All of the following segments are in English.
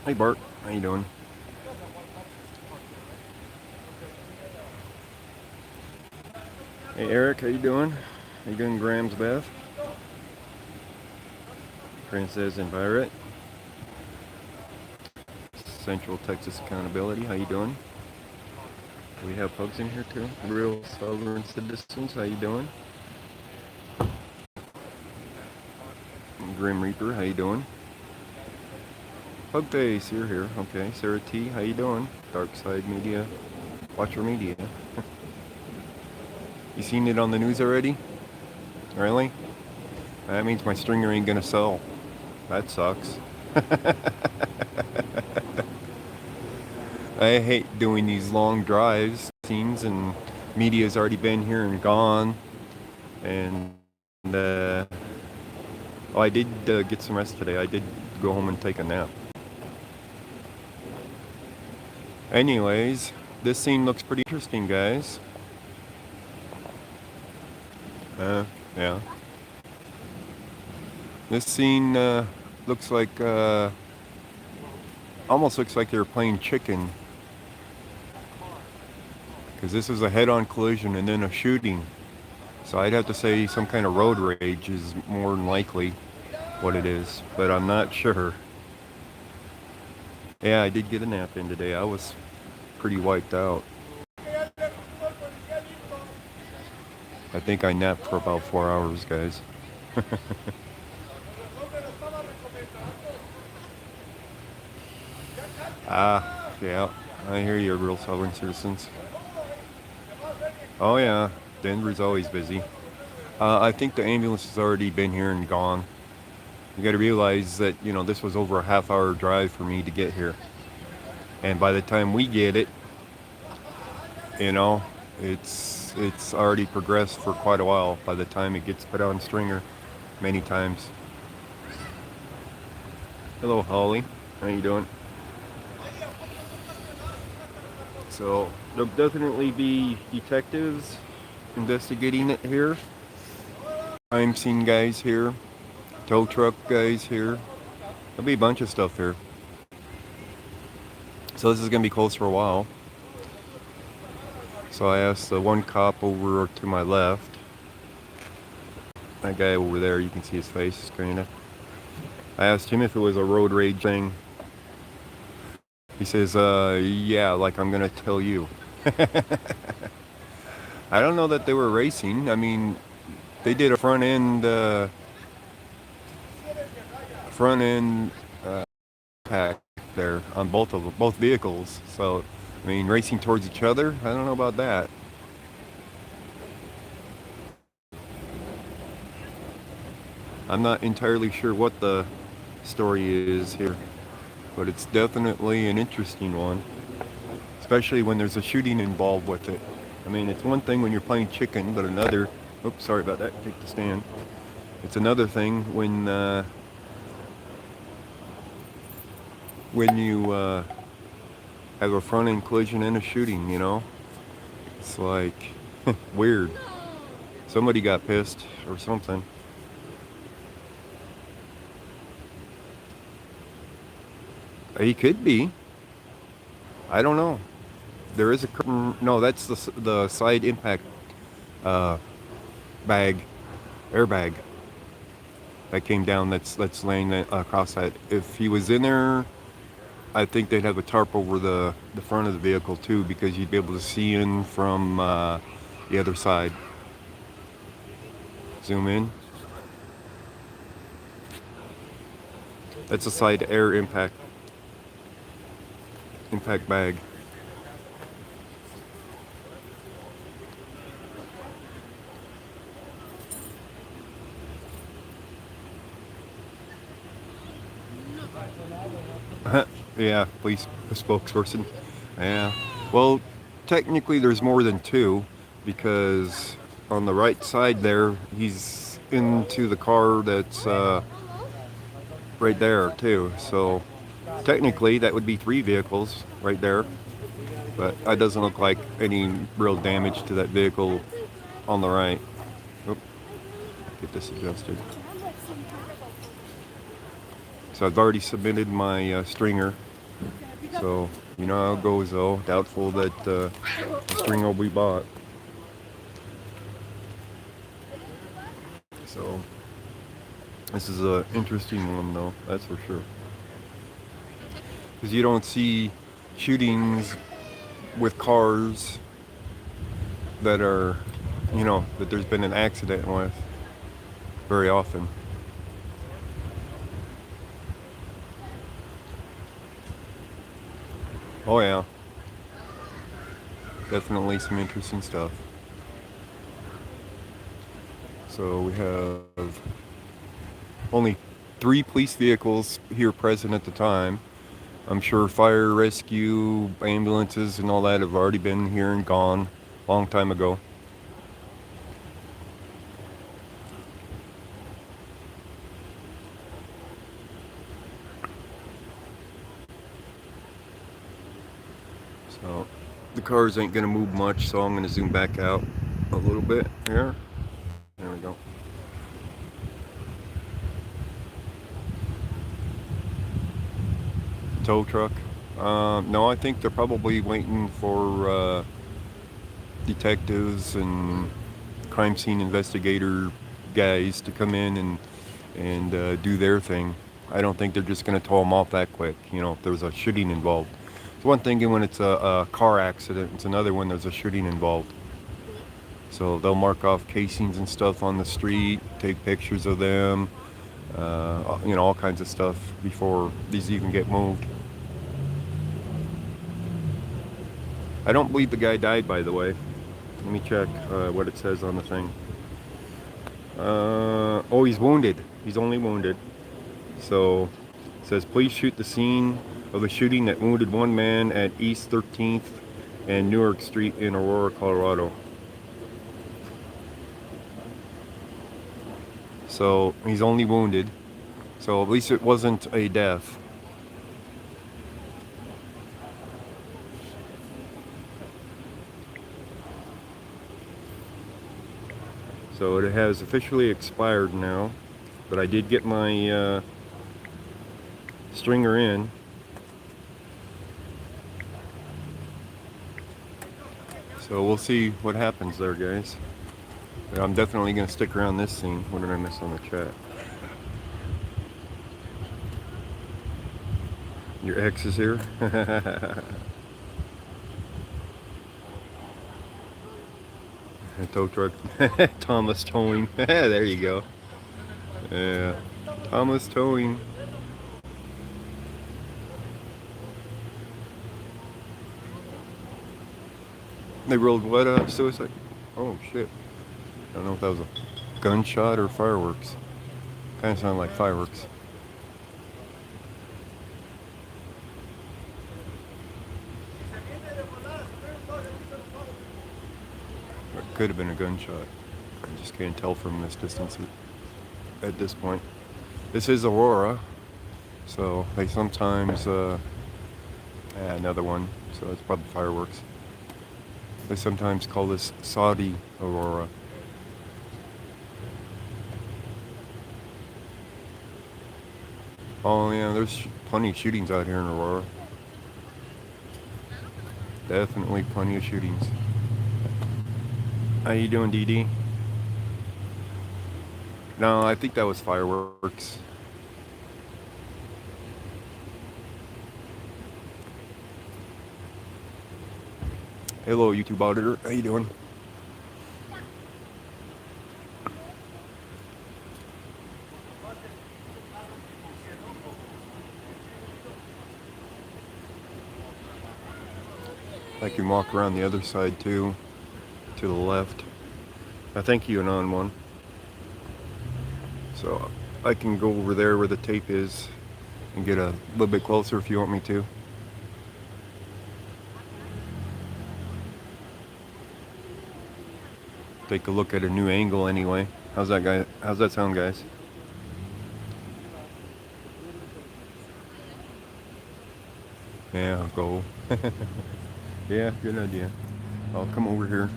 Hey Bart, how you doing? Hey Eric, how you doing? How you doing, Grams Beth? Princess and Pirate. Central Texas Accountability, how you doing? We have folks in here too. Real Southern citizens, how you doing? Grim Reaper, how you doing? Pug Face, you're here. Okay, Sarah T, how you doing? Dark Side Media, Watcher Media. You seen it on the news already? Really? That means my stringer ain't gonna sell. That sucks. I hate doing these long drives, scenes, and media's already been here and gone. And oh, I did get some rest today. I did go home and take a nap. Anyways, this scene looks pretty interesting, guys. Yeah. This scene looks like, almost looks like they're playing chicken. Because this is a head-on collision and then a shooting. So I'd have to say some kind of road rage is more than likely what it is, but I'm not sure. Yeah, I did get a nap in today. I was pretty wiped out. I think I napped for about 4 hours, guys. Yeah, I hear you, real Southern citizens. Oh yeah, Denver's always busy. I think the ambulance has already been here and gone. You got to realize that, this was over a half-hour drive for me to get here. And by the time we get it, you know, it's already progressed for quite a while by the time it gets put on stringer many times. Hello, Holly. How you doing? So there'll definitely be detectives investigating it here. Crime scene guys here. Tow truck guys here. There'll be a bunch of stuff here. So this is going to be closed for a while. So I asked the one cop over to my left. That guy over there, you can see his face, kind of. I asked him if it was a road rage thing. He says, yeah, like I'm going to tell you. I don't know that they were racing. I mean, they did a front end pack there on both vehicles. So, I mean, racing towards each other, I don't know about that. I'm not entirely sure what the story is here, but it's definitely an interesting one, especially when there's a shooting involved with it. I mean, it's one thing when you're playing chicken, but another, oops, sorry about that, take the stand. It's another thing when you have a front-end collision and a shooting, It's like, weird. Somebody got pissed or something. He could be. I don't know. There is a curtain. No, that's the side impact airbag that came down. That's laying across that. If he was in there, I think they'd have a tarp over the front of the vehicle too, because you'd be able to see in from the other side. Zoom in. That's a side air impact bag. Yeah, police spokesperson. Yeah. Well, technically there's more than two, because on the right side there, he's into the car that's right there too. So technically that would be three vehicles right there, but it doesn't look like any real damage to that vehicle on the right. Oop, get this adjusted. So I've already submitted my stringer So, you know how it goes though. Doubtful that the string will be bought. So, this is a interesting one though, that's for sure. Because you don't see shootings with cars that are, that there's been an accident with very often. Oh yeah, definitely some interesting stuff. So we have only 3 police vehicles here present at the time. I'm sure fire, rescue, ambulances, and all that have already been here and gone long time ago. So the cars ain't gonna move much, so I'm gonna zoom back out a little bit here. There we go. Tow truck. No, I think they're probably waiting for detectives and crime scene investigator guys to come in and do their thing. I don't think they're just going to tow them off that quick. If there's a shooting involved. It's one thing when it's a car accident. It's another when there's a shooting involved. So they'll mark off casings and stuff on the street, take pictures of them, all kinds of stuff before these even get moved. I don't believe the guy died, by the way. Let me check what it says on the thing. Oh, he's wounded. He's only wounded. So it says, please shoot the scene of a shooting that wounded one man at East 13th and Newark Street in Aurora, Colorado. So he's only wounded. So at least it wasn't a death. So it has officially expired now, but I did get my stringer in. So we'll see what happens there, guys. But I'm definitely going to stick around this scene. What did I miss on the chat? Your ex is here? Tow truck. Thomas Towing. There you go. Yeah. Thomas Towing. They rolled what up? Suicide? Oh shit. I don't know if that was a gunshot or fireworks. Kind of sounded like fireworks. It could have been a gunshot. I just can't tell from this distance at this point. This is Aurora, so they sometimes, another one, so it's probably fireworks. They sometimes call this Saudi Aurora. Oh yeah, there's plenty of shootings out here in Aurora. Definitely plenty of shootings. How you doing, DD? No, I think that was fireworks. Hello, YouTube auditor. How you doing? I can walk around the other side too, to the left. I think you and on one. So I can go over there where the tape is and get a little bit closer if you want me to. Take a look at a new angle anyway. How's that, guy? How's that sound, guys? Yeah, I'll go. Yeah, good idea. I'll come over here.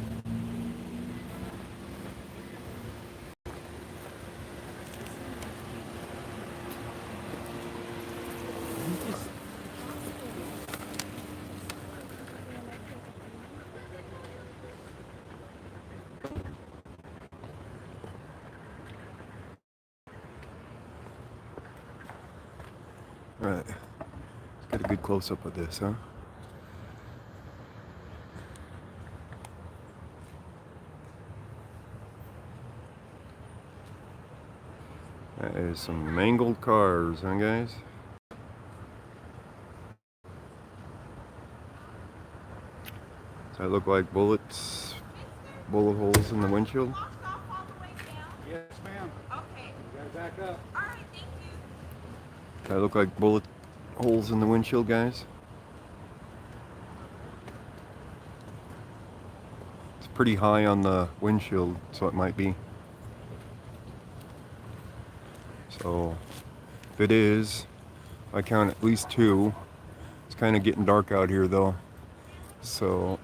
Right. Let's get a good close-up of this, huh? That is some mangled cars, huh, guys? Does that look like bullets, bullet holes in the windshield? Yes, ma'am. Okay. You gotta back up. All right, thank you. Does that look like bullet holes in the windshield, guys? It's pretty high on the windshield, so it might be. So, if it is, I count at least two. It's kind of getting dark out here, though. So,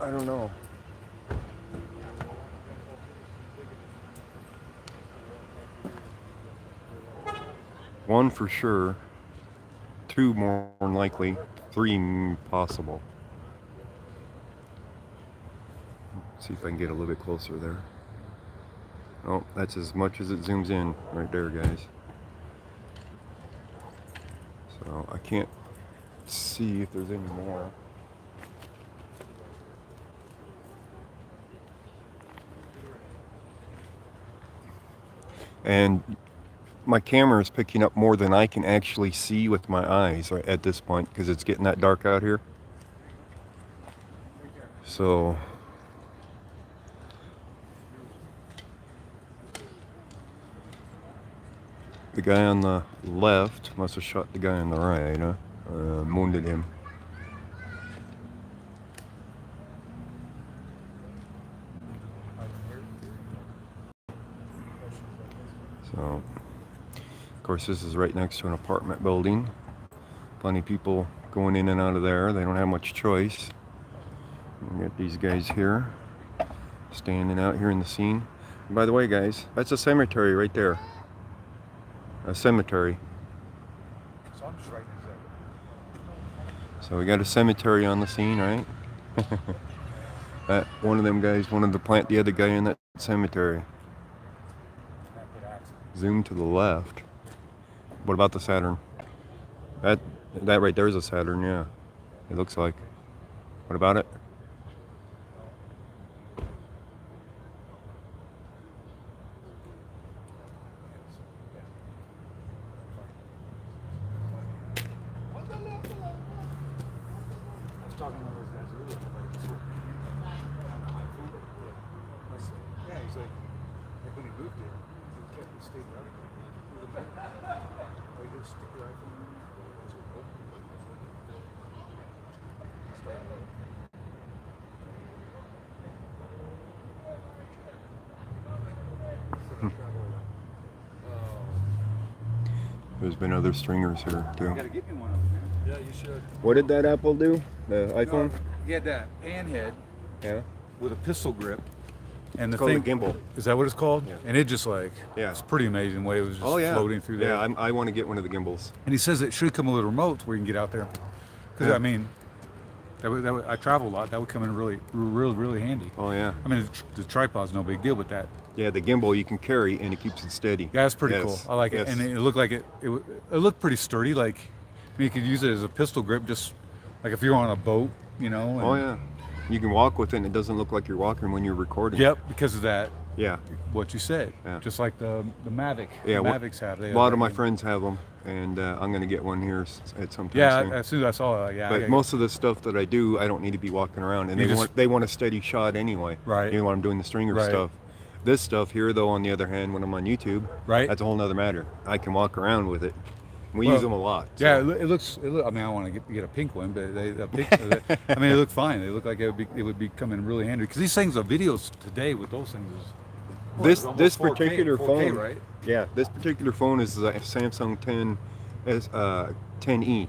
I don't know. One for sure. Two more than likely. Three possible. Let's see if I can get a little bit closer there. Oh, that's as much as it zooms in right there, guys. So I can't see if there's any more. And my camera is picking up more than I can actually see with my eyes right at this point because it's getting that dark out here. So the guy on the left must have shot the guy on the right, huh? Wounded him. So, of course, this is right next to an apartment building. Plenty of people going in and out of there. They don't have much choice. We got these guys here, standing out here in the scene. And by the way, guys, that's a cemetery right there. A cemetery. So we got a cemetery on the scene, right? One of them guys wanted to plant the other guy in that cemetery. Zoom to the left. What about the Saturn? That right there is a Saturn, yeah. It looks like. What about it? Yeah, he's like when he moved here, he kept the state running. He did stick rifle. There's been other stringers here too. You gotta get me one of them, man. Yeah, you should. What did that Apple do? The iPhone? No, he had that pan head Yeah. with a pistol grip. And the It's called thing, a gimbal. is that what it's called? Yeah. And it just like, Yeah. it's pretty amazing the way it was just floating through there. Yeah, I want to get one of the gimbals. And he says it should come with a remote where you can get out there. Because, Yeah. I mean, I travel a lot. That would come in really handy. Oh yeah. I mean, the tripod's no big deal, but that. Yeah, the gimbal you can carry and it keeps it steady. Yeah, it's pretty Yes, cool. I like it. yes. And it looked like it looked pretty sturdy. Like, I mean, you could use it as a pistol grip, just like if you're on a boat, you know. And, Oh yeah. You can walk with it and it doesn't look like you're walking when you're recording. Yep, because of that. Yeah. What you said. Yeah. Just like the Mavic. Yeah, the Mavics have. A lot of my friends have them, and I'm going to get one here at some time Yeah, soon. as soon as I saw it, yeah. But most of the stuff that I do, I don't need to be walking around, and You they want a steady shot anyway. Right. You know, when I'm doing the stringer Right. stuff. This stuff here, though, on the other hand, when I'm on YouTube, Right. that's a whole nother matter. I can walk around with it. We Well, use them a lot. So. Yeah, it looks. I mean, I want to get a pink one, but I mean, they look fine. They look like it would be coming really handy because these things, the videos today with those things is. This almost this 4K, particular 4K, phone, right? Yeah, this particular phone is a Samsung 10e,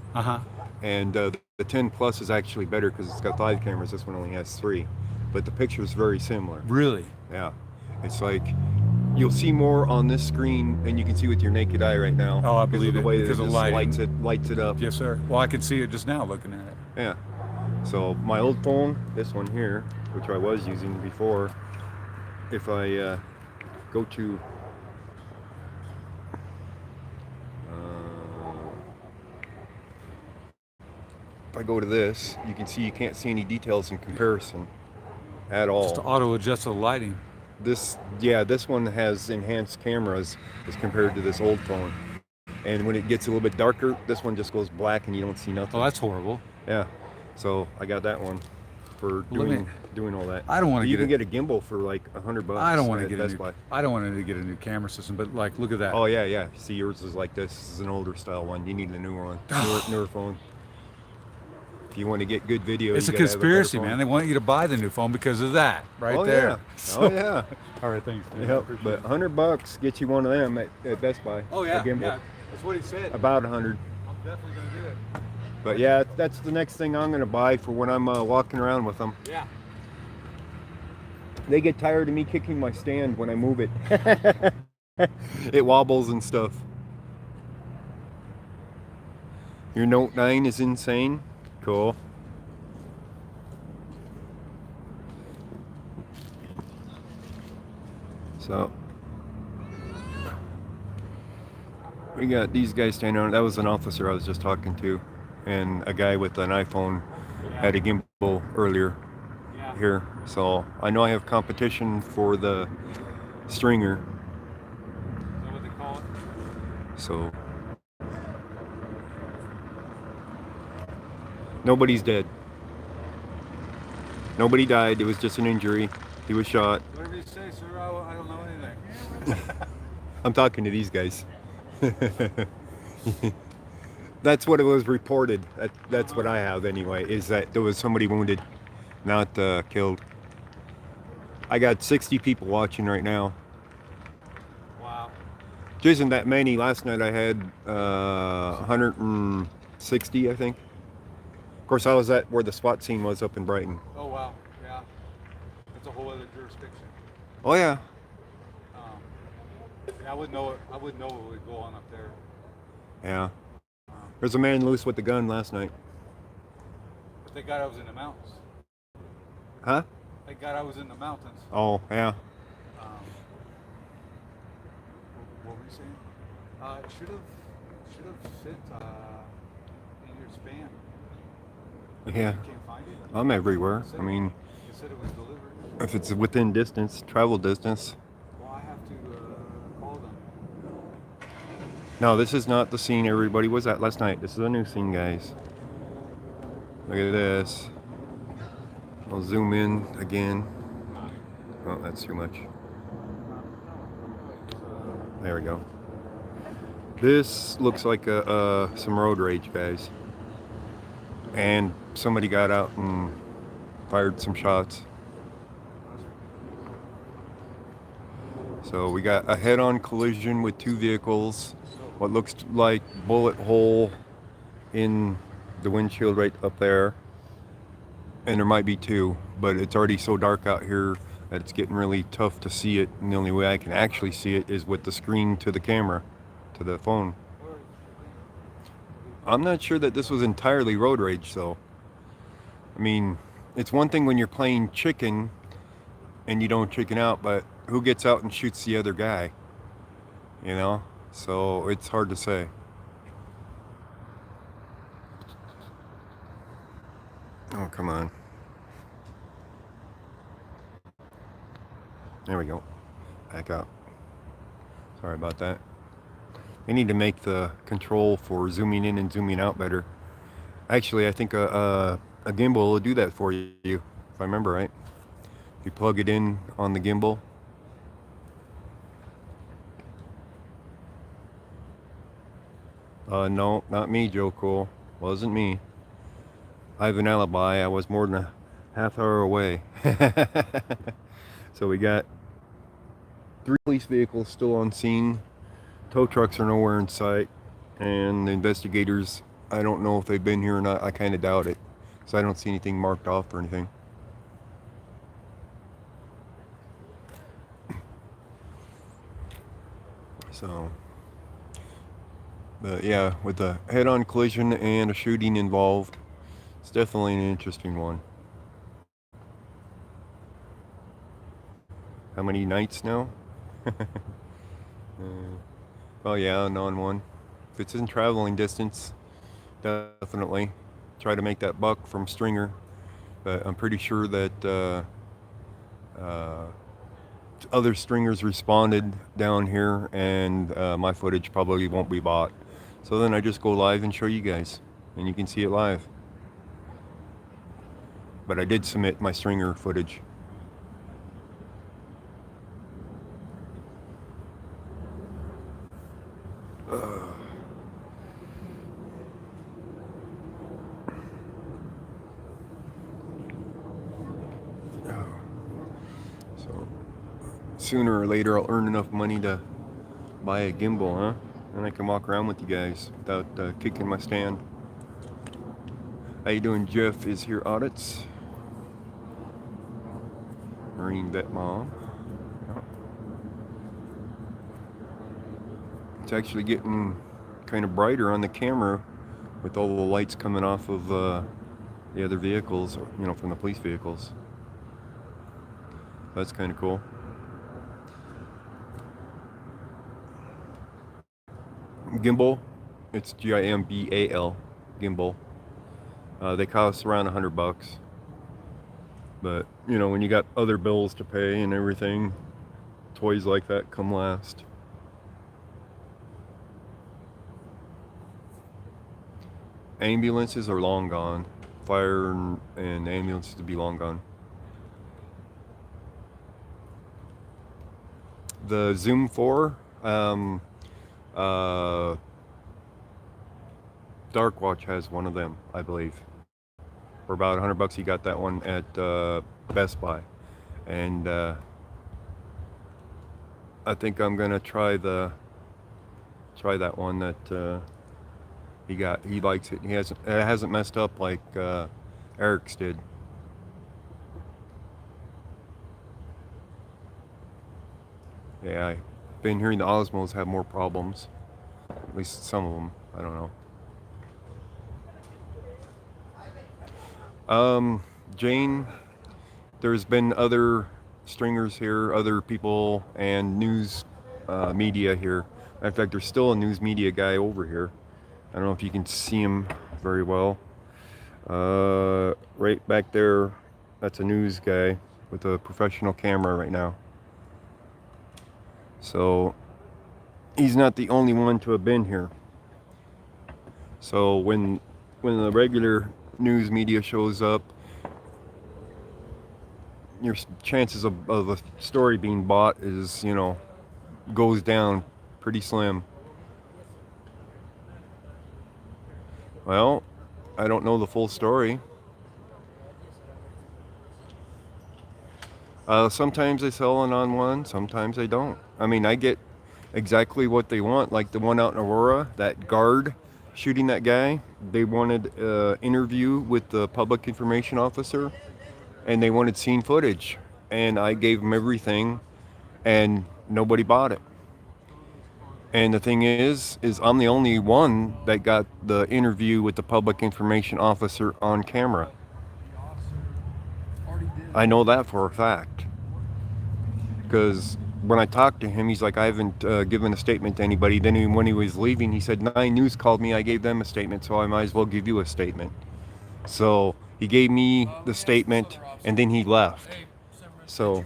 and the 10 Plus is actually better because it's got 5 cameras. This one only has 3, but the picture is very similar. Really? Yeah, it's like you'll see more on this screen than you can see with your naked eye right now. Oh, I because believe of the it, way because that of it lighting. lights it up. Yes, sir. Well, I could see it just now looking at it. Yeah. So my old phone, this one here, which I was using before, if I go to if I go to this, you can see you can't see any details in comparison at Just all. auto adjust the lighting. This one has enhanced cameras as compared to this old phone. And when it gets a little bit darker, this one just goes black and you don't see Oh, nothing. that's horrible. Yeah. So I got that one for Well, doing all that. I don't want to You get can it. get a gimbal for like $100. I don't want to at get a Best new. Buy. I don't want to get a new camera system. But like, look at that. Oh yeah. See, yours is like this. This is an older style one. You need a newer one, newer phone. If you want to get good video, It's you a gotta have conspiracy, better phone. man. They want you to buy the new phone because of that, right Oh there. yeah. So- Oh yeah. All right, thanks. Man. I Yep. appreciate But it. $100 get you one of them at Best Buy. Oh yeah, A gimbal. yeah. That's what he said. About 100. I'm definitely gonna do it. But yeah, that's the next thing I'm gonna buy for when I'm walking around with them. Yeah. They get tired of me kicking my stand when I move it. It wobbles and stuff. Your Note 9 is insane. Cool. So we got these guys standing on. That was an officer I was just talking to, and a guy with an iPhone had a gimbal earlier here. So I know I have competition for the stringer. Is that what they call it? So nobody's dead. Nobody died. It was just an injury. He was shot. Whatever you say, sir. I don't know anything. I'm talking to these guys. That's what it was reported. That's what I have anyway, is that there was somebody wounded, not killed. I got 60 people watching right now. Wow. Which isn't that many. Last night I had 160, I think. Of course, I was at where the SWAT scene was up in Brighton. Oh wow. Yeah. That's a whole other jurisdiction. Oh yeah. Yeah, I wouldn't know it. I wouldn't know what would go on up there. Yeah. There's a man loose with the gun last night. But thank God I was in the mountains. Huh? Thank God I was in the mountains. Oh, yeah. What were you saying? Should have fit in your span. Yeah. You can't find it. I'm everywhere. I mean, You said it was delivered. if it's within distance, travel distance. Well, I have to call them. No, this is not the scene everybody was at last night. This is a new scene, guys. Look at this. I'll zoom in again. Oh, that's too much. There we go. This looks like some road rage, guys. And somebody got out and fired some shots. So we got a head-on collision with two vehicles. What looks like bullet hole in the windshield right up there. And there might be two, but it's already so dark out here that it's getting really tough to see it. And the only way I can actually see it is with the screen to the camera, to the phone. I'm not sure that this was entirely road rage, though. I mean, it's one thing when you're playing chicken and you don't chicken out, but who gets out and shoots the other guy? You know? So it's hard to say. Oh, come on. There we go. Back up. Sorry about that. They need to make the control for zooming in and zooming out better. Actually, I think a gimbal will do that for you, if I remember right. If you plug it in on the gimbal. No, not me, Joe Cole. Wasn't me. I have an alibi. I was more than a half hour away. So we got 3 police vehicles still on scene. Tow trucks are nowhere in sight. And the investigators, I don't know if they've been here or not. I kind of doubt it. So I don't see anything marked off or anything. So, but yeah, with a head-on collision and a shooting involved, it's definitely an interesting one. How many nights now? Oh yeah, non one. If it's in traveling distance, definitely. try to make that buck from stringer. But I'm pretty sure that uh, other stringers responded down here, and my footage probably won't be bought. So then I just go live and show you guys, and you can see it live. But I did submit my stringer footage. So sooner or later I'll earn enough money to buy a gimbal, huh? And I can walk around with you guys without kicking my stand. How you doing? Jeff is here audits. Marine vet mom. Yeah. It's actually getting kind of brighter on the camera with all the lights coming off of the other vehicles, you know, from the police vehicles. That's kind of cool. Gimbal, it's Gimbal, gimbal. They cost around $100, but you know, when you got other bills to pay and everything, toys like that come last. Ambulances are long gone. Fire and ambulances to be long gone. The Zoom 4, Dark Watch has one of them, I believe. For about $100, you got that one at Best Buy, and I think I'm gonna try that one that he got. He likes it. It hasn't messed up like Eric's did. Yeah, I've been hearing the Osmos have more problems. At least some of them. I don't know. Jane, there's been other stringers here, other people, and news media here. In fact, there's still a news media guy over here. I don't know if you can see him very well. Right back there, that's a news guy with a professional camera right now. So he's not the only one to have been here. So when the regular news media shows up, your chances of a story being bought is, you know, goes down pretty slim. Well, I don't know the full story. Sometimes they sell it on one, sometimes they don't. I mean, I get exactly what they want, like the one out in Aurora, that guard shooting that guy. They wanted an interview with the public information officer, and they wanted scene footage, and I gave them everything, and nobody bought it. And the thing is I'm the only one that got the interview with the public information officer on camera. I know that for a fact, because when I talked to him, he's like, I haven't given a statement to anybody. Then when he was leaving, he said, 9 News called me, I gave them a statement, so I might as well give you a statement. So he gave me the statement, and then he left. So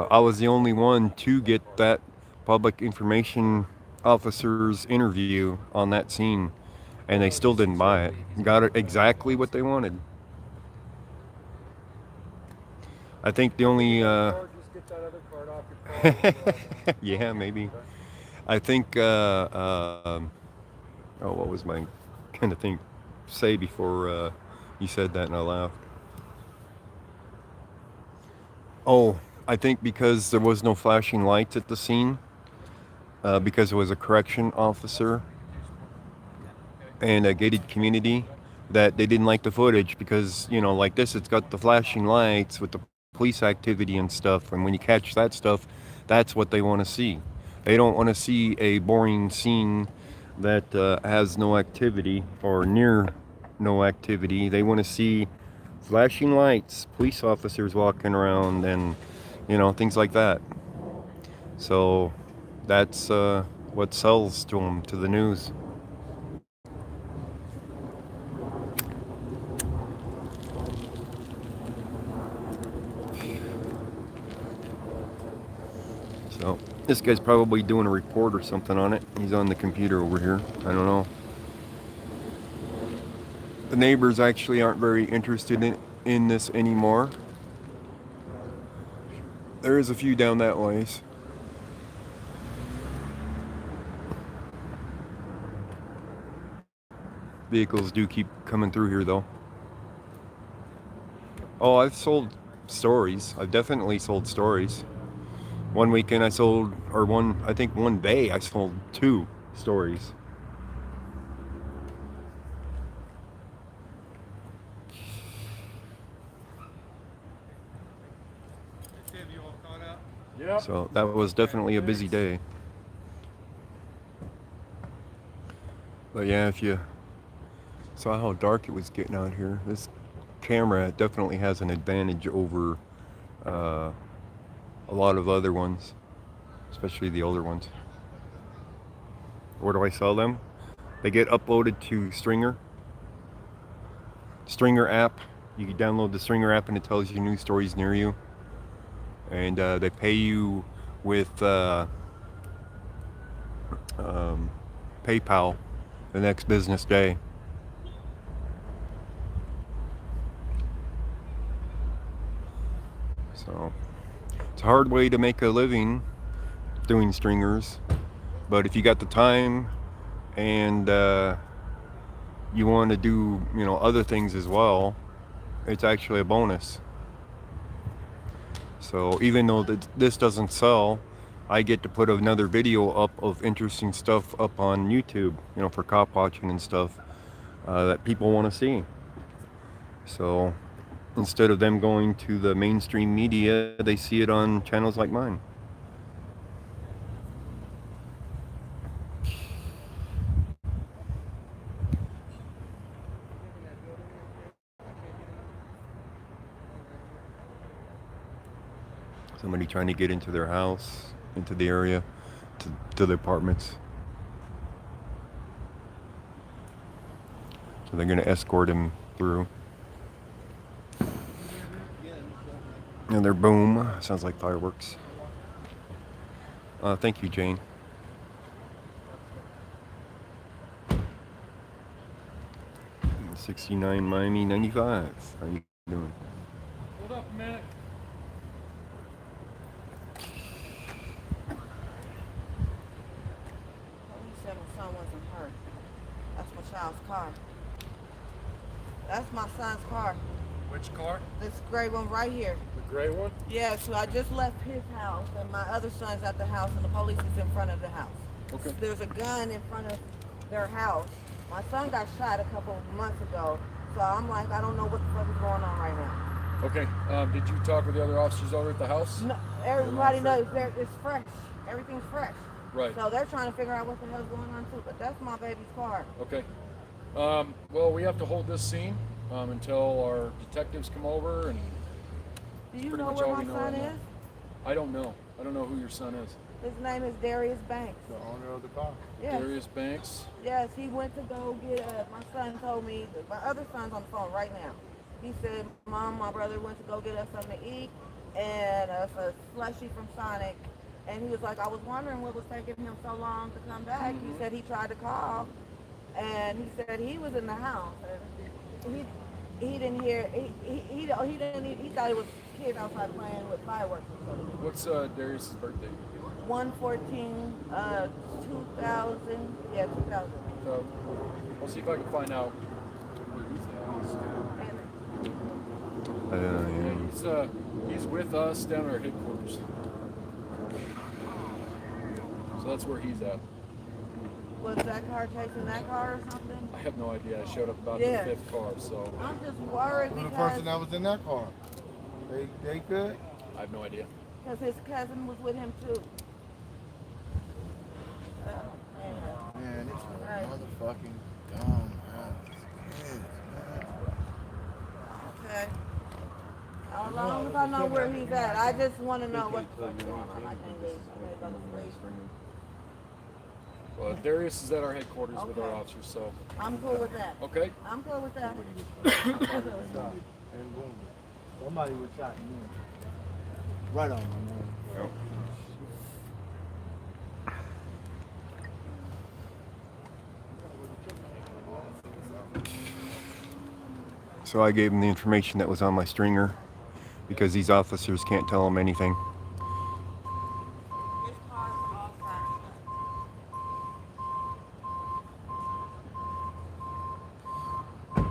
I was the only one to get that public information officer's interview on that scene, and they still didn't buy it. Got it exactly what they wanted. I think the only yeah, maybe. I think what was my kind of thing say before you said that and I laughed? Oh, I think because there was no flashing lights at the scene, because it was a correction officer and a gated community, that they didn't like the footage because, you know, like this, it's got the flashing lights with the police activity and stuff, and when you catch that stuff, that's what they want to see. They don't want to see a boring scene that has no activity or near no activity. They want to see flashing lights, police officers walking around, and, you know, things like that. So that's what sells to them, to the news. So this guy's probably doing a report or something on it. He's on the computer over here. I don't know. The neighbors actually aren't very interested in this anymore. There is a few down that ways. Vehicles do keep coming through here though. Oh, I've sold stories. I've definitely sold stories. One weekend I sold, or I think one day I sold 2 stories. Yep. So that was definitely a busy day. But yeah, if you saw how dark it was getting out here, this camera definitely has an advantage over a lot of other ones, especially the older ones. Where do I sell them? They get uploaded to Stringer app. You can download the Stringer app and it tells you new stories near you. And they pay you with PayPal the next business day. So it's a hard way to make a living doing stringers, but if you got the time and you want to do other things as well, it's actually a bonus. So even though this doesn't sell, I get to put another video up of interesting stuff up on YouTube, for cop watching and stuff that people want to see. So instead of them going to the mainstream media, they see it on channels like mine. Somebody trying to get into their house, into the area, to the apartments. So they're going to escort him through. And their boom sounds like fireworks. Thank you, Jane. '69 Miami 95. How you doing? Hold up a minute. He said my son wasn't hurt. That's my child's car. That's my son's car. Which car? This gray one right here. The gray one? Yeah, so I just left his house, and my other son's at the house, and the police is in front of the house. Okay. There's a gun in front of their house. My son got shot a couple of months ago, so I'm like, I don't know what the fuck is going on right now. Okay. Did you talk with the other officers over at the house? No, everybody knows it's fresh. Everything's fresh. Right. So they're trying to figure out what the hell's going on too. But that's my baby's car. Okay. Well, we have to hold this scene until our detectives come over, and Do you pretty know much where all my we know son right now. is? I don't know. I don't know who your son is. His name is Darius Banks. The owner of the car. Yes. Darius Banks. Yes, he went to go get my son told me, my other son's on the phone right now. He said, Mom, my brother went to go get us something to eat and a slushie from Sonic. And he was like, I was wondering what was taking him so long to come back. He said he tried to call and he said he was in the house. And he didn't hear, he thought it was kids outside playing with fireworks or something. What's Darius's birthday? 114, 2000, yeah, 2000. So I'll see if I can find out where he's at. He's with us down at our headquarters. So that's where he's at. Was that car chasing that car or something? I have no idea. I showed up about Yeah. the 5th car, so I'm just worried Who the because person that was in that car? They good? I have no idea. his cousin was with him too. Man, it's Right. motherfucking dumb ass kids, man. Okay. As long as I know where he's at, I just want to know what's going on. I can't leave. I'm gonna go to sleep. Well, Darius is at our headquarters with our Okay. officers, so I'm cool with that. okay. I'm cool with that. And boom. Somebody was shot in me. Right on my man. So I gave him the information that was on my stringer because these officers can't tell him anything. Which car's all signed?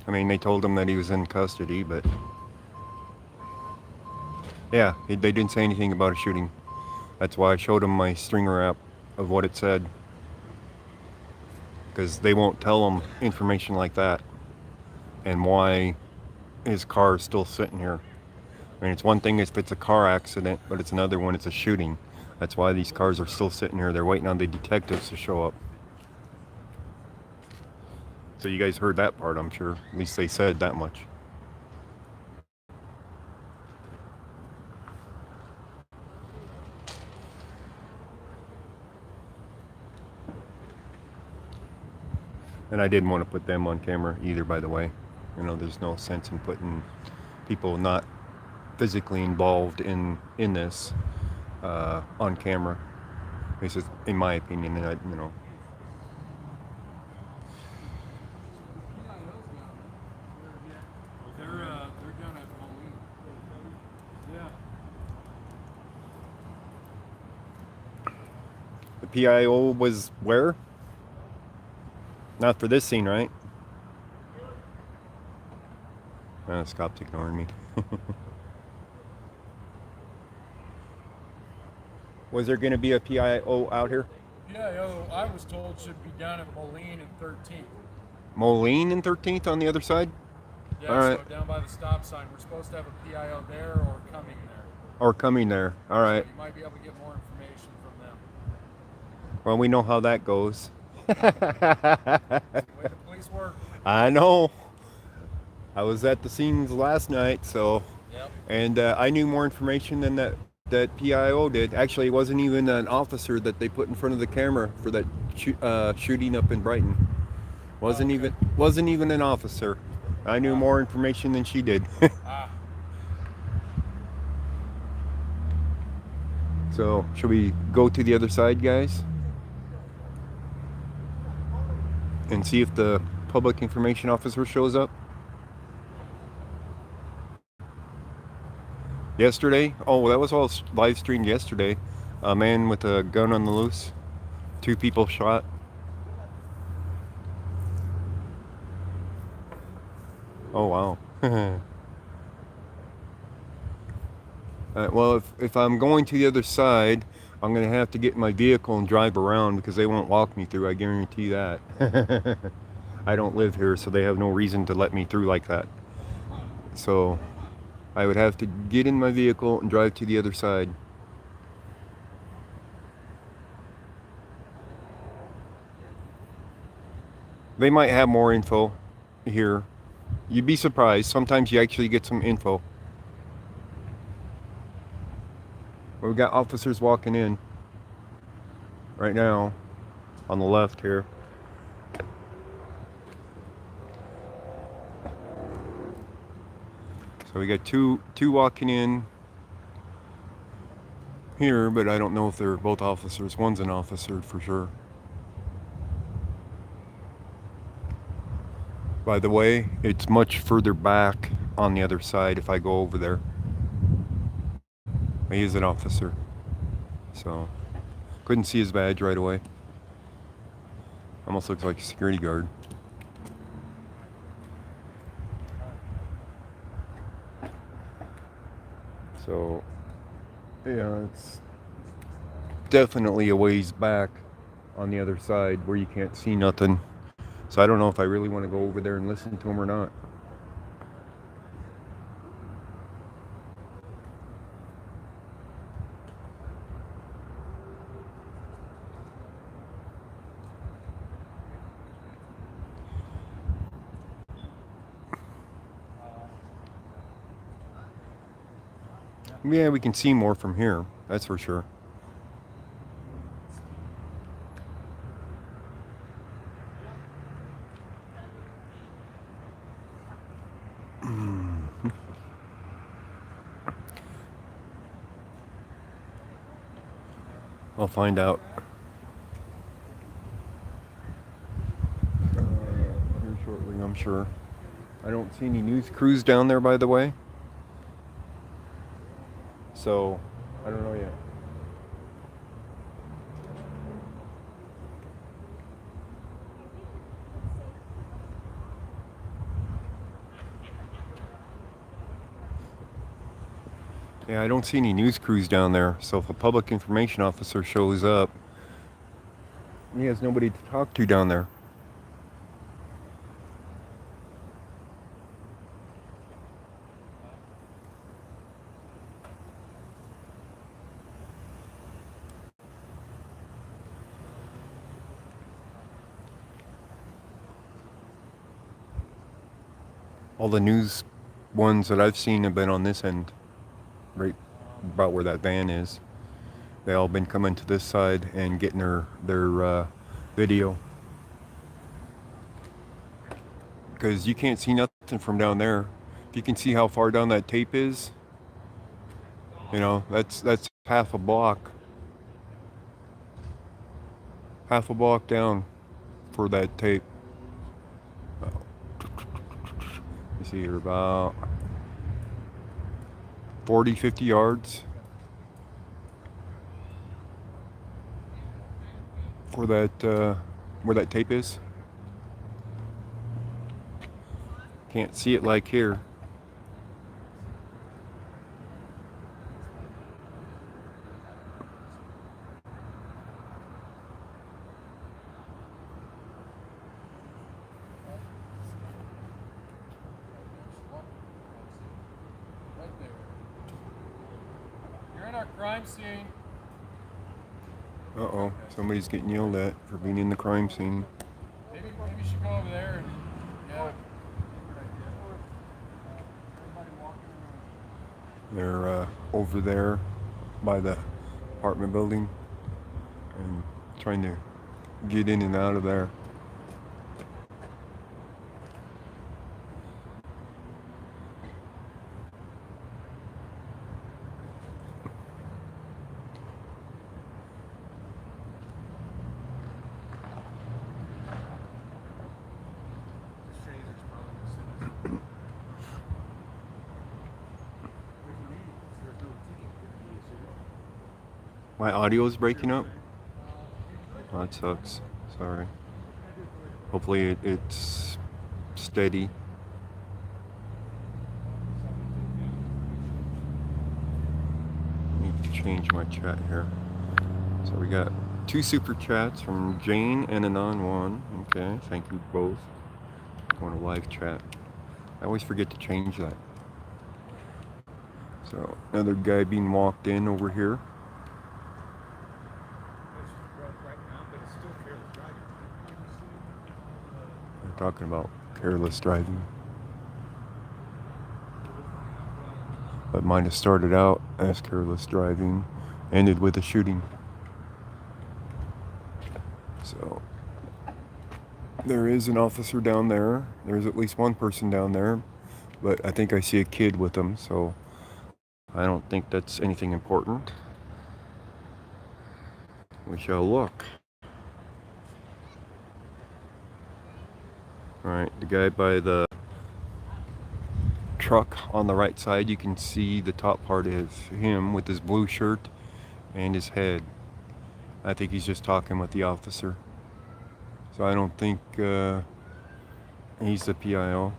I mean, they told him that he was in custody, but yeah, they didn't say anything about a shooting. That's why I showed him my stringer app of what it said. Because they won't tell him information like that and why his car is still sitting here. I mean, it's one thing if it's a car accident, but it's another when it's a shooting. That's why these cars are still sitting here. They're waiting on the detectives to show up. So you guys heard that part, I'm sure. At least they said that much. And I didn't want to put them on camera either, by the way. You know, there's no sense in putting people not physically involved in this on camera. This is, in my opinion, and I, you know. They're down at Moline. Yeah. The PIO was where? Not for this scene, right? This cop's ignoring me. Was there going to be a PIO out here? PIO, I was told, should be down at Moline and 13th. Moline and 13th on the other side? Yeah, All right. so down by the stop sign. We're supposed to have a PIO there or coming there. Or coming there. All right. So you might be able to get more information from them. Well, we know how that goes. That's the way the police work. I know. I was at the scenes last night, so. Yep. And I knew more information than that PIO did. Actually, it wasn't even an officer that they put in front of the camera for that shooting up in Brighton. Wasn't even an officer. I knew more information than she did. Ah. So, should we go to the other side, guys? And see if the public information officer shows up? Yesterday? Oh, that was all live streamed yesterday. A man with a gun on the loose. 2 people shot. Oh, wow. Well, if I'm going to the other side, I'm going to have to get in my vehicle and drive around because they won't walk me through. I guarantee that. I don't live here, so they have no reason to let me through like that. So I would have to get in my vehicle and drive to the other side. They might have more info here. You'd be surprised. Sometimes you actually get some info. We've got officers walking in right now on the left here. So we got two walking in here, but I don't know if they're both officers. One's an officer for sure. By the way, it's much further back on the other side if I go over there. He is an officer, so couldn't see his badge right away. Almost looks like a security guard. So, yeah, it's definitely a ways back on the other side where you can't see nothing. So I don't know if I really want to go over there and listen to him or not. Yeah, we can see more from here, that's for sure. I'll find out. Here shortly, I'm sure. I don't see any news crews down there, by the way. So, I don't know yet. Yeah, I don't see any news crews down there. So if a public information officer shows up, he has nobody to talk to down there. All the news ones that I've seen have been on this end, right about where that van is. They all been coming to this side and getting their video, because you can't see nothing from down there. If you can see how far down that tape is, you know, that's half a block down for that tape. You see here about 40-50 yards for that where that tape is. Can't see it like here. Right there. You're in our crime scene. Uh-oh, somebody's getting yelled at for being in the crime scene. Maybe you should go over there and yeah. They're over there by the apartment building and trying to get in and out of there. My audio is breaking up. Oh, that sucks. Sorry. Hopefully it's steady. Need to change my chat here. So we got 2 super chats from Jane and Anon1. Okay, thank you both. Going to live chat. I always forget to change that. So another guy being walked in over here. They're talking about careless driving. But might have started out as careless driving, ended with a shooting. So there is an officer down there. There's at least one person down there, but I think I see a kid with them, so I don't think that's anything important. We shall look. Alright, the guy by the truck on the right side, you can see the top part of him with his blue shirt and his head. I think he's just talking with the officer. So I don't think he's the PIO.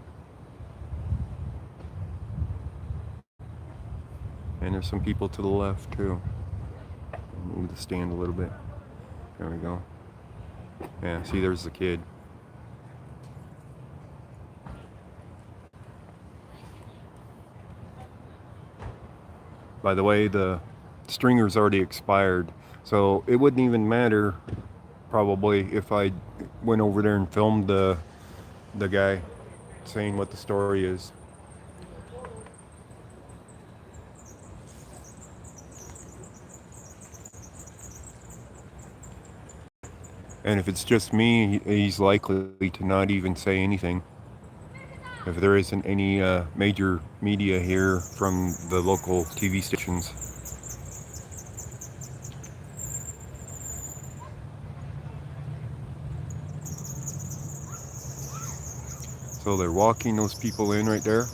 And there's some people to the left too. Move the stand a little bit. There we go. Yeah, see, there's the kid. By the way, the stringer's already expired, so it wouldn't even matter probably if I went over there and filmed the guy saying what the story is. And if it's just me, he's likely to not even say anything. If there isn't any major media here from the local TV stations. So they're walking those people in right there,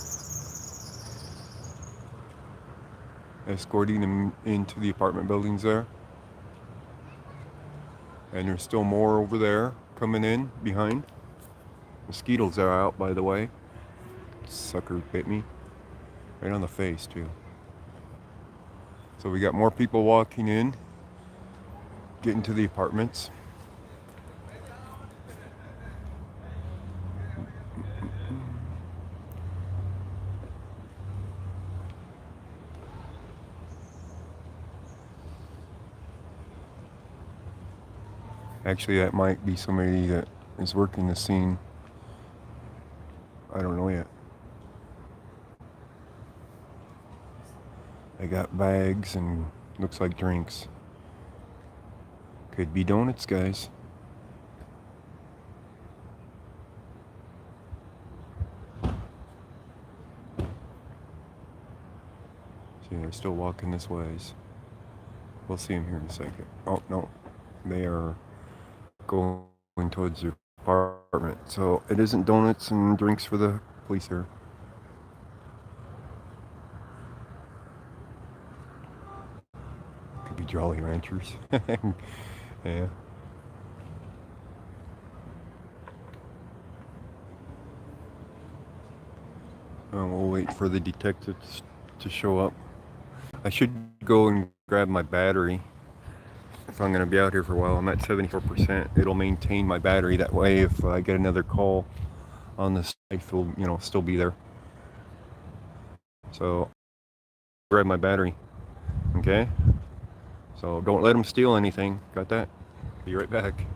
escorting them into the apartment buildings there. And there's still more over there coming in behind. Mosquitoes are out, by the way. Sucker bit me right on the face too. So we got more people walking in, getting to the apartments. Actually, that might be somebody that is working the scene. I don't know yet. They got bags and looks like drinks. Could be donuts, guys. See, they're still walking this ways. We'll see them here in a second. Oh, no. They are going towards their apartment. So it isn't donuts and drinks for the police here. Could be Jolly Ranchers. Yeah. We'll wait for the detectives to show up. I should go and grab my battery if I'm going to be out here for a while. I'm at 74%. It'll maintain my battery. That way, if I get another call on this, it'll, still be there. So, grab my battery. Okay? So, don't let them steal anything. Got that? Be right back.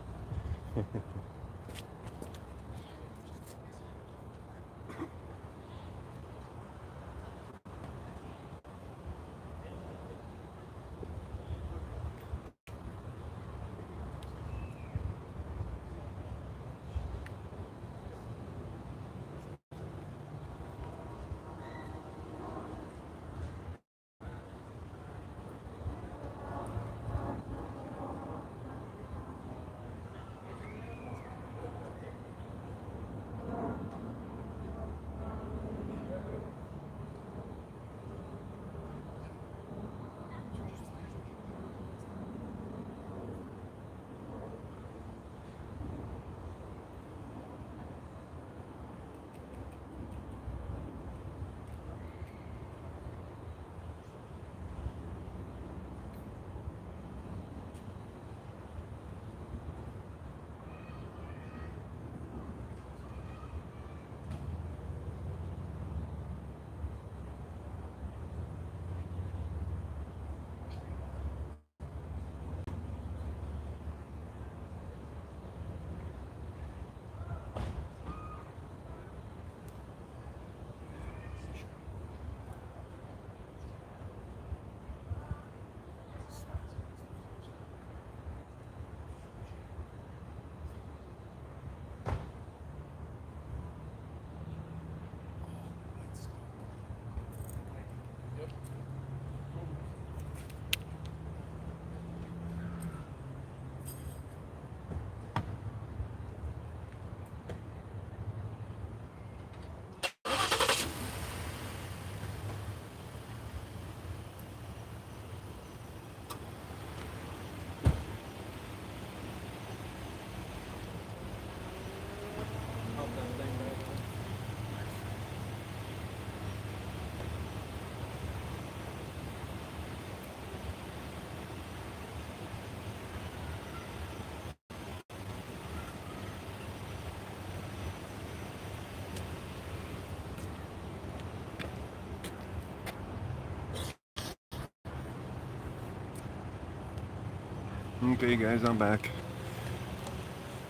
Okay, guys, I'm back.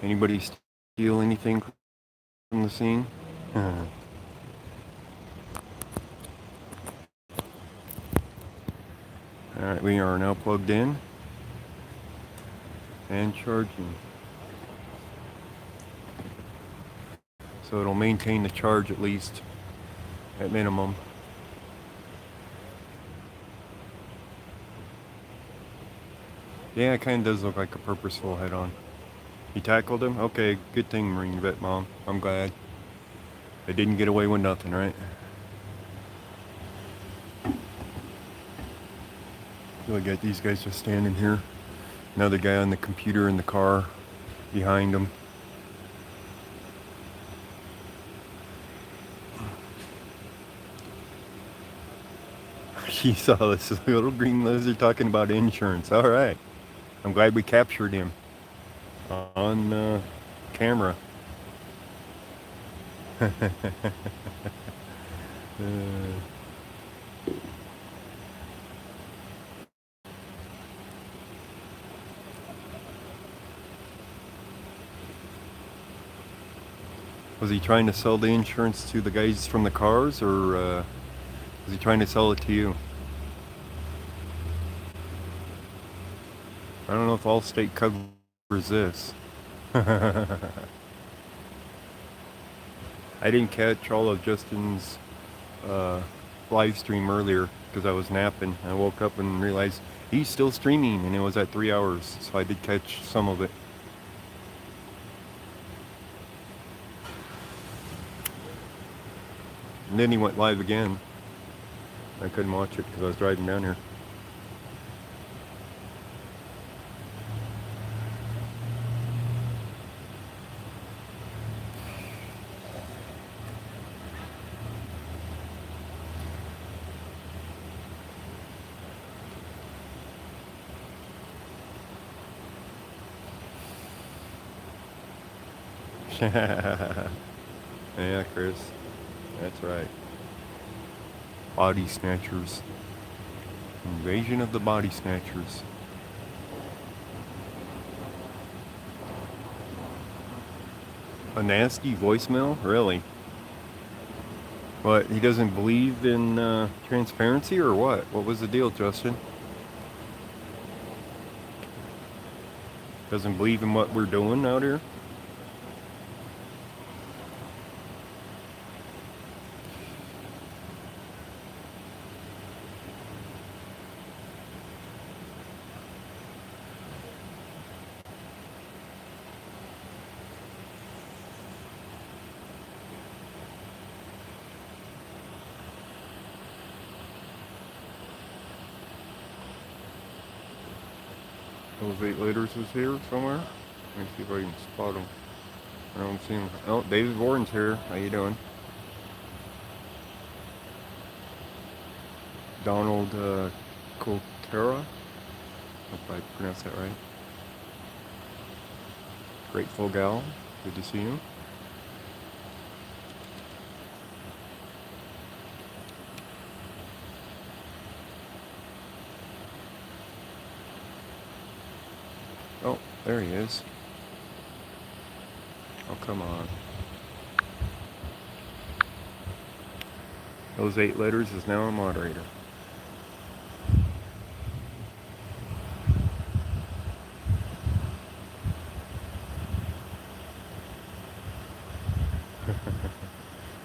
Anybody steal anything from the scene? Alright, we are now plugged in and charging. So it'll maintain the charge at least, at minimum. Yeah, it kind of does look like a purposeful head-on. You tackled him? Okay, good thing, Marine Vet Mom. I'm glad. They didn't get away with nothing, right? Look at these guys just standing here. Another guy on the computer in the car behind him. He saw this little green lizard talking about insurance. All right. I'm glad we captured him on camera. Was he trying to sell the insurance to the guys from the cars, or was he trying to sell it to you? I don't know if Allstate covers this. I didn't catch all of Justin's live stream earlier because I was napping. I woke up and realized he's still streaming, and it was at 3 hours, so I did catch some of it. And then he went live again. I couldn't watch it because I was driving down here. Yeah, Chris. That's right. Body snatchers. Invasion of the body snatchers. A nasty voicemail? Really? What? He doesn't believe in transparency or what? What was the deal, Justin? Doesn't believe in what we're doing out here? Those 8 liters is here somewhere. Let me see if I can spot them. I don't see him. Oh, David Warren's here. How you doing? Donald Coltera. Hope I pronounced that right. Grateful Gal. Good to see you. Oh, there he is. Oh, come on. Those 8 letters is now a moderator.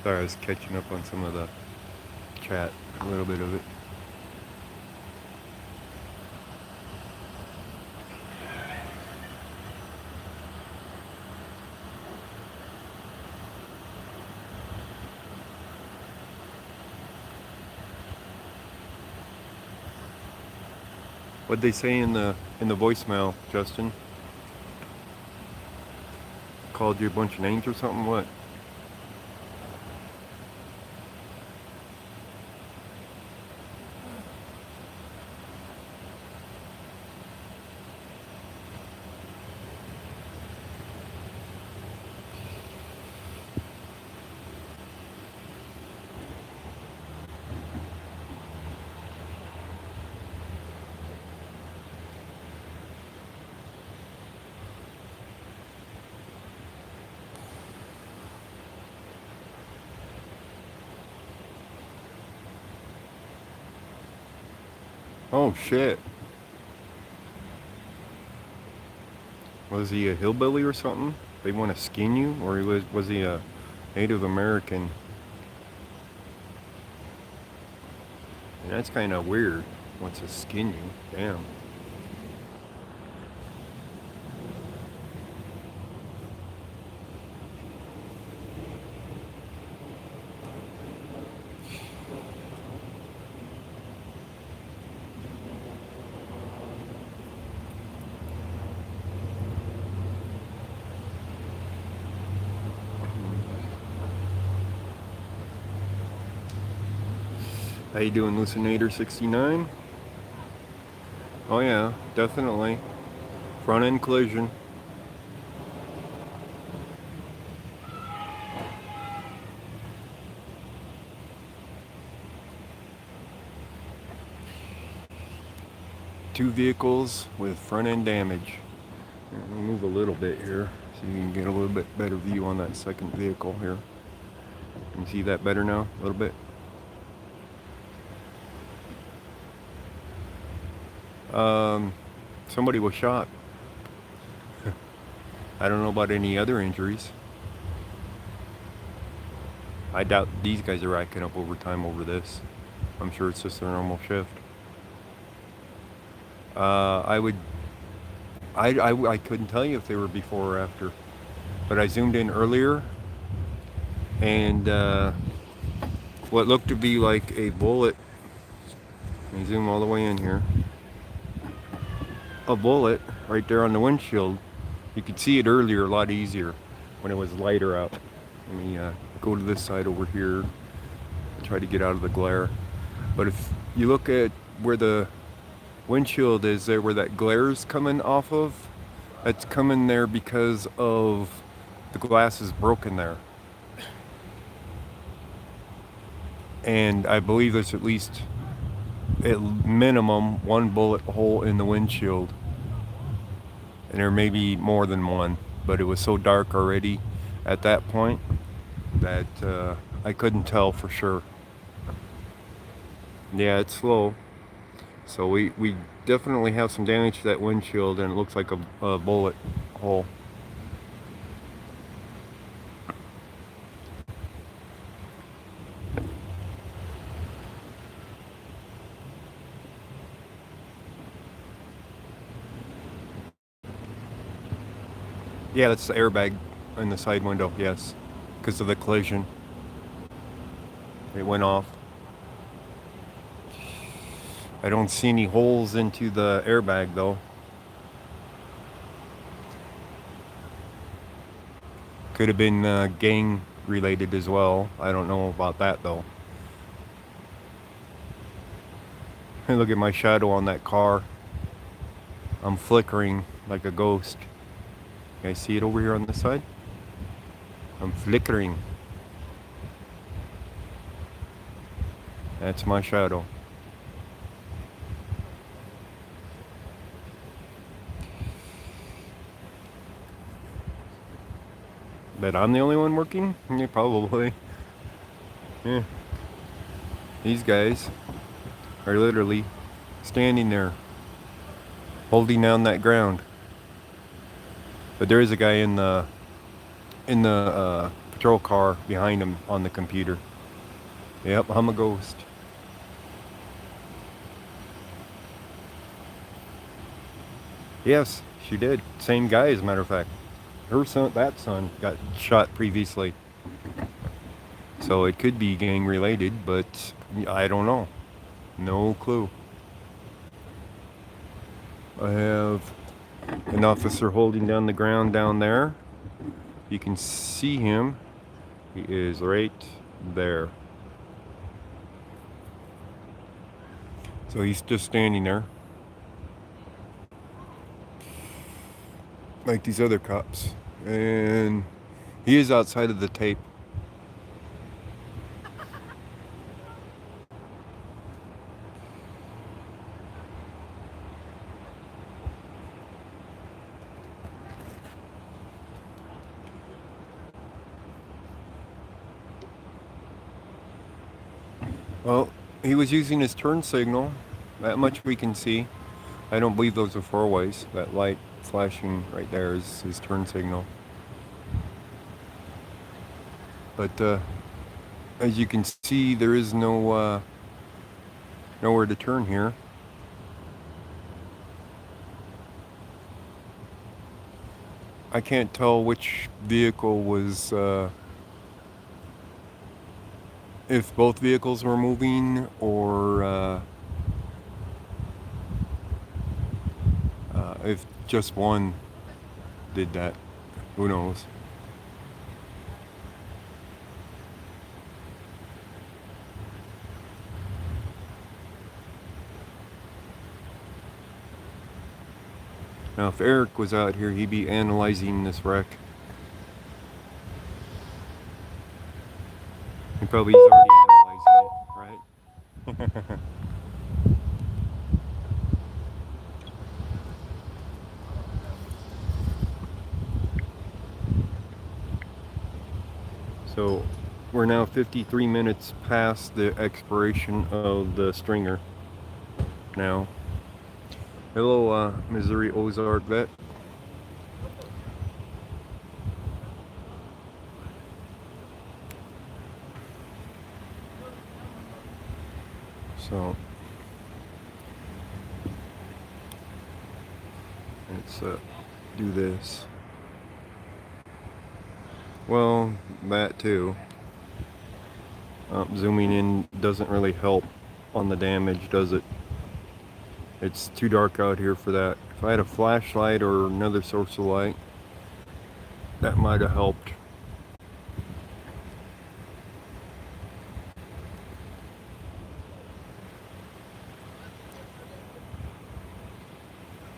Sorry, I was catching up on some of the chat, a little bit of it. What'd they say in the voicemail, Justin? Called you a bunch of names or something? What? Oh shit. Was he a hillbilly or something? They want to skin you? Or was he a Native American? And that's kind of weird. Wants to skin you. Damn. How you doing, Lucinator 69? Oh yeah, definitely. Front end collision. Two vehicles with front end damage. Let me move a little bit here so you can get a little bit better view on that second vehicle here. Can you see that better now? A little bit? Somebody was shot. I don't know about any other injuries. I doubt these guys are racking up overtime over this. I'm sure it's just their normal shift. I couldn't tell you if they were before or after, but I zoomed in earlier, and what looked to be like a bullet. Let me zoom all the way in here. A bullet right there on the windshield. You could see it earlier a lot easier when it was lighter out. Let me go to this side over here, try to get out of the glare. But if you look at where the windshield is there, where that glare is coming off of, that's coming there because of the glass is broken there. And I believe there's at least at minimum one bullet hole in the windshield. And there may be more than one, but it was so dark already at that point that I couldn't tell for sure. Yeah, it's slow. So we definitely have some damage to that windshield, and it looks like a bullet hole. Yeah, that's the airbag in the side window, yes. Because of the collision. It went off. I don't see any holes into the airbag though. Could have been gang related as well. I don't know about that though. Hey, look at my shadow on that car. I'm flickering like a ghost. You guys see it over here on this side? I'm flickering. That's my shadow. But I'm the only one working? Yeah, probably. Yeah. These guys are literally standing there holding down that ground. But there is a guy in the patrol car behind him on the computer. Yep, I'm a ghost. Yes, she did. Same guy, as a matter of fact. Her son, that son, got shot previously. So it could be gang related, but I don't know. No clue. I have an officer holding down the ground down there. You can see him. He is right there. So he's just standing there. Like these other cops. And he is outside of the tape. Well, he was using his turn signal. That much we can see. I don't believe those are four-ways. That light flashing right there is his turn signal. But as you can see, there is no nowhere to turn here. I can't tell which vehicle was if both vehicles were moving or if just one did that. Who knows? Now, if Eric was out here, he'd be analyzing this wreck. He probably is already analyzing it, right? So we're now 53 minutes past the expiration of the stringer now. Hello, Missouri Ozark vet. So let's do this. Well, that too. Zooming in doesn't really help on the damage, does it? It's too dark out here for that. If I had a flashlight or another source of light, that might have helped.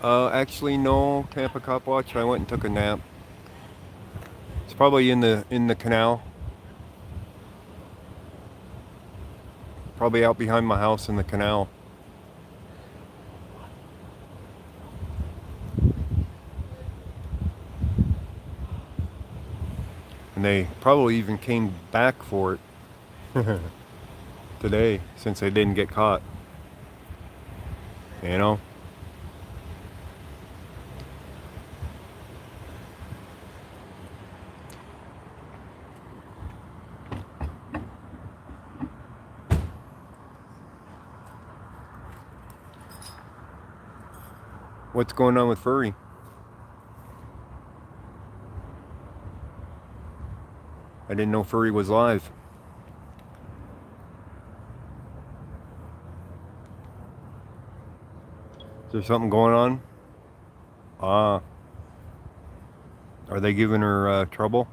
Actually, no, Tampa Cop Watch. I went and took a nap. It's probably in the canal. Probably out behind my house in the canal. And they probably even came back for it today since they didn't get caught. You know? What's going on with Furry? I didn't know Furry was live. Is there something going on? Ah. Are they giving her trouble?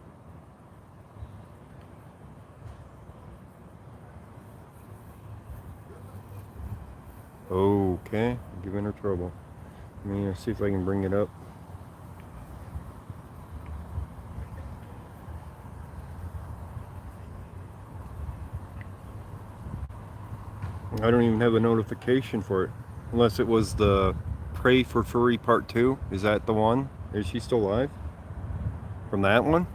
Okay, giving her trouble. Let me see if I can bring it up. I don't even have a notification for it. Unless it was the Pray for Furry Part 2. Is that the one? Is she still live? From that one?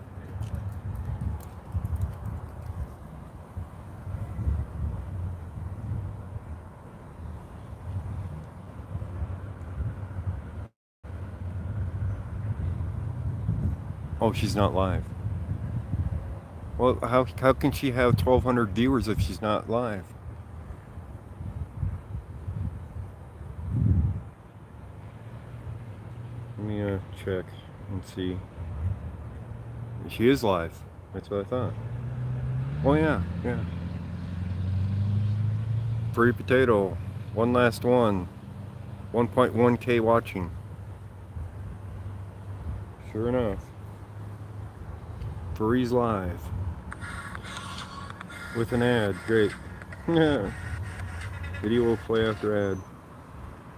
Oh, she's not live. Well, how can she have 1,200 viewers if she's not live? Let me check and see. She is live. That's what I thought. Oh yeah, yeah. Free potato. One last one. 1.1K watching. Sure enough. Furry's live. With an ad. Great. Yeah. Video will play after ad.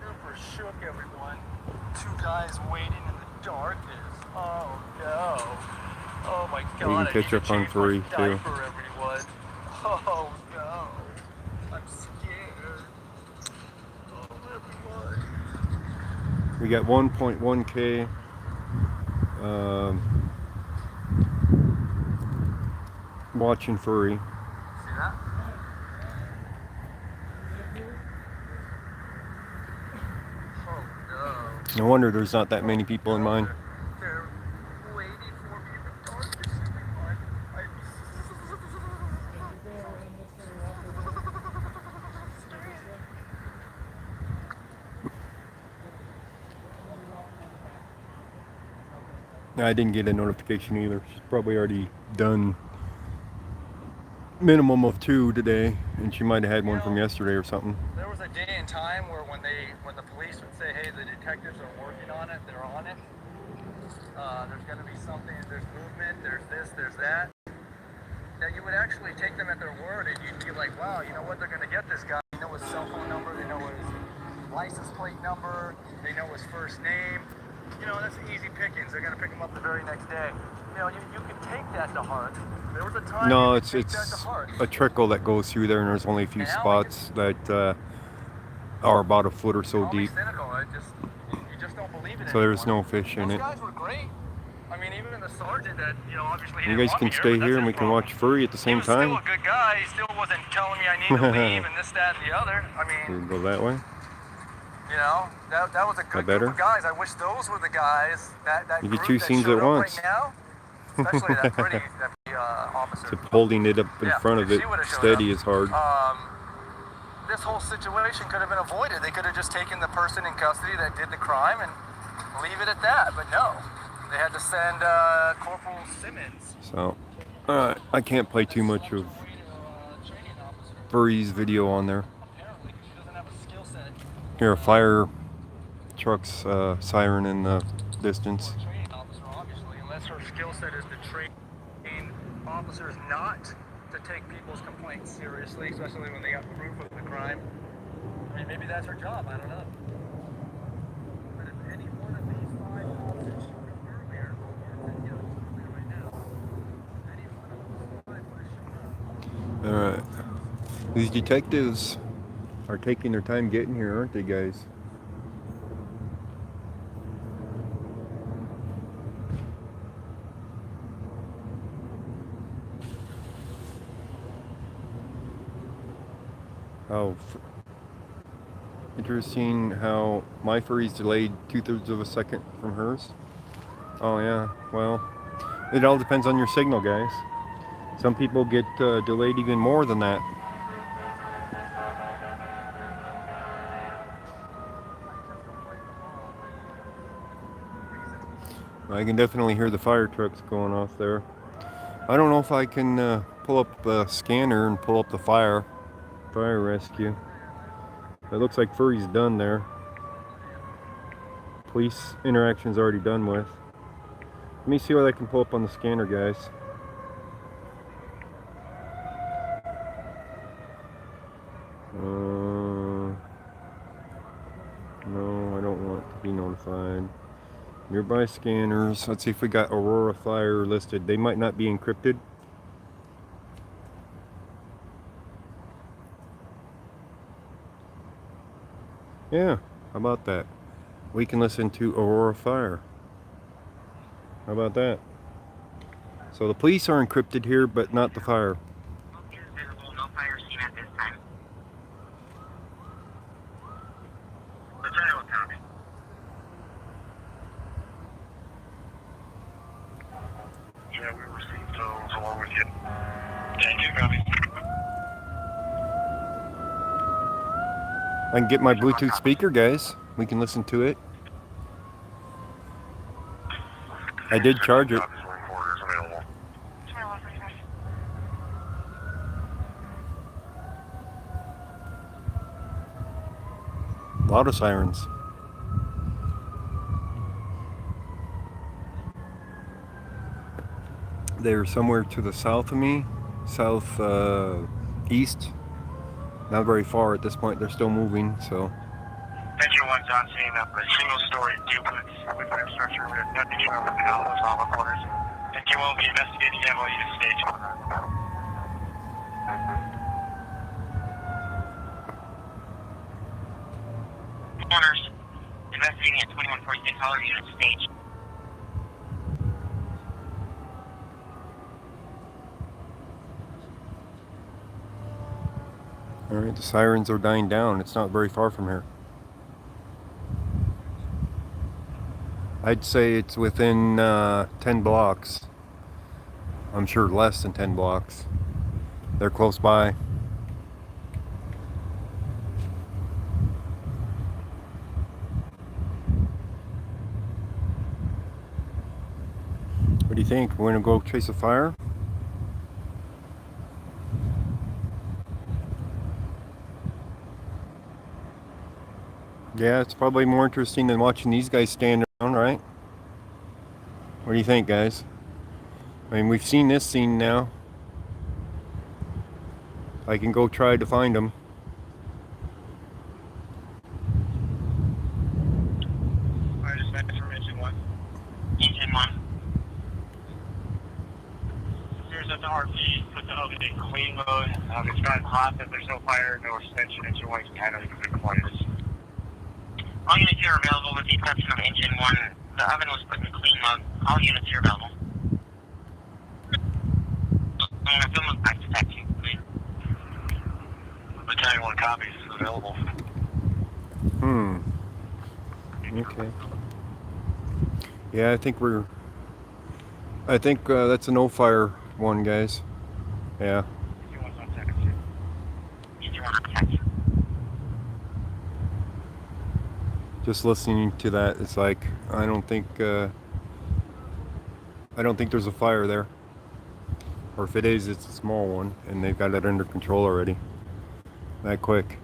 Super shook, everyone. Two guys waiting in the darkness. Oh no. Oh my god. You can catch up on Furry too. Diaper, everyone. Oh no. I'm scared. Oh everyone. We got 1.1K. Watching Furry. See that? Oh no. No wonder there's not that many people in mine. They're waiting for me in the darkness, everyone. I didn't get a notification either. She's probably already done minimum of 2 today, and she might have had one from yesterday or something. There was a day and time where when the police would say, hey, the detectives are working on it, they're on it. There's going to be something, there's movement, there's this, there's that. That you would actually take them at their word, and you'd be like, wow, you know what, they're going to get this guy. They know his cell phone number, they know his license plate number, they know his first name. you know, that's easy pickings. They're going to pick them up the very next day. You know, you can take that to heart. There was a time No, you it's could take that to it's heart. a trickle that goes through there, and there's only a few spots that are about a foot or so Call me deep. cynical. You just don't believe it So there's anymore. no fish in Those it. guys were great. I mean, even the sergeant that, you know, obviously he You didn't guys want can me stay but here that's and we his can problem. watch furry at the He same was still time. a good guy. He still wasn't telling me I need to leave and this, that, and the other. I We mean, go that way. you know, that was a good better? group of guys. I wish those were the guys that You group get two that scenes showed at up once. right now. Especially that pretty officer. Except holding it up in Yeah, front of if it she would've showed steady up, is hard. This whole situation could have been avoided. They could have just taken the person in custody that did the crime and leave it at that. But no, they had to send Corporal Simmons. So, I can't play too much of Furry's video on there. Apparently, 'cause she doesn't have a skill set. Hear a fire truck's siren in the distance. Training officer, obviously, unless her skill set is to train officers not to take people's complaints seriously, especially when they got proof of the crime. I mean, maybe that's her job. I don't know. But if any one of these 5 officers showed up earlier, or you know, earlier right now, any one of those 5 would have shown up. Alright. These detectives are taking their time getting here, aren't they, guys? Oh, interesting how my furry's delayed 2/3 of a second from hers. Oh yeah, well, it all depends on your signal, guys. Some people get delayed even more than that. I can definitely hear the fire trucks going off there. I don't know if I can pull up the scanner and pull up the fire rescue. It looks like Furry's done there. Police interaction's already done with. Let me see what I can pull up on the scanner, guys. No, I don't want to be notified. Nearby scanners. Let's see if we got Aurora Fire listed. They might not be encrypted. Yeah, how about that? We can listen to Aurora Fire. How about that? So the police are encrypted here, but not the fire. Visible, no fire seen at this time. Lieutenant, copy. Yeah, we received those along with you. Thank you, copy. I can get my Bluetooth speaker, guys. We can listen to it. I did charge it. Recorders available. A lot of sirens. They're somewhere to the south of me, east. Not very far at this point. They're still moving, so. Venture 1's on scene of a single-story duplex with fire structure with nothing wrong with all those all reporters. Venture 1 will be investigating heavily to stage 1. Corners, investigating at 2146 Holler Unit stage. Alright, the sirens are dying down. It's not very far from here. I'd say it's within 10 blocks. I'm sure less than 10 blocks. They're close by. What do you think? We're gonna go chase a fire? Yeah, it's probably more interesting than watching these guys stand around, right? What do you think, guys? I mean, we've seen this scene now. I can go try to find them. Fire dispatch information 1. set the RP, put the oven in clean mode. It's gotten hot, but there's no fire, no extension. Engine 1 is kind of quiet. All units here are available with the exception of engine 1. The oven was put in clean mode. All units here available. Film was back to taxi, please. Battalion 1 copies available. Okay. Yeah, I think that's a no fire one, guys. Yeah. Engine 1's on taxi. Engine 1 on taxi. Just listening to that, it's like I don't think there's a fire there. Or if it is, it's a small one, and they've got it under control already. That quick.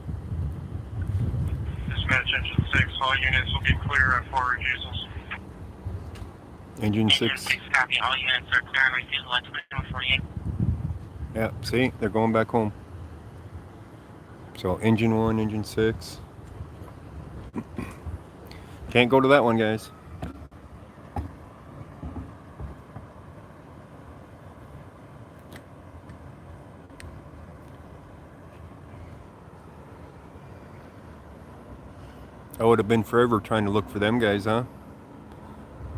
Dispatch engine 6, all units will be clear on 4 refusals. Engine 6. Engine 6 copy, all units are clear on refusal at 2148. Yeah, see, they're going back home. So engine 1, engine 6. Can't go to that one, guys. I would have been forever trying to look for them guys, huh?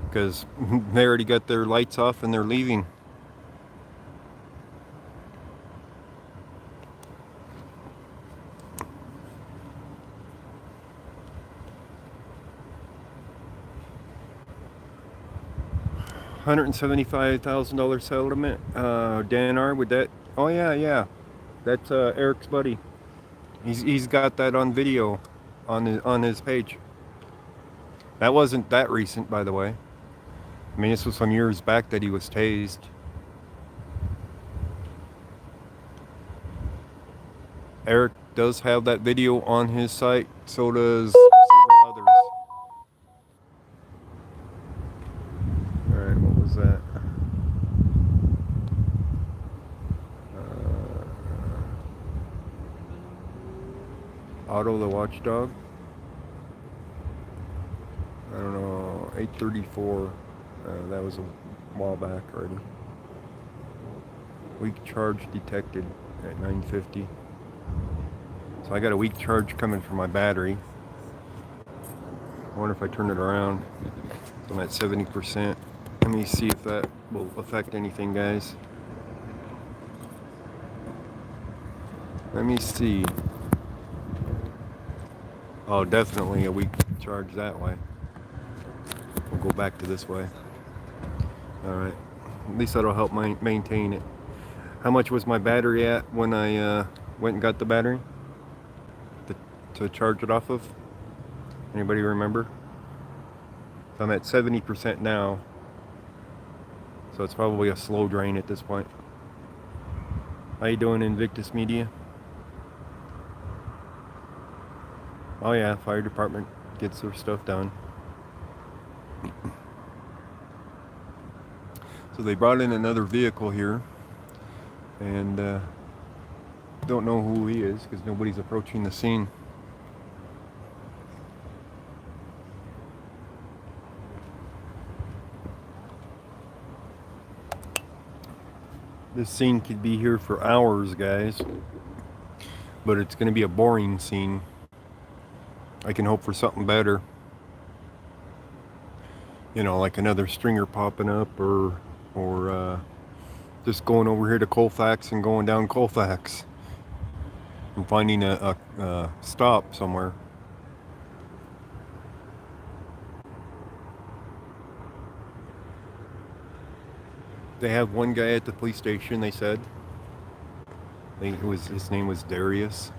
Because they already got their lights off and they're leaving. $175,000 settlement. Dan R, would that? Oh yeah. That's Eric's buddy. He's got that on video on his page. That wasn't that recent, by the way. I mean, this was some years back that he was tased. Eric does have that video on his site. So does several others. All right, what was that? Otto the Watchdog. I don't know, 834. That was a while back already. Weak charge detected at 950. So I got a weak charge coming from my battery. I wonder if I turn it around. I'm at 70%. Let me see if that will affect anything, guys. Let me see. Oh, definitely a weak charge that way. We'll go back to this way. Alright. At least that'll help maintain it. How much was my battery at when I went and got the battery? To charge it off of? Anybody remember? I'm at 70% now. So it's probably a slow drain at this point. How you doing, Invictus Media? Oh yeah, fire department gets their stuff done. So they brought in another vehicle here, and don't know who he is because nobody's approaching the scene. This scene could be here for hours, guys, but it's going to be a boring scene. I can hope for something better. You know, like another stringer popping up, or just going over here to Colfax and going down Colfax and finding a stop somewhere. They have one guy at the police station, they said. I think his name was Darius.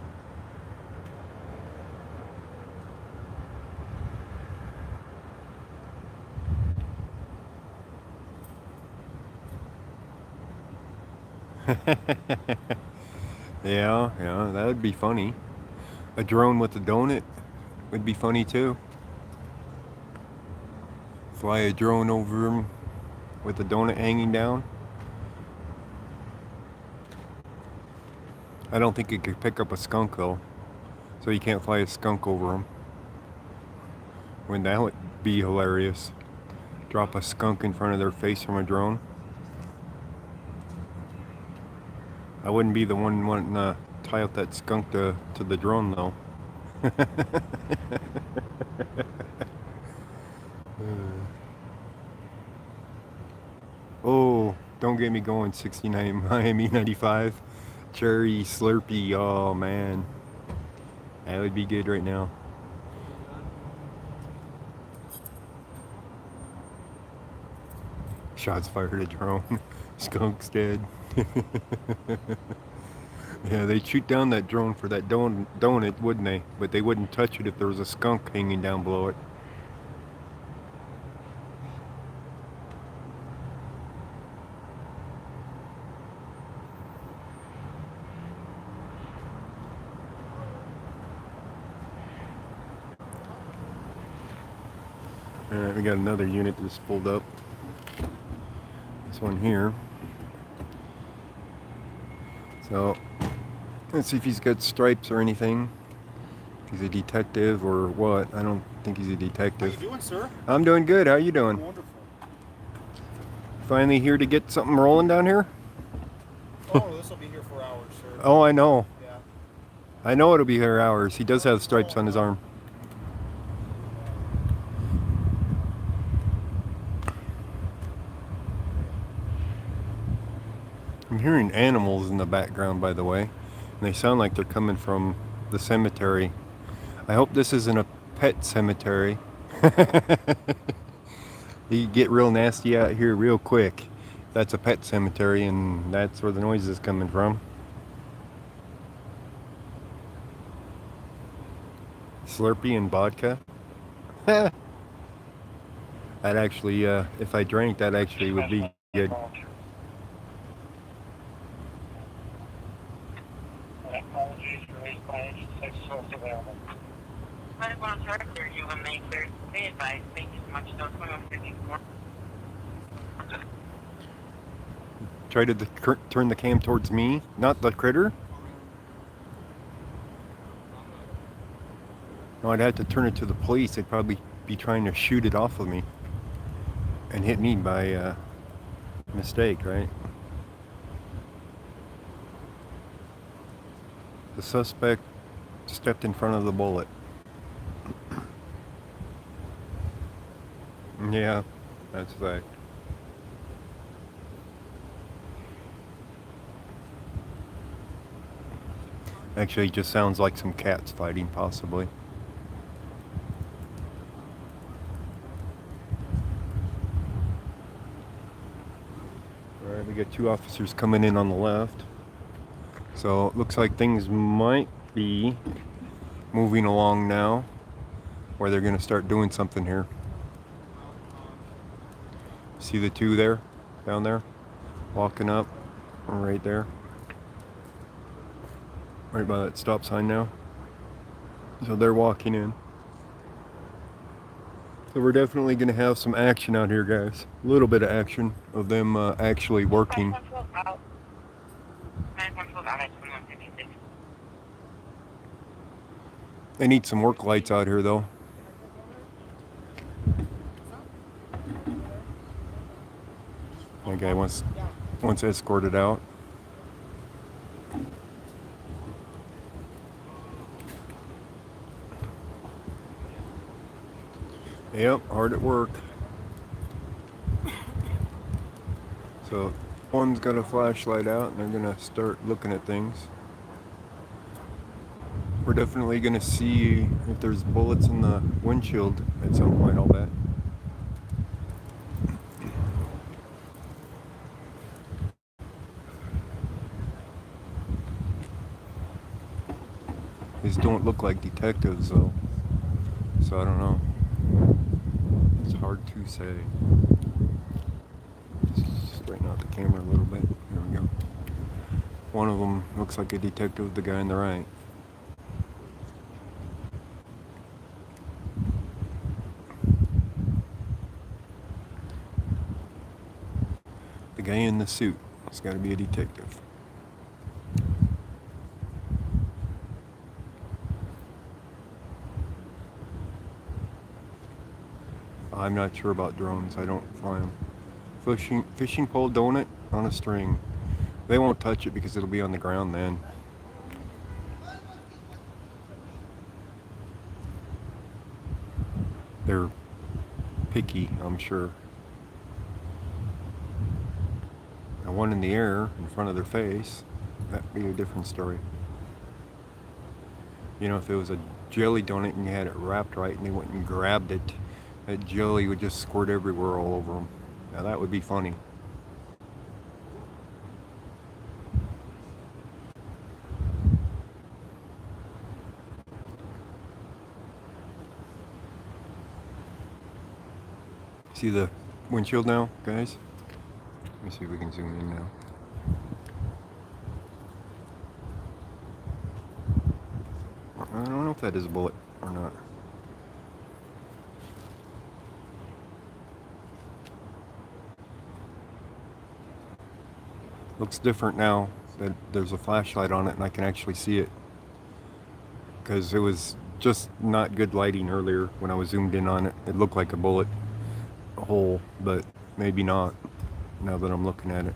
yeah, that would be funny. A drone with a donut would be funny too. Fly a drone over him with a donut hanging down. I don't think it could pick up a skunk though, so you can't fly a skunk over him. Wouldn't that be hilarious? Drop a skunk in front of their face from a drone. I wouldn't be the one wanting to tie up that skunk to the drone, though. Oh, don't get me going. 69 Miami 95. Cherry Slurpee. Oh, man. That would be good right now. Shots fired at drone. Skunk's dead. Yeah, they'd shoot down that drone for that donut, wouldn't they? But they wouldn't touch it if there was a skunk hanging down below it. Alright, we got another unit that's pulled up. This one here. So, let's see if he's got stripes or anything. He's a detective or what? I don't think he's a detective. How you doing, sir? I'm doing good. How you doing? Wonderful. Finally here to get something rolling down here? Oh, this will be here for hours, sir. Oh, I know. Yeah. I know it'll be here hours. He does have stripes on his arm. I'm hearing animals in the background, by the way. And they sound like they're coming from the cemetery. I hope this isn't a pet cemetery. You get real nasty out here real quick. That's a pet cemetery, and that's where the noise is coming from. Slurpee and vodka. That actually, if I drank, that actually would be good. Apologies for late plans. 6 source available. I want to director you and make their be advised. Thank you so much. Don't come on 54. Try to turn the cam towards me, not the critter. No, I'd have to turn it to the police. They'd probably be trying to shoot it off of me and hit me by mistake, right? The suspect stepped in front of the bullet. Yeah, that's a fact. Actually, it just sounds like some cats fighting, possibly. Alright, we got 2 officers coming in on the left. So it looks like things might be moving along now, where they're going to start doing something here. See the 2 there, down there, walking up, right there, right by that stop sign now. So they're walking in. So we're definitely going to have some action out here, guys. A little bit of action of them actually working. They need some work lights out here, though. That guy wants escorted out. Yep, hard at work. So one's got a flashlight out and they're gonna start looking at things. We're definitely gonna see if there's bullets in the windshield at some point, I'll bet. These don't look like detectives though, so I don't know. It's hard to say. Just straighten out the camera a little bit. There we go. One of them looks like a detective, the guy on the right. The guy in the suit has got to be a detective. I'm not sure about drones. I don't fly them. Fishing pole donut on a string. They won't touch it because it'll be on the ground then. They're picky, I'm sure. Now, one in the air in front of their face, that'd be a different story. You know, if it was a jelly donut and you had it wrapped right and they went and grabbed it, that jelly would just squirt everywhere all over them. Now that would be funny. See the windshield now, guys? Let me see if we can zoom in now. I don't know if that is a bullet or not. Looks different now that there's a flashlight on it and I can actually see it. Because it was just not good lighting earlier when I was zoomed in on it. It looked like a bullet hole, but maybe not now that I'm looking at it.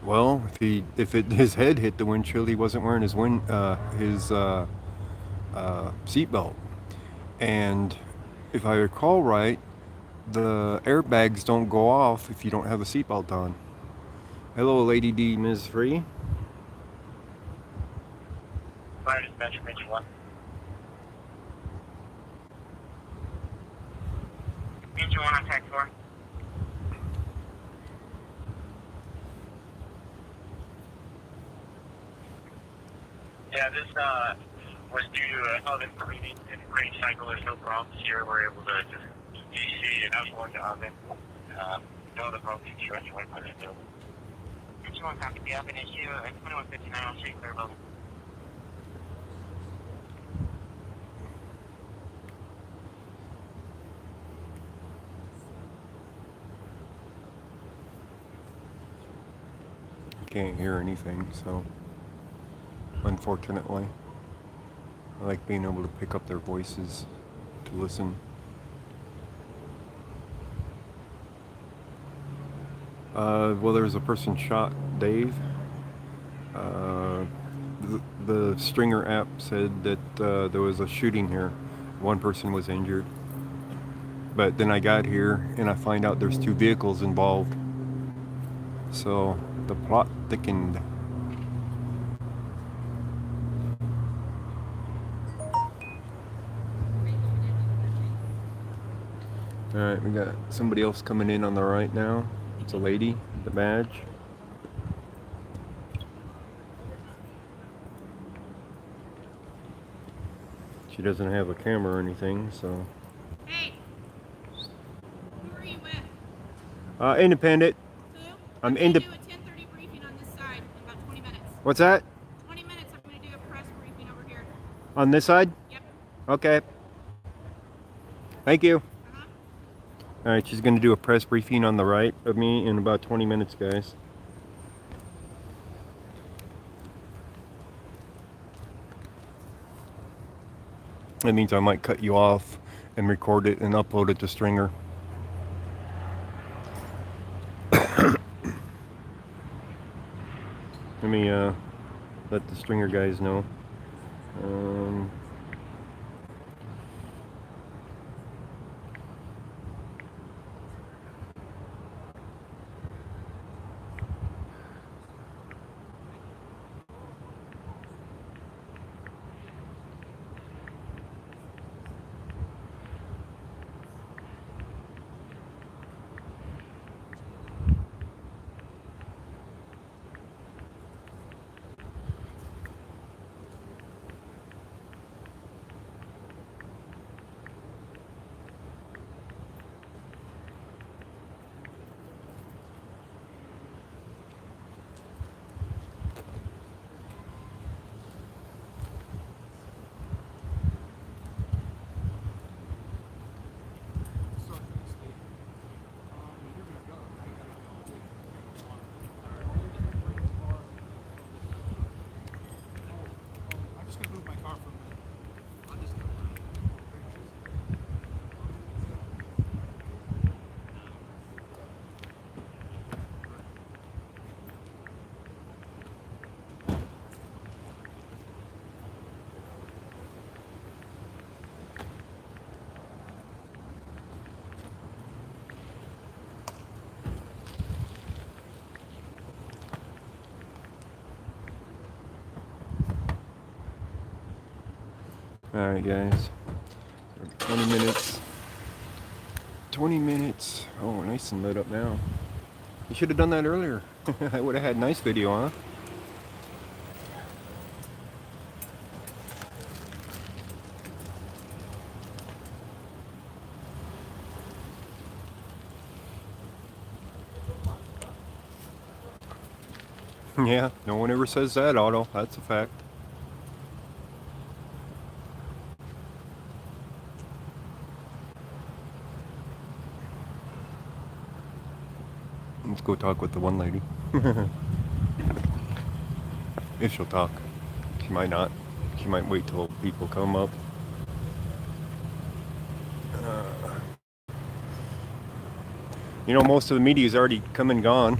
Well, his head hit the windshield, he wasn't wearing his seatbelt. And if I recall right, the airbags don't go off if you don't have a seatbelt on. Hello, Lady D, Ms. Free. Fire dispatcher, Mitch 1. Engine 1 on tag 4. Yeah, this was due to an oven preheating and rain cycle. There's no problems here. We're able to just DC and outgoing the oven. No other problems issue anyway, but it's over. Engine 1 copy the oven issue at 2159 on Street Clear Building. Can't hear anything, so unfortunately I like being able to pick up their voices to listen. Well, there was a person shot, Dave. The Stringer app said that there was a shooting here. One person was injured. But then I got here and I find out there's 2 vehicles involved. So the plot thickened. Alright, we got somebody else coming in on the right now. It's a lady, the badge. She doesn't have a camera or anything, so. Hey, who are you with? Independent. Who? I'm going to indep- do a 10:30 briefing on this side in about 20 minutes. What's that? 20 minutes, I'm going to do a press briefing over here. On this side? Yep. Okay. Thank you. Uh-huh. Alright, she's going to do a press briefing on the right of me in about 20 minutes, guys. That means I might cut you off and record it and upload it to Stringer. Let me let the Stringer guys know. Alright, guys. 20 minutes. 20 minutes. Oh, nice and lit up now. You should have done that earlier. I would have had nice video, huh? Yeah, no one ever says that, Otto. That's a fact. Let's go talk with the one lady. If she'll talk. She might not. She might wait till people come up. You know, most of the media's already come and gone.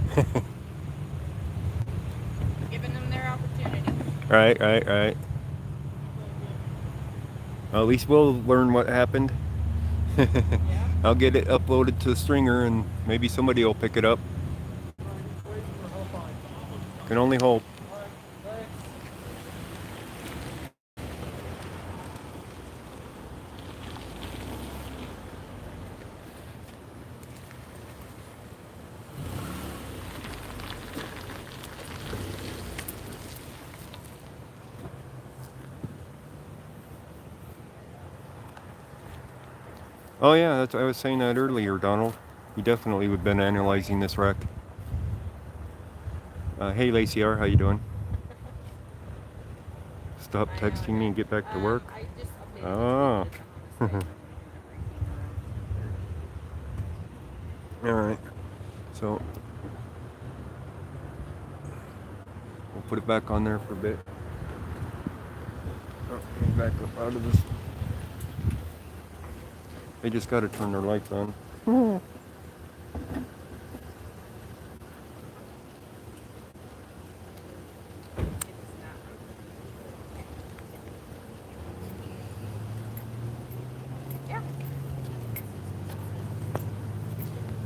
Giving them their opportunity. Right. Well, at least we'll learn what happened. I'll get it uploaded to the stringer and maybe somebody will pick it up. Can only hope. Oh yeah, that's, I was saying that earlier, Donald. You definitely would have been analyzing this wreck. Hey Lacey R, how you doing? Stop texting me and get back to work? Oh. Alright. So we'll put it back on there for a bit. Oh, back up out of this. They just got to turn their lights on.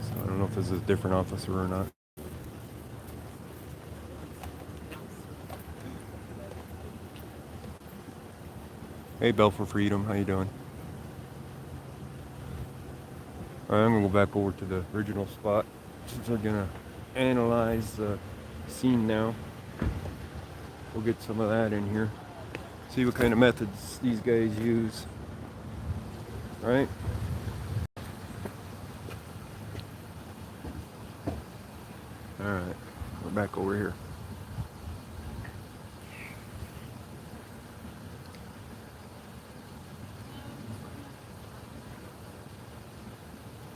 So I don't know if this is a different officer or not. Hey, Bell for Freedom, how you doing? Alright, I'm gonna go back over to the original spot since we're gonna analyze the scene now. We'll get some of that in here. See what kind of methods these guys use. Right? Alright, we're back over here.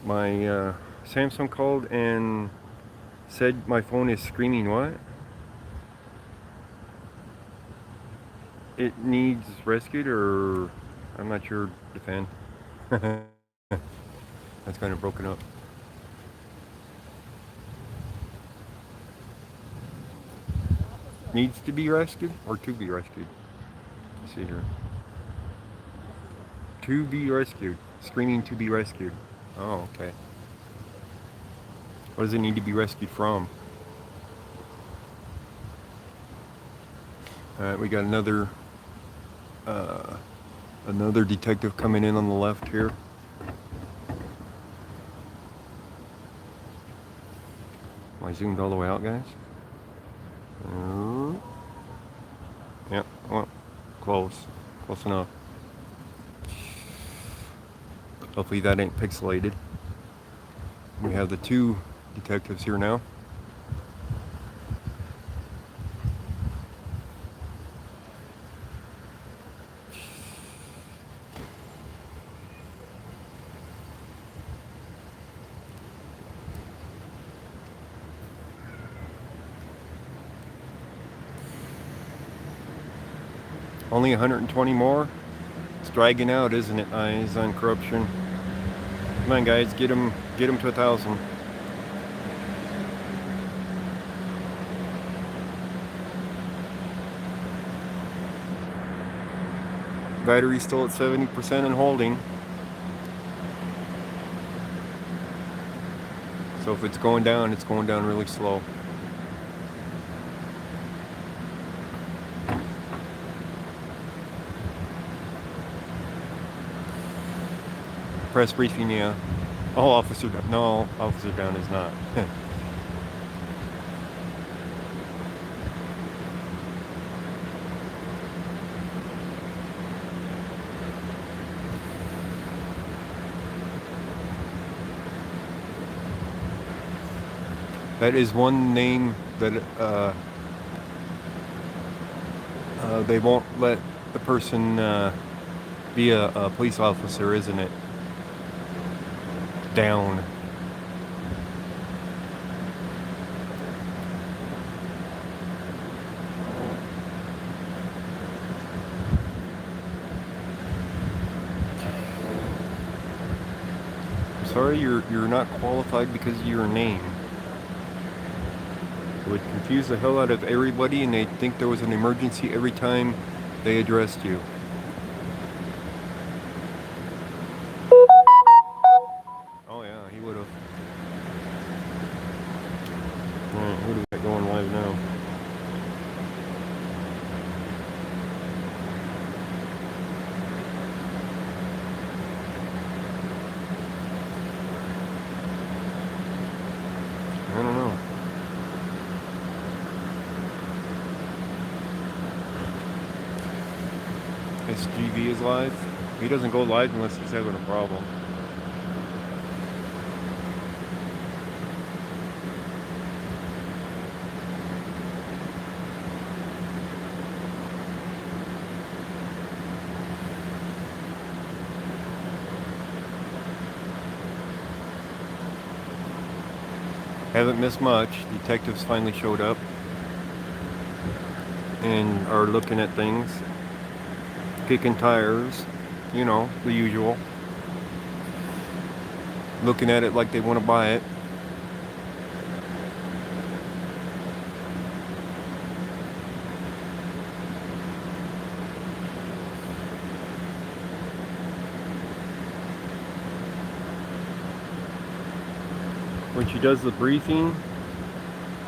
My Samsung called and said my phone is screaming what? It needs rescued, or I'm not sure, the fan. That's kind of broken up. Needs to be rescued or to be rescued? Let's see here. To be rescued. Screaming to be rescued. Oh, okay. What does it need to be rescued from? Alright, we got another detective coming in on the left here. Am I zoomed all the way out, guys? Yeah, well, close enough. Hopefully that ain't pixelated. We have the two detectives here now. Only 120 more? It's dragging out, isn't it? Eyes on corruption. Come on, guys, get them to 1,000. Battery's still at 70% and holding. So if it's going down really slow. Press briefing, yeah. Oh, officer down. No, officer down is not. That is one name that they won't let the person be a police officer, isn't it? Down. Sorry, you're not qualified because of your name. It would confuse the hell out of everybody, and they'd think there was an emergency every time they addressed you. Oh yeah, he would have. Alright, who do we got going live now? I don't know. SGV is live. He doesn't go live unless he's having a problem. Haven't missed much. Detectives finally showed up and are looking at things, kicking tires, you know, the usual. Looking at it like they want to buy it. When she does the briefing,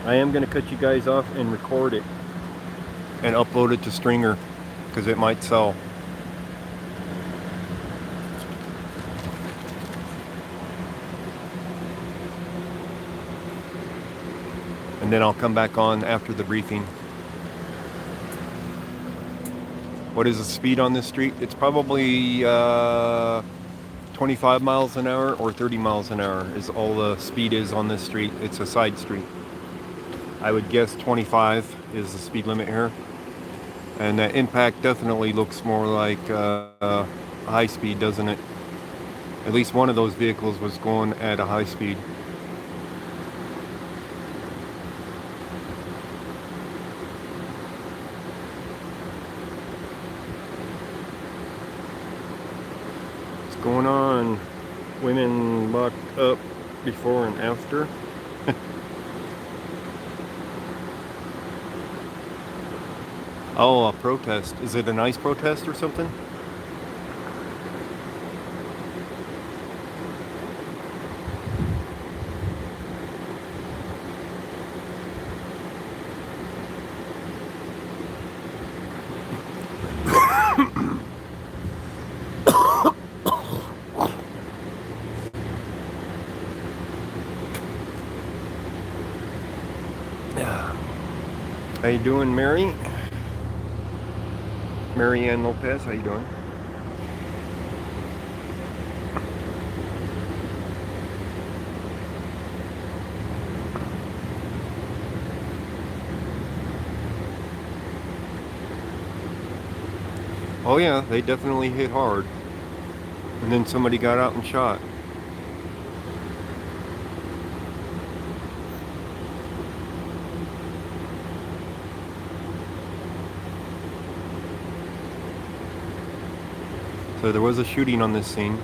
I am going to cut you guys off and record it and upload it to Stringer because it might sell. And then I'll come back on after the briefing. What is the speed on this street? It's probably 25 miles an hour or 30 miles an hour is all the speed is on this street. It's a side street. I would guess 25 is the speed limit here. And that impact definitely looks more like high speed, doesn't it? At least one of those vehicles was going at a high speed. What's going on? Women locked up before and after. Oh, a protest. Is it a nice protest or something? How you doing, Mary? Mary Ann Lopez, how you doing? Oh yeah, they definitely hit hard. And then somebody got out and shot. So there was a shooting on this scene.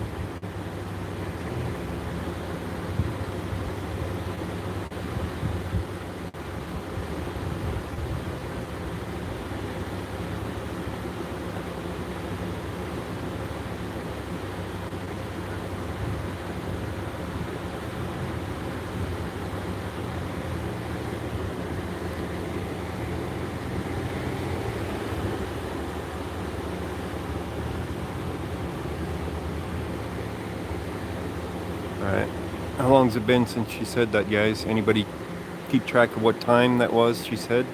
Alright. How long's it been since she said that, guys? Anybody keep track of what time that was, she said?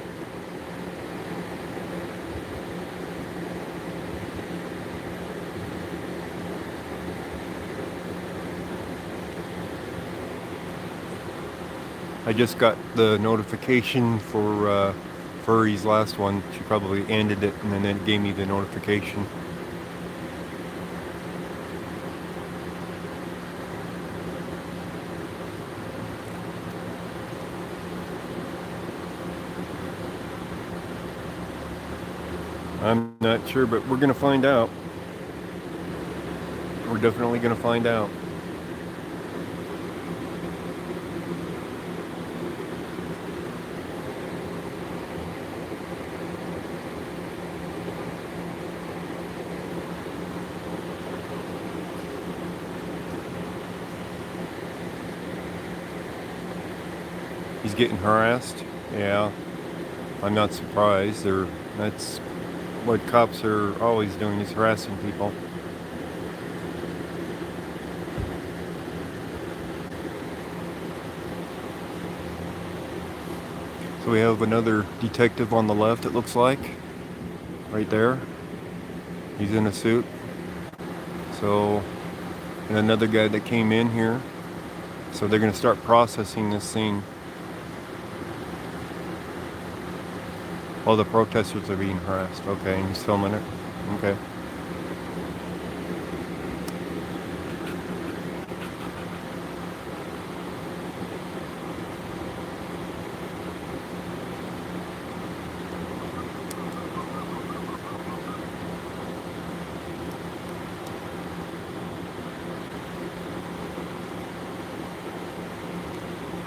I just got the notification for Furry's last one. She probably ended it and then it gave me the notification. I'm not sure, but we're gonna find out. We're definitely gonna find out. He's getting harassed. Yeah, I'm not surprised. That's what cops are always doing, is harassing people. So we have another detective on the left, it looks like. Right there. He's in a suit. So, and another guy that came in here. So they're going to start processing this scene. Oh, the protesters are being harassed. Okay, and he's filming it. Okay.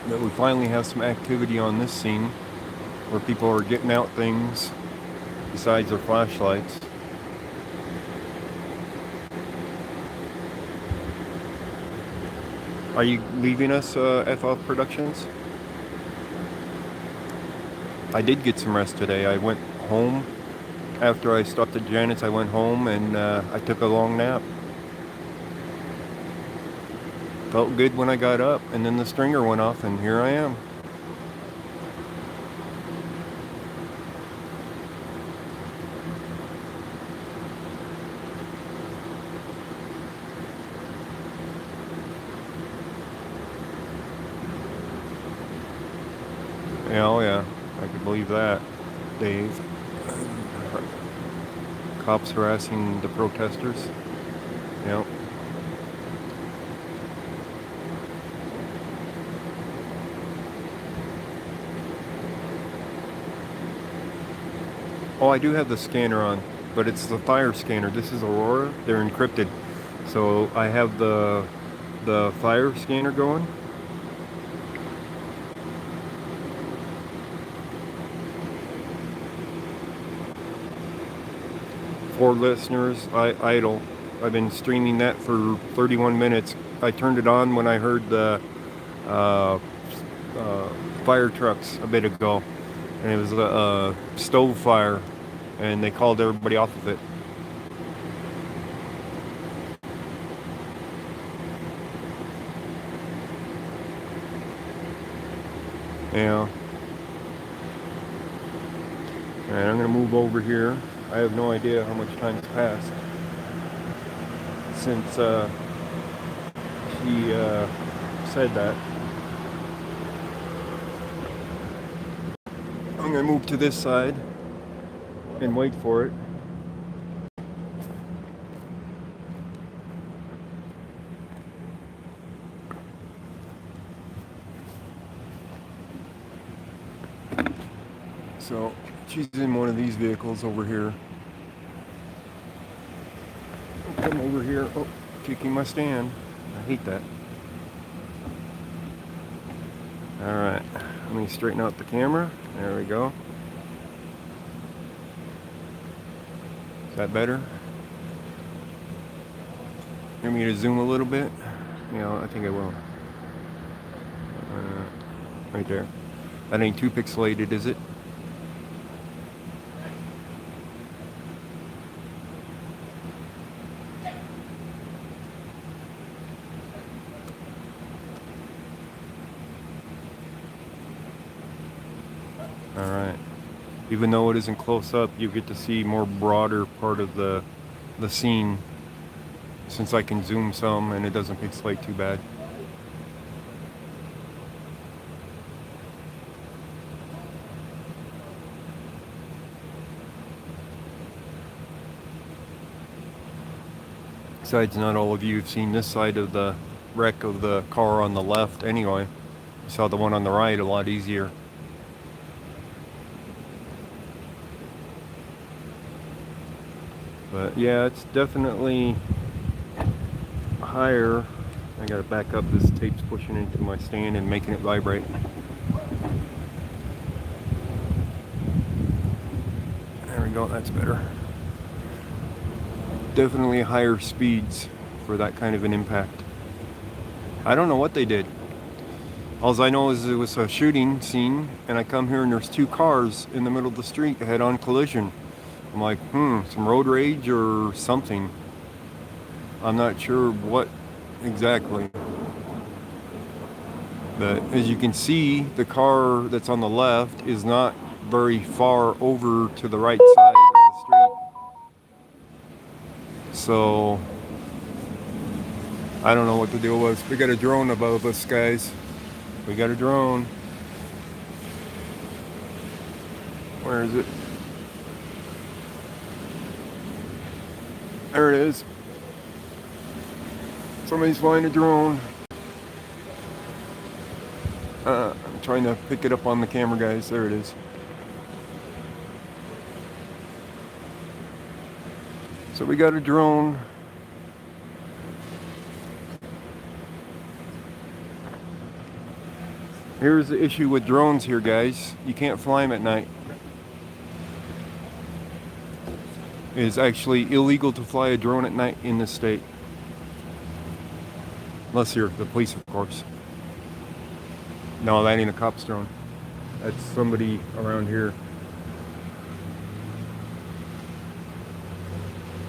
But we finally have some activity on this scene where people are getting out things besides their flashlights. Are you leaving us, FF Productions? I did get some rest today. I went home. After I stopped at Janet's, I went home and I took a long nap. Felt good when I got up, and then the stringer went off, and here I am. Yeah, oh yeah, I could believe that, Dave. Cops harassing the protesters. Yep. Oh, I do have the scanner on, but it's the fire scanner. This is Aurora. They're encrypted. So I have the fire scanner going. For listeners, idle. I've been streaming that for 31 minutes. I turned it on when I heard the fire trucks a bit ago, and it was a stove fire, and they called everybody off of it. Yeah. And I'm gonna move over here. I have no idea how much time's passed since he said that. I'm gonna move to this side and wait for it. So she's in one of these vehicles over here. Come over here. Oh, kicking my stand. I hate that. Alright, let me straighten out the camera. There we go. Is that better? You want me to zoom a little bit? Yeah, I think I will. Right there. That ain't too pixelated, is it? All right. Even though it isn't close up, you get to see more broader part of the scene, since I can zoom some and it doesn't pixelate too bad. Besides, not all of you have seen this side of the wreck of the car on the left anyway. You saw the one on the right a lot easier. But yeah, it's definitely higher. I gotta back up, this tape's pushing into my stand and making it vibrate. There we go, that's better. Definitely higher speeds for that kind of an impact. I don't know what they did. All I know is it was a shooting scene, and I come here and there's two cars in the middle of the street, head-on collision. I'm like, some road rage or something. I'm not sure what exactly. But as you can see, the car that's on the left is not very far over to the right side of the street. So, I don't know what the deal was. We got a drone above us, guys. We got a drone. Where is it? There it is. Somebody's flying a drone. I'm trying to pick it up on the camera, guys. There it is. So we got a drone. Here's the issue with drones here, guys. You can't fly them at night. It is actually illegal to fly a drone at night in this state. Unless you're the police, of course. No, that ain't a cop's drone. That's somebody around here.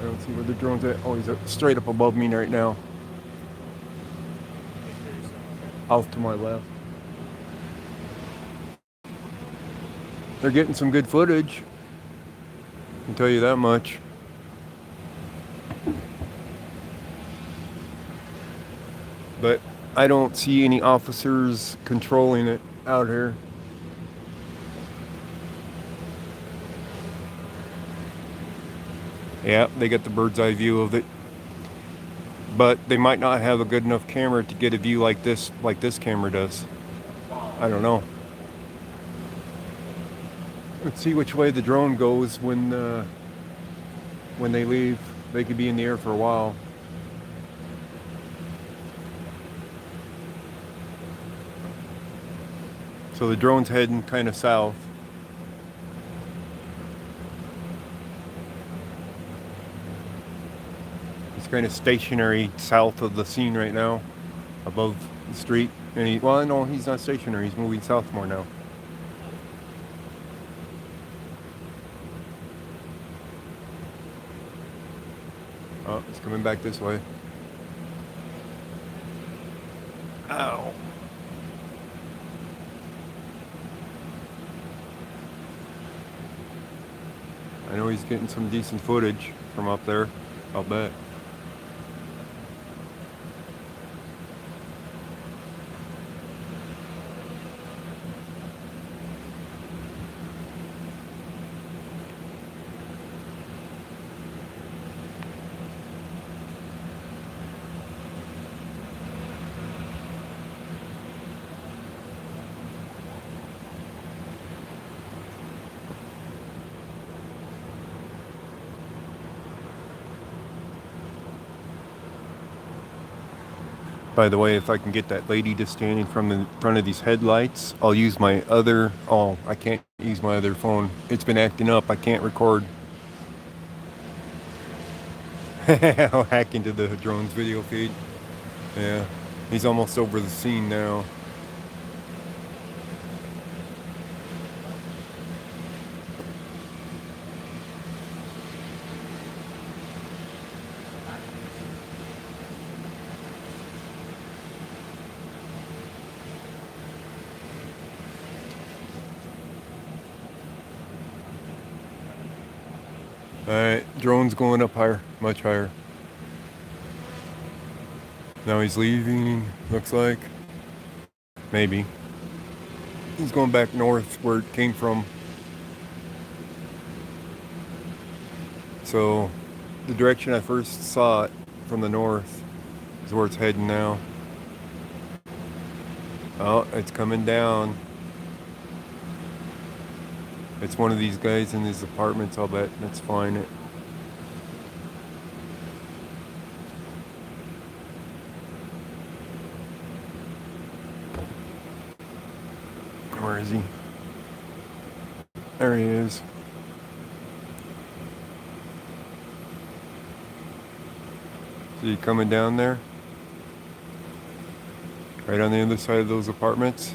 I don't see where the drone's at. Oh, he's straight up above me right now. Off to my left. They're getting some good footage. I can tell you that much. But I don't see any officers controlling it out here. Yeah, they got the bird's eye view of it. But they might not have a good enough camera to get a view like this camera does. I don't know. Let's see which way the drone goes when they leave. They could be in the air for a while. So the drone's heading kind of south. It's kind of stationary south of the scene right now, above the street. And well, no, he's not stationary. He's moving south more now. Oh, it's coming back this way. Ow. I know he's getting some decent footage from up there, I'll bet. By the way, if I can get that lady to stand in front of these headlights, I'll use my other... Oh, I can't use my other phone. It's been acting up. I can't record. I'll hack into the drone's video feed. Yeah, he's almost over the scene now. Alright, drone's going up higher, much higher. Now he's leaving, looks like. Maybe. He's going back north where it came from. So, the direction I first saw it from the north is where it's heading now. Oh, it's coming down. It's one of these guys in his apartments, I'll bet. That's fine. Where is he? There he is. See he coming down there? Right on the other side of those apartments?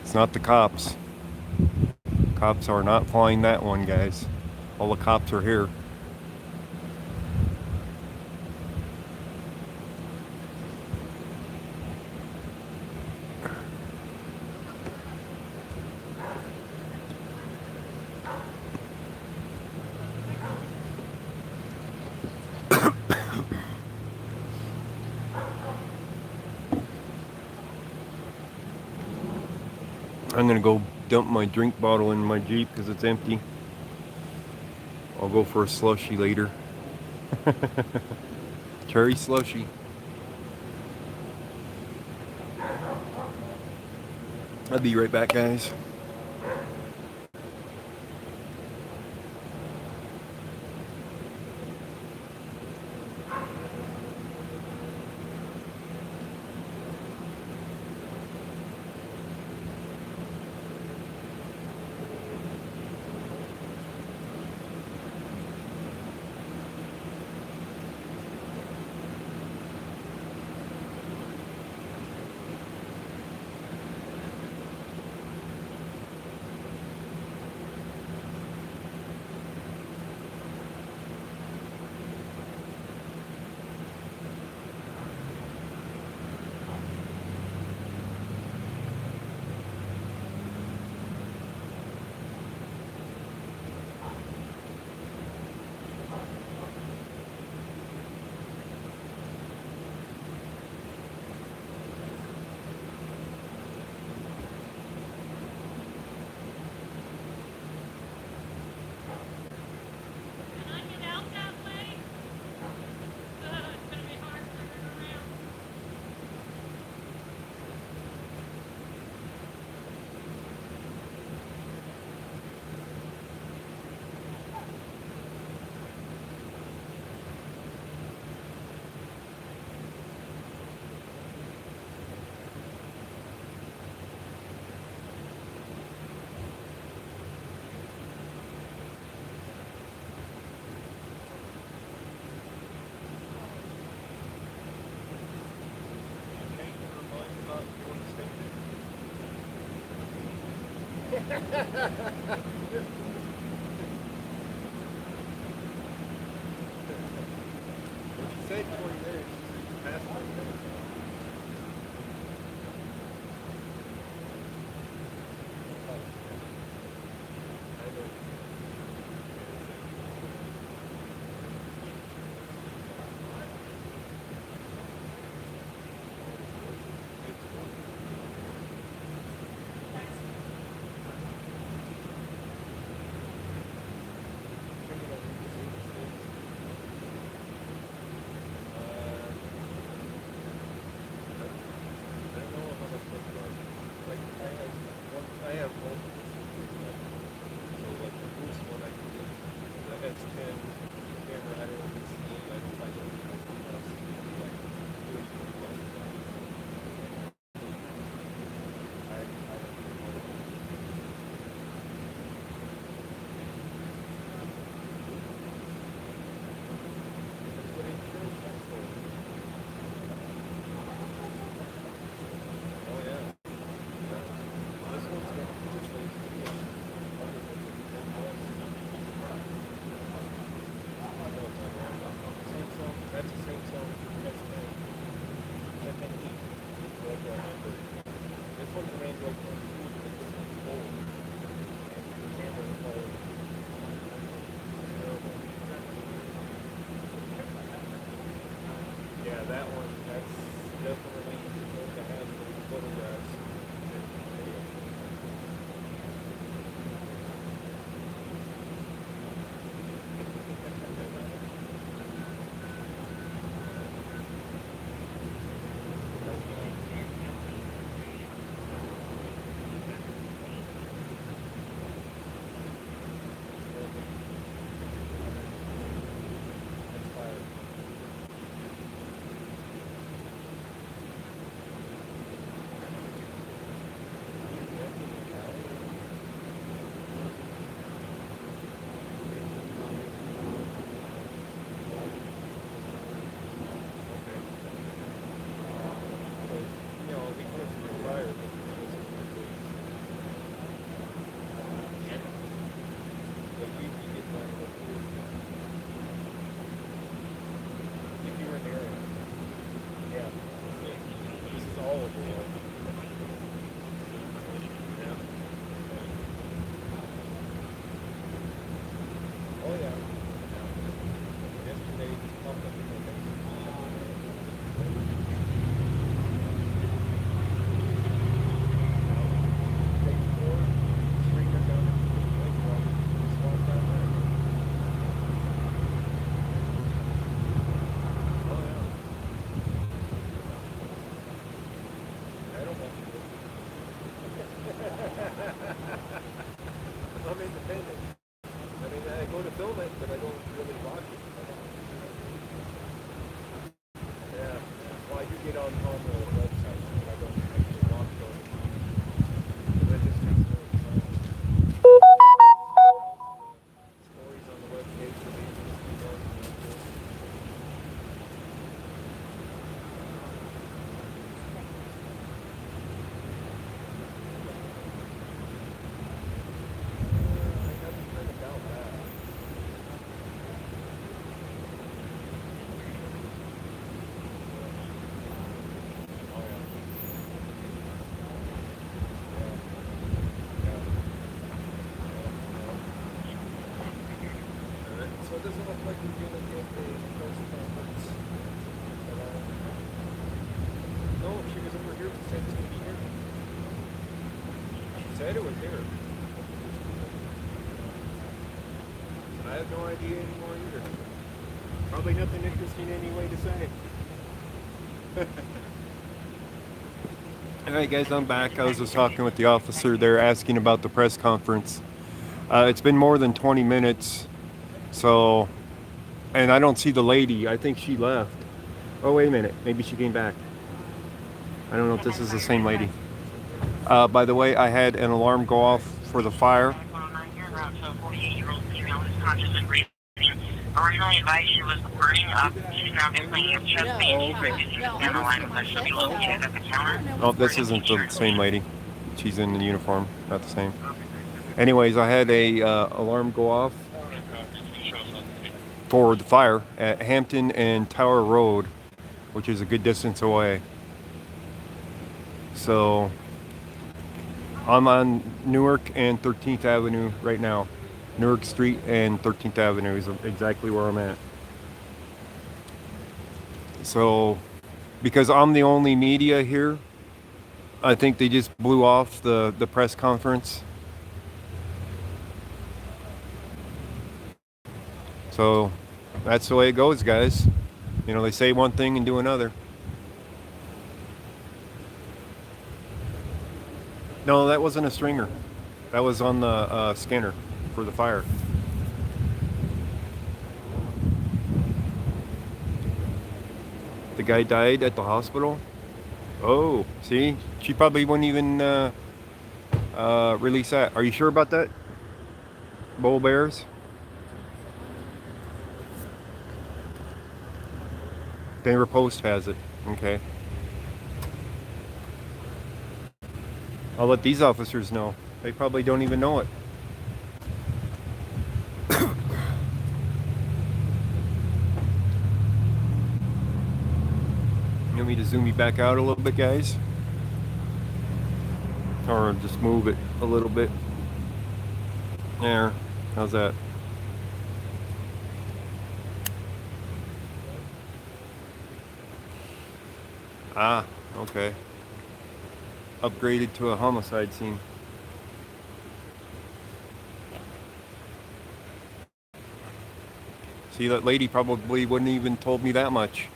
It's not the cops. Cops are not flying that one, guys. All the cops are here. I'm gonna go dump my drink bottle in my Jeep because it's empty. I'll go for a slushie later. Cherry slushie. I'll be right back, guys. that one, that's definitely going to have some photographs and video. That's fire. You know, we put some fire, but you get like if you were in the area. Yeah. This is all of Aurora. Yeah. Oh yeah. Yesterday pumped up the I'm independent. I mean, I go to film it, but I don't really watch it. Yeah. Well, I do get on the website, but I don't actually watch it. But it's just stories on the webpage for the So it doesn't look like we're going to get the press conference. No, she was over here. She said it's going to be here. She said it was here. I have no idea anymore either. Probably nothing interesting anyway to say. All right, guys, I'm back. I was just talking with the officer there, asking about the press conference. It's been more than 20 minutes, so, and I don't see the lady. I think she left. Oh, wait a minute. Maybe she came back. I don't know if this is the same lady. By the way, I had an alarm go off for the fire. Originally advised she was boarding up. She's now been playing a chess game. Down the line, but she'll be located at the counter. Oh, this isn't the same lady. She's in the uniform, not the same. Anyways, I had a alarm go off for the fire at Hampton and Tower Road, which is a good distance away. So I'm on Newark and 13th Avenue right now. Newark Street and 13th Avenue is exactly where I'm at. So, because I'm the only media here, I think they just blew off the press conference. So, that's the way it goes, guys. You know, they say one thing and do another. No, that wasn't a stringer. That was on the scanner for the fire. The guy died at the hospital. Oh, see? She probably wouldn't even release that. Are you sure about that? Bull Bears? Denver Post has it. Okay. I'll let these officers know. They probably don't even know it. You want me to zoom you back out a little bit, guys? Or just move it a little bit? There. How's that? Ah, okay. Upgraded to a homicide scene. See, that lady probably wouldn't even told me that much.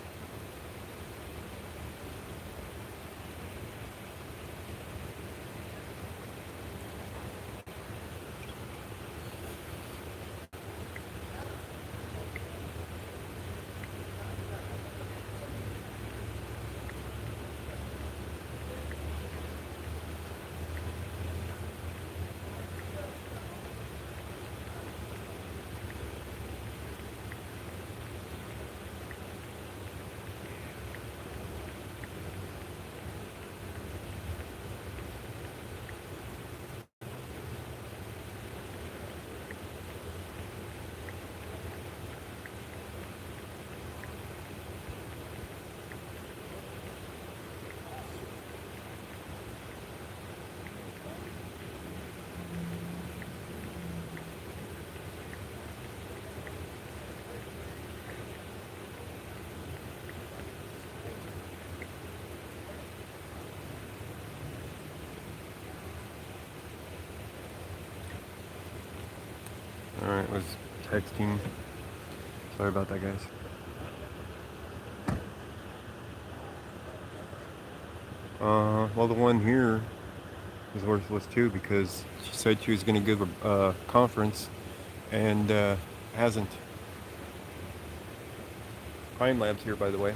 Alright, was texting. Sorry about that, guys. Well, the one here is worthless too because she said she was going to give a conference and hasn't. Crime Lab's here, by the way.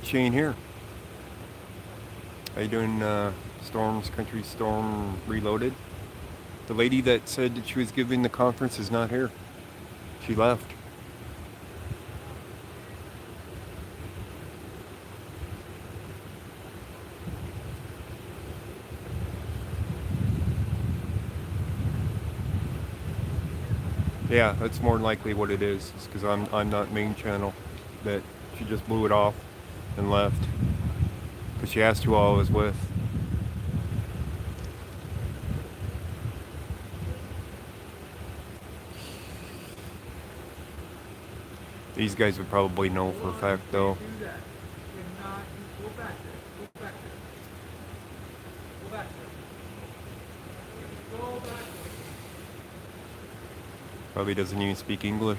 Shane here. How you doing, Storms, Country Storm Reloaded? The lady that said that she was giving the conference is not here. She left. Yeah, that's more than likely what it is. It's because I'm not main channel. That she just blew it off and left. Because she asked who all I was with. These guys would probably know for a fact, though. Probably doesn't even speak English.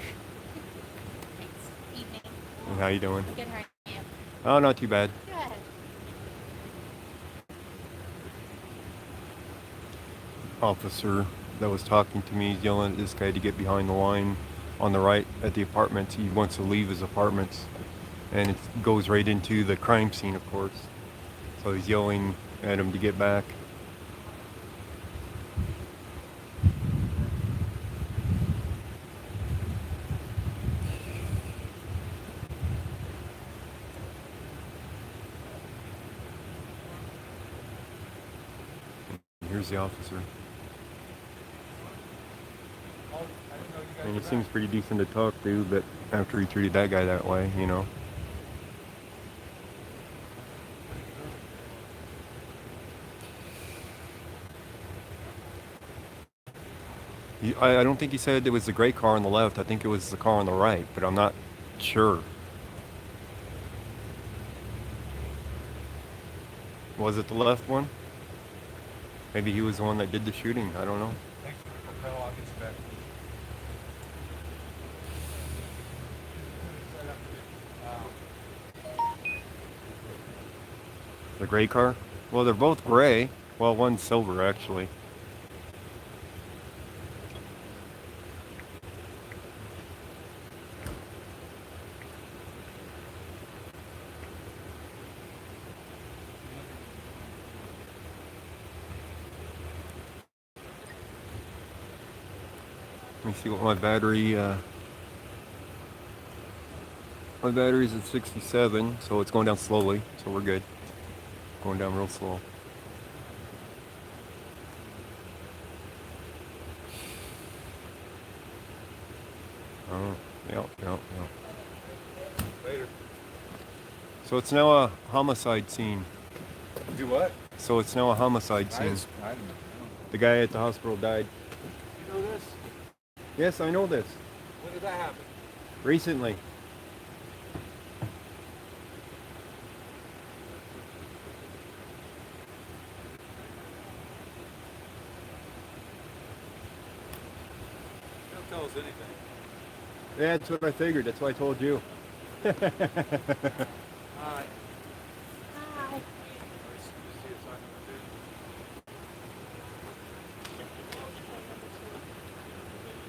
Thanks. Evening. How you doing? Good, how are you? Oh, not too bad. Good. Officer that was talking to me is yelling at this guy to get behind the line on the right at the apartments. He wants to leave his apartments, and it goes right into the crime scene, of course. So he's yelling at him to get back. Here's the officer. And he seems pretty decent to talk to, but after he treated that guy that way, you know. I don't think he said it was the gray car on the left. I think it was the car on the right, but I'm not sure. Was it the left one? Maybe he was the one that did the shooting. I don't know. Thanks for the propel. I'll get you back. The gray car? Well, they're both gray. Well, one's silver, actually. Let me see what my battery, my battery's at 67, so it's going down slowly, so we're good. Going down real slow. Oh, yep, yep, yep. Later. So it's now a homicide scene. Do what? So it's now a homicide I scene. don't know. The guy at the hospital died. You know this? Yes, I know this. When did that happen? Recently. Don't tell us anything. Yeah, that's what I figured. That's why I told you. Hi. Hi.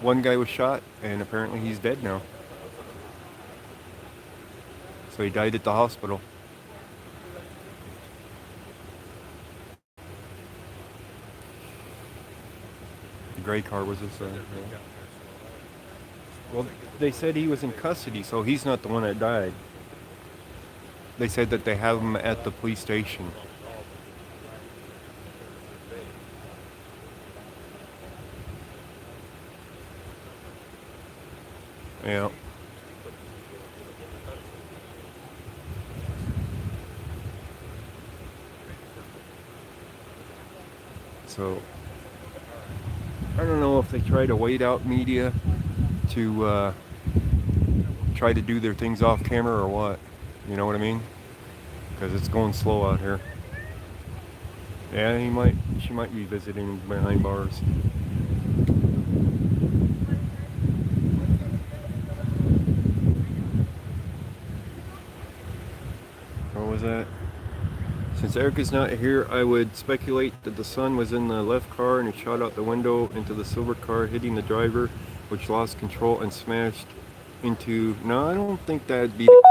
One guy was shot, and apparently he's dead now. So he died at the hospital. The gray car was his son. Yeah. Well, they said he was in custody, so he's not the one that died. They said that they have him at the police station. Yeah. So, I don't know if they try to wait out media to try to do their things off camera or what. You know what I mean? Because it's going slow out here. Yeah, she might be visiting behind bars. What was that? Since Erica's not here, I would speculate that the son was in the left car and he shot out the window into the silver car, hitting the driver, which lost control and smashed into... No, I don't think that'd be the case.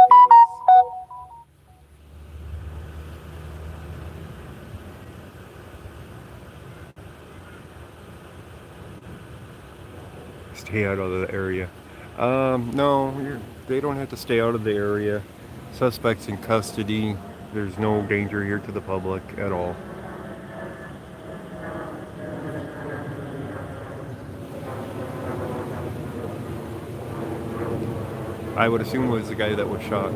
Stay out of the area. No, they don't have to stay out of the area. Suspect's in custody. There's no danger here to the public at all. I would assume it was the guy that was shot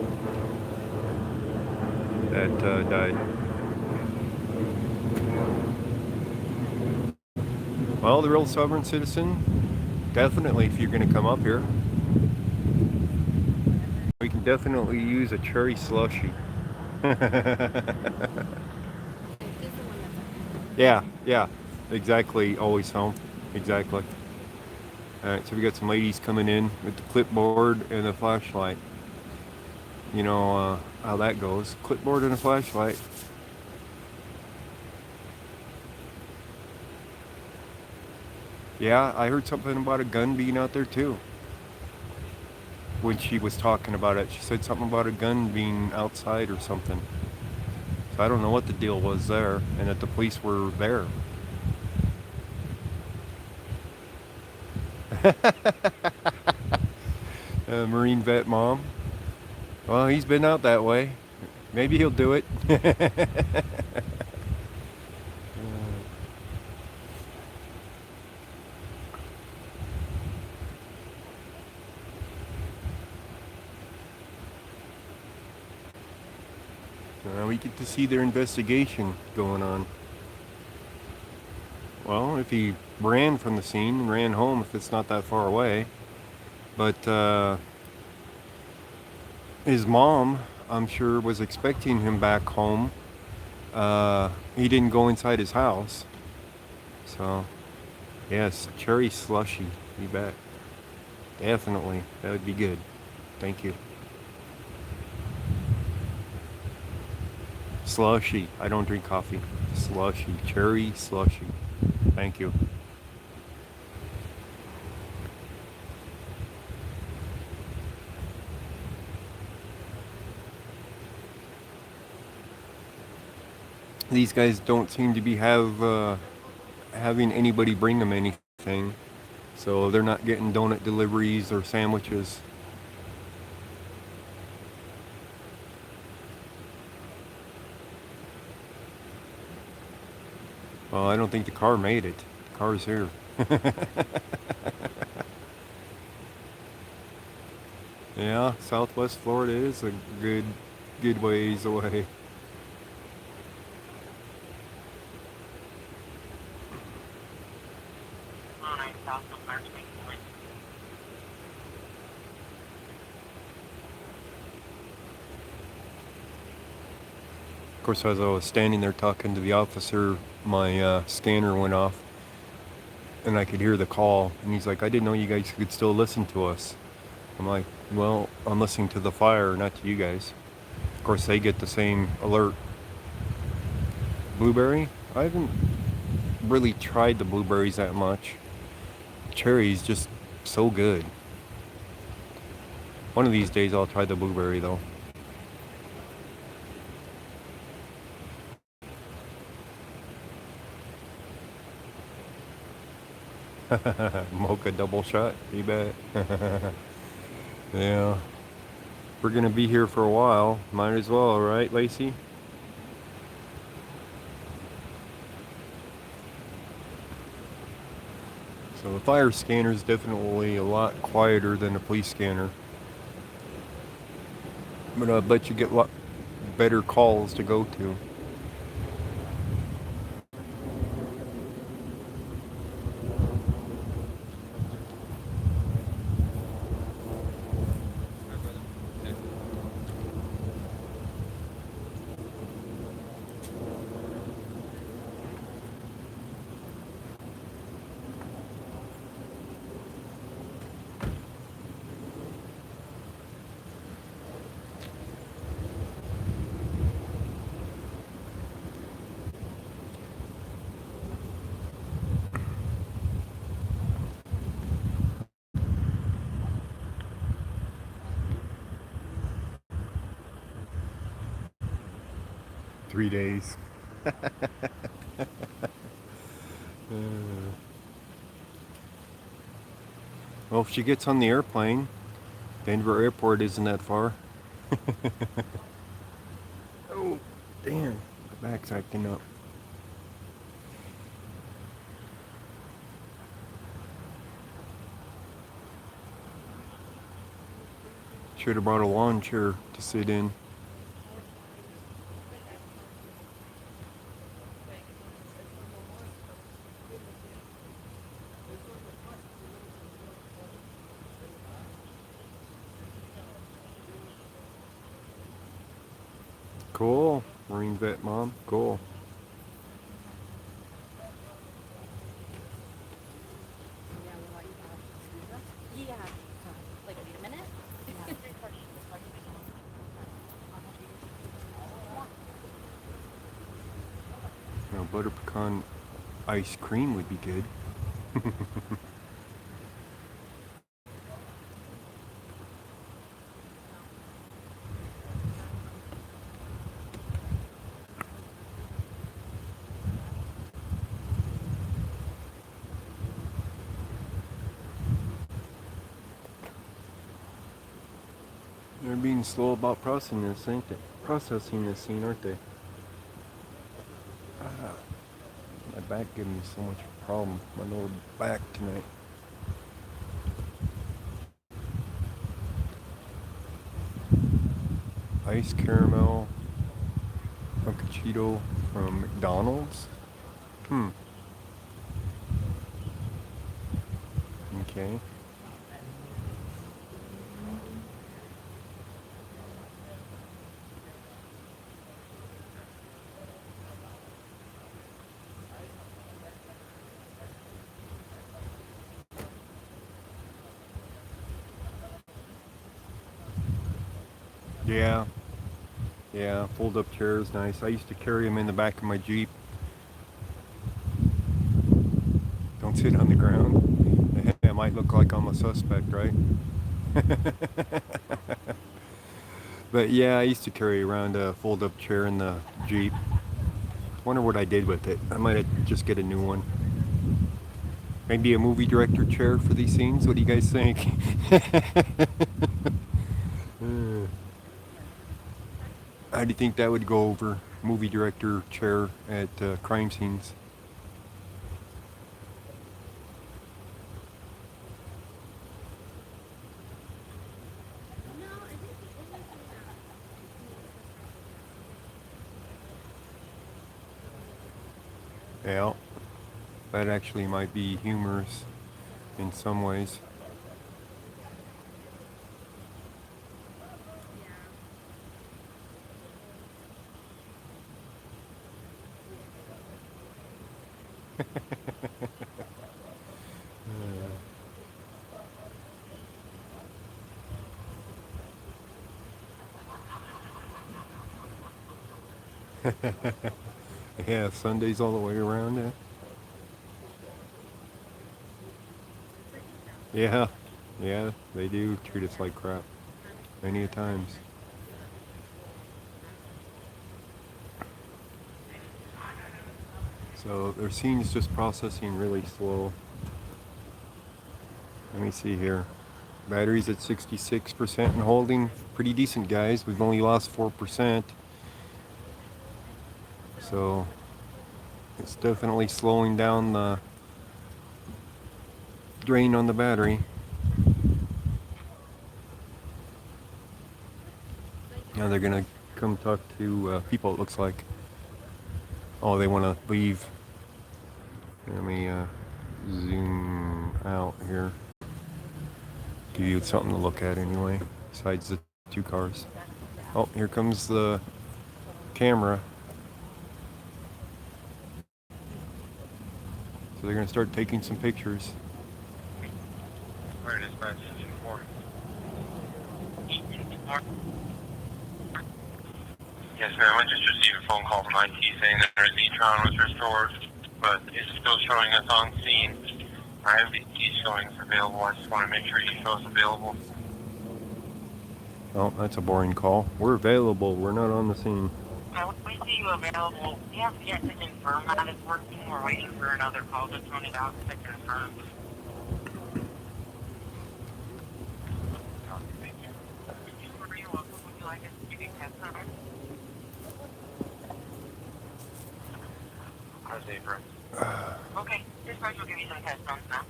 that died. Well, the real sovereign citizen, definitely if you're going to come up here. We can definitely use a cherry slushy. Yeah, exactly. Always home. Exactly. Alright, so we got some ladies coming in with the clipboard and a flashlight. You know how that goes. Clipboard and a flashlight. Yeah, I heard something about a gun being out there too. When she was talking about it, she said something about a gun being outside or something. So I don't know what the deal was there, and that the police were there. Marine vet mom. Well, he's been out that way. Maybe he'll do it. We get to see their investigation going on. Well, if he ran from the scene and ran home, if it's not that far away. But his mom, I'm sure, was expecting him back home. He didn't go inside his house. So, yes, cherry slushy, you bet. Definitely, that would be good. Thank you. Slushy. I don't drink coffee. Slushy. Cherry slushy. Thank you. These guys don't seem to be having anybody bring them anything. So they're not getting donut deliveries or sandwiches. Well, I don't think the car made it. The car's here. Yeah, Southwest Florida is a good ways away. Alright, south of March, Point. Of course, as I was standing there talking to the officer, my scanner went off, and I could hear the call. And he's like, "I didn't know you guys could still listen to us." I'm like, "Well, I'm listening to the fire, not to you guys." Of course, they get the same alert. Blueberry? I haven't really tried the blueberries that much. Cherry's just so good. One of these days I'll try the blueberry though. Mocha double shot, you bet. Yeah. We're gonna be here for a while. Might as well, right, Lacey? So the fire scanner is definitely a lot quieter than the police scanner. But I bet you get a lot better calls to go to. Days. Well, if she gets on the airplane, Denver Airport isn't that far. Oh, damn. My back's acting up. Should have brought a lawn chair to sit in. Cool. Marine vet mom. Cool. Yeah. Like, wait a minute. Now, butter pecan ice cream would be good. They're being slow about processing this, ain't they? Processing this scene, aren't they? Ah, my back giving me so much problem. My lower back tonight. Ice caramel Cheeto from McDonald's. Okay. Yeah. Yeah, fold up chairs, nice. I used to carry them in the back of my Jeep. Don't sit on the ground. It might look like I'm a suspect, right? But yeah, I used to carry around a fold up chair in the Jeep. Wonder what I did with it. I might just get a new one. Maybe a movie director chair for these scenes. What do you guys think? How do you think that would go over? Movie director chair at crime scenes. No, Yeah, that actually might be humorous in some ways. Yeah, Sundays all the way around. Yeah, yeah, they do treat us like crap many a times. So their scene's just processing really slow. Let me see here. Battery's at 66% and holding pretty decent, guys. We've only lost 4%. So it's definitely slowing down the drain on the battery. Now they're gonna come talk to people, it looks like. Oh, they want to leave. Let me zoom out here. Give you something to look at anyway, besides the two cars. Oh, here comes the camera. So they're gonna start taking some pictures. Where it is, dispatch 4. Yes, ma'am. I just received a phone call from IT saying that their Z-Tron was restored, but it's still showing us on scene. I have these showings available. I just want to make sure you show us available. Oh, that's a boring call. We're available. We're not on the scene. We see you available. We have yet to confirm that it's working. We're waiting for another call to Tony Dow to confirm. Thank you. You're welcome. Would you like us to give you a test number? How's April? Okay, dispatch will give you some test numbers now.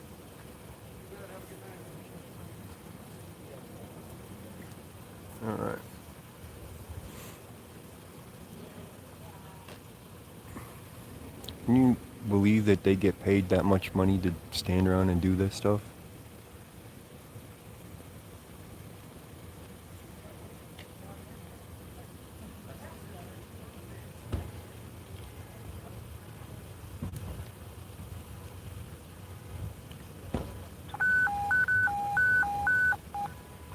All right. Can you believe that they get paid that much money to stand around and do this stuff?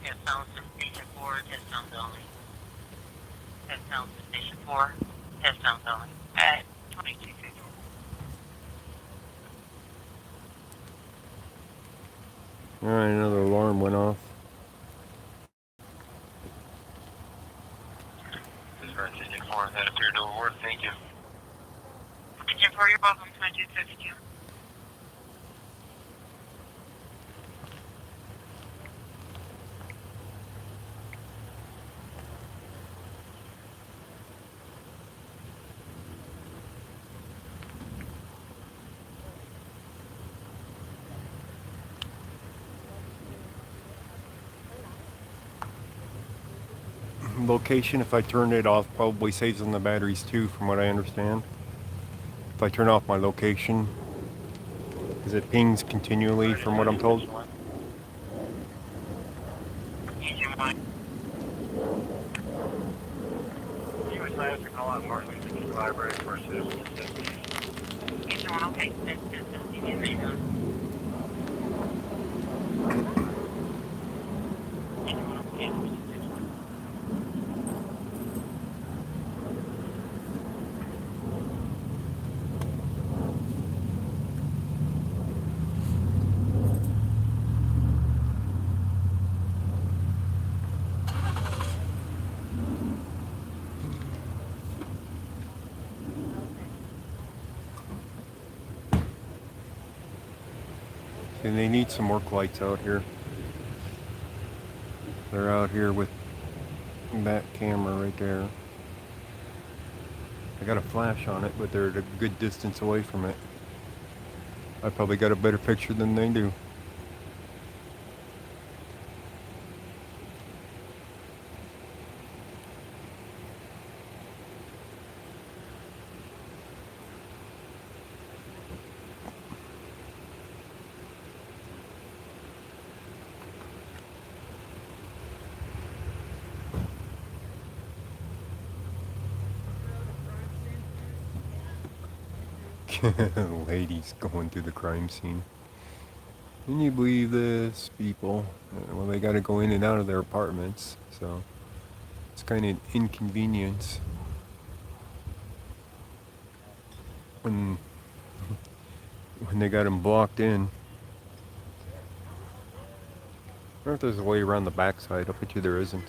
Test sounds to station 4, test sounds only. Test sounds to station 4, test sounds only. At 2250. All right, another alarm went off. Dispatch station 4, that appeared to have worked. Thank you. Station 4, you're welcome. 2252. Location, if I turn it off, probably saves on the batteries too, from what I understand. If I turn off my location, because it pings continually, from what I'm told. Agent 1. You was nice to call out Martin Luther King Library for citizen assistance. Agent 1, okay. That's Agent 1. Agent 1, okay. And they need some work lights out here. They're out here with that camera right there. I got a flash on it, but they're at a good distance away from it. I probably got a better picture than they do. Ladies going through the crime scene. Can you believe this, people? Well, they got to go in and out of their apartments, so it's kind of inconvenience when they got them blocked in. I wonder if there's a way around the backside. I'll bet you there isn't.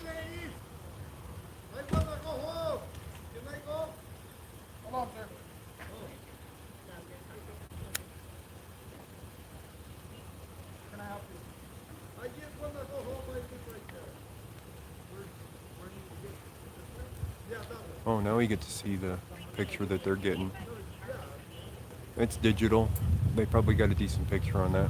Oh, now we get to see the picture that they're getting. It's digital. They probably got a decent picture on that.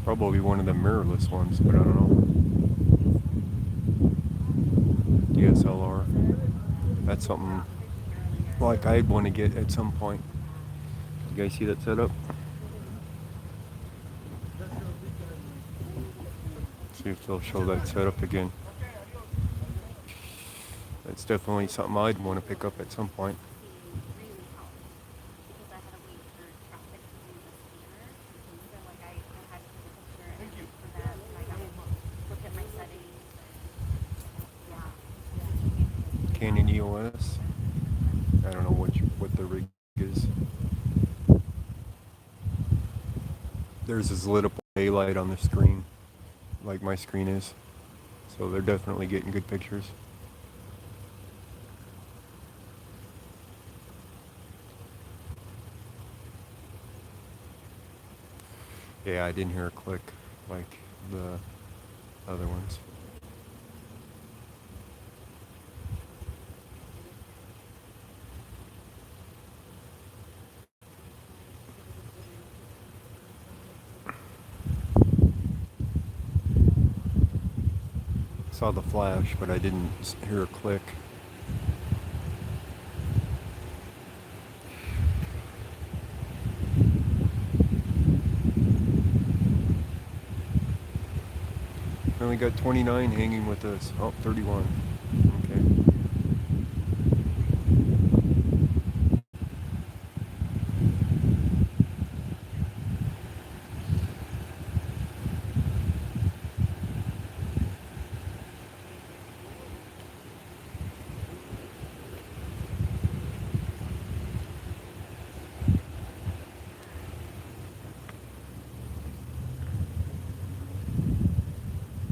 Probably one of the mirrorless ones, but I don't know. DSLR. That's something like I'd want to get at some point. You guys see that setup? See if they'll show that setup again. That's definitely something I'd want to pick up at some point. Really helped because I had to wait for traffic to do the scanner. So like I had to take a picture and wait for that. Like I would look at my settings. Yeah. Canon EOS. I don't know what the rig is. Theirs is lit up with daylight on the screen, like my screen is. So they're definitely getting good pictures. Yeah, I didn't hear a click like the other ones. Saw the flash, but I didn't hear a click. We only got 29 hanging with us. Oh, 31. Okay.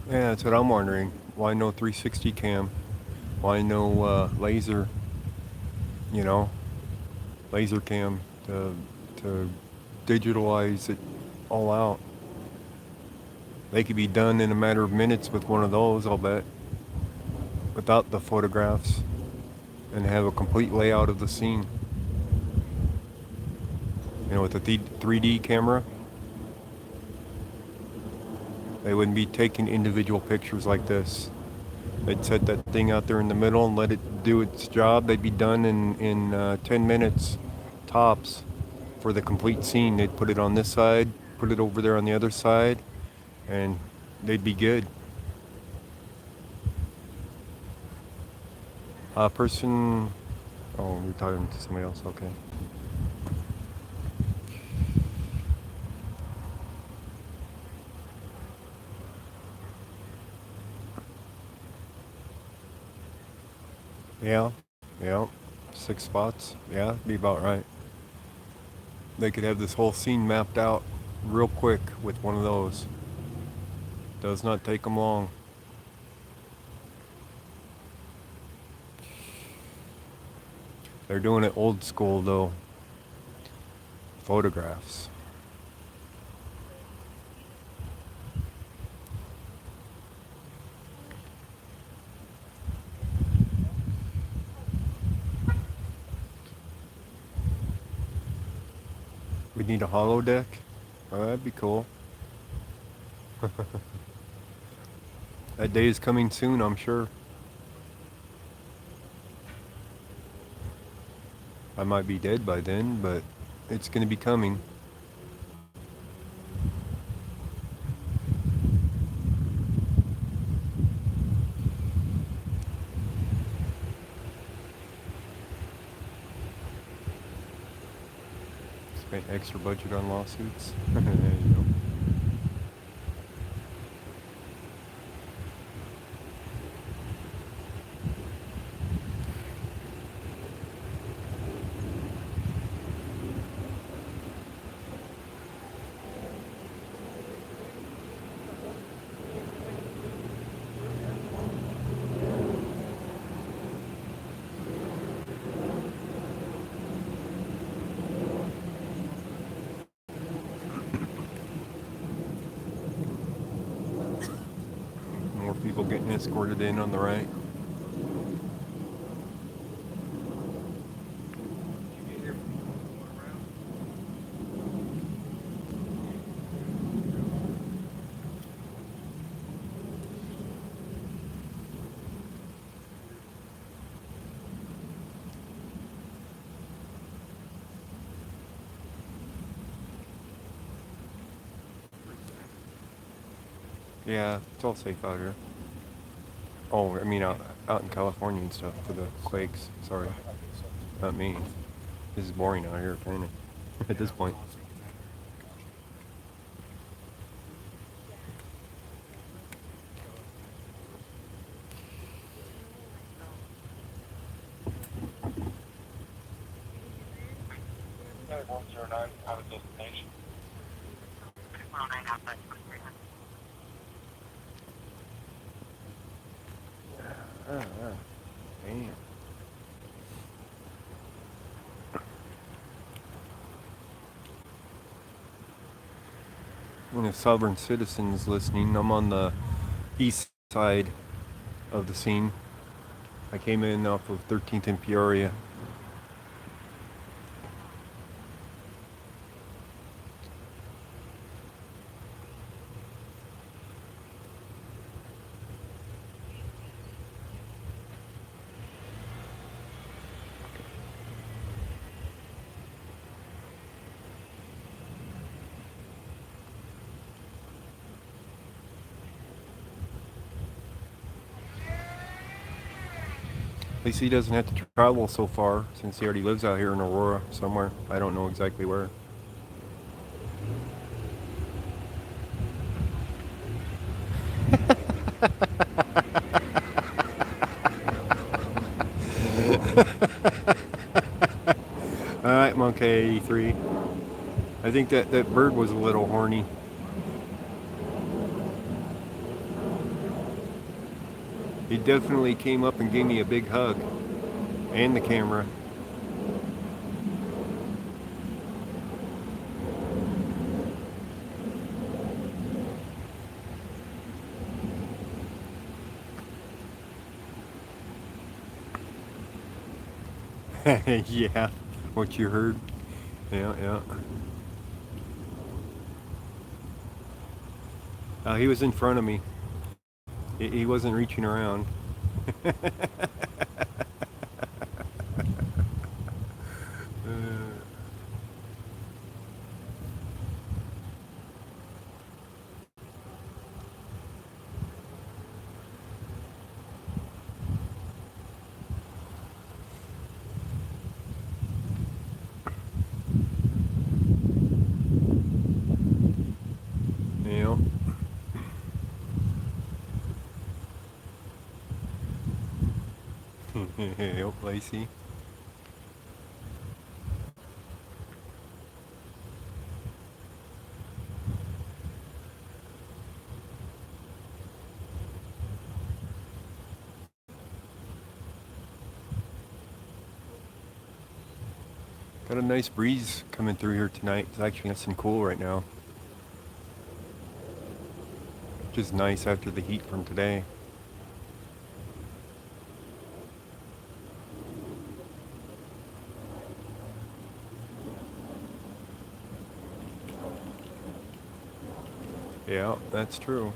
Yeah, that's what I'm wondering. Why no 360 cam? Why no laser? You know, laser cam to digitalize it all out. They could be done in a matter of minutes with one of those, I'll bet, without the photographs, and have a complete layout of the scene. You know, with a 3D camera, they wouldn't be taking individual pictures like this. They'd set that thing out there in the middle and let it do its job. They'd be done in 10 minutes tops for the complete scene. They'd put it on this side, put it over there on the other side, and they'd be good. Person, oh, we're talking to somebody else, okay. Yeah, yeah, 6 spots, yeah, be about right. They could have this whole scene mapped out real quick with one of those. Does not take them long. They're doing it old school though. Photographs. We need a holodeck? Oh, that'd be cool. That day is coming soon, I'm sure. I might be dead by then, but it's going to be coming. Spent extra budget on lawsuits. There you go. More people getting escorted in on the right. Yeah, it's all safe out here. Oh, I mean out in California and stuff for the quakes. Sorry, not me. This is boring out here, kind of. At this point. Have a destination. 109 outside. Damn. When a sovereign citizen's listening, I'm on the east side of the scene. I came in off of 13th and Peoria. At least he doesn't have to travel so far since he already lives out here in Aurora somewhere. I don't know exactly where. Alright, Monkey 83. I think that bird was a little horny. He definitely came up and gave me a big hug. And the camera. Yeah, what you heard. Yeah. He was in front of me. He wasn't reaching around. Yeah. Yep, Lacey. Got a nice breeze coming through here tonight. It's actually nice and cool right now. Which is nice after the heat from today. Yeah, that's true.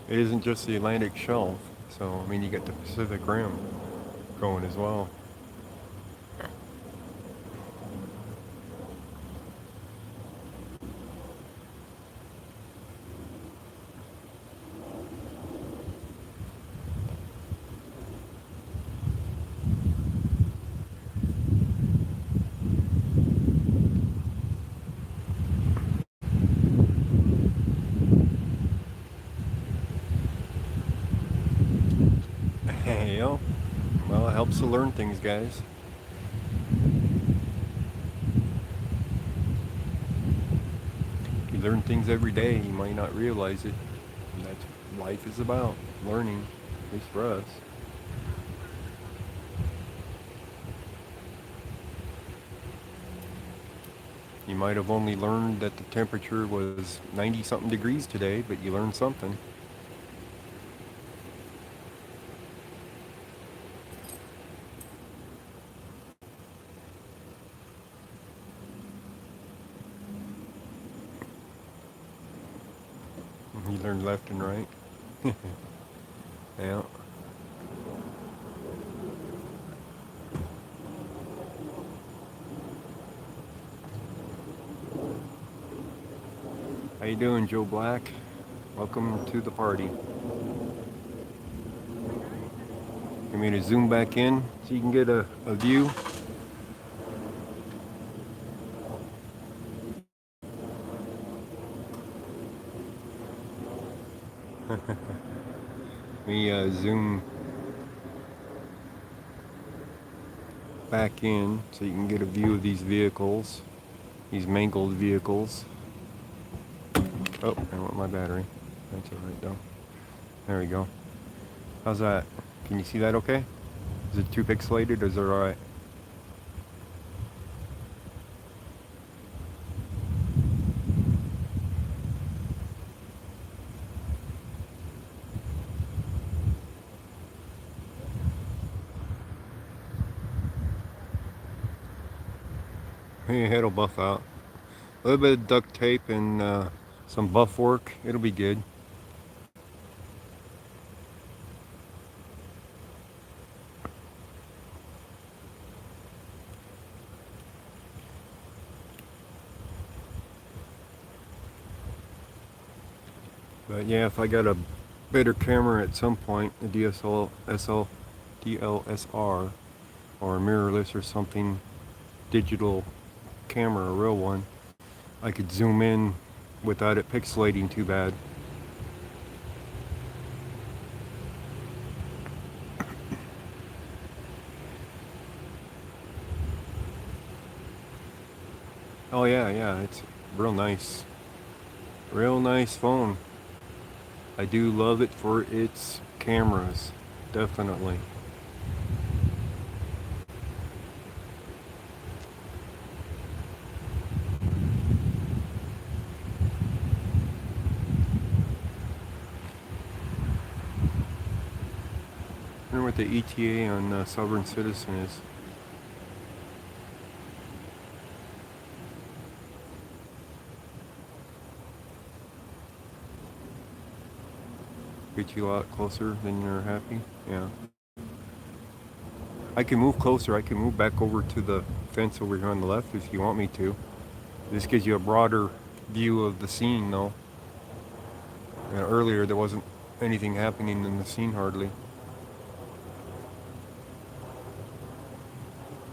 It isn't just the Atlantic Shelf, so I mean you got the Pacific Rim going as well. Well, it helps to learn things, guys. You learn things every day. You might not realize it. And that's what life is about. Learning, at least for us. You might have only learned that the temperature was 90 something degrees today, but you learned something. You learned left and right. Yeah. How you doing, Joe Black? Welcome to the party. You want me to zoom back in so you can get a view? Let me zoom back in so you can get a view of these vehicles, these mangled vehicles. Oh, I want my battery. That's alright though. There we go. How's that? Can you see that okay? Is it too pixelated or is it alright? Your head will buff out. A little bit of duct tape and some buff work. It'll be good. But yeah, if I got a better camera at some point, a DSLR or a mirrorless or something, digital camera, a real one, I could zoom in without it pixelating too bad. Oh yeah, it's real nice. Real nice phone. I do love it for its cameras, definitely. I wonder what the ETA on Sovereign Citizen is. Get you a lot closer than you're happy? Yeah. I can move closer. I can move back over to the fence over here on the left if you want me to. This gives you a broader view of the scene though. Earlier there wasn't anything happening in the scene hardly.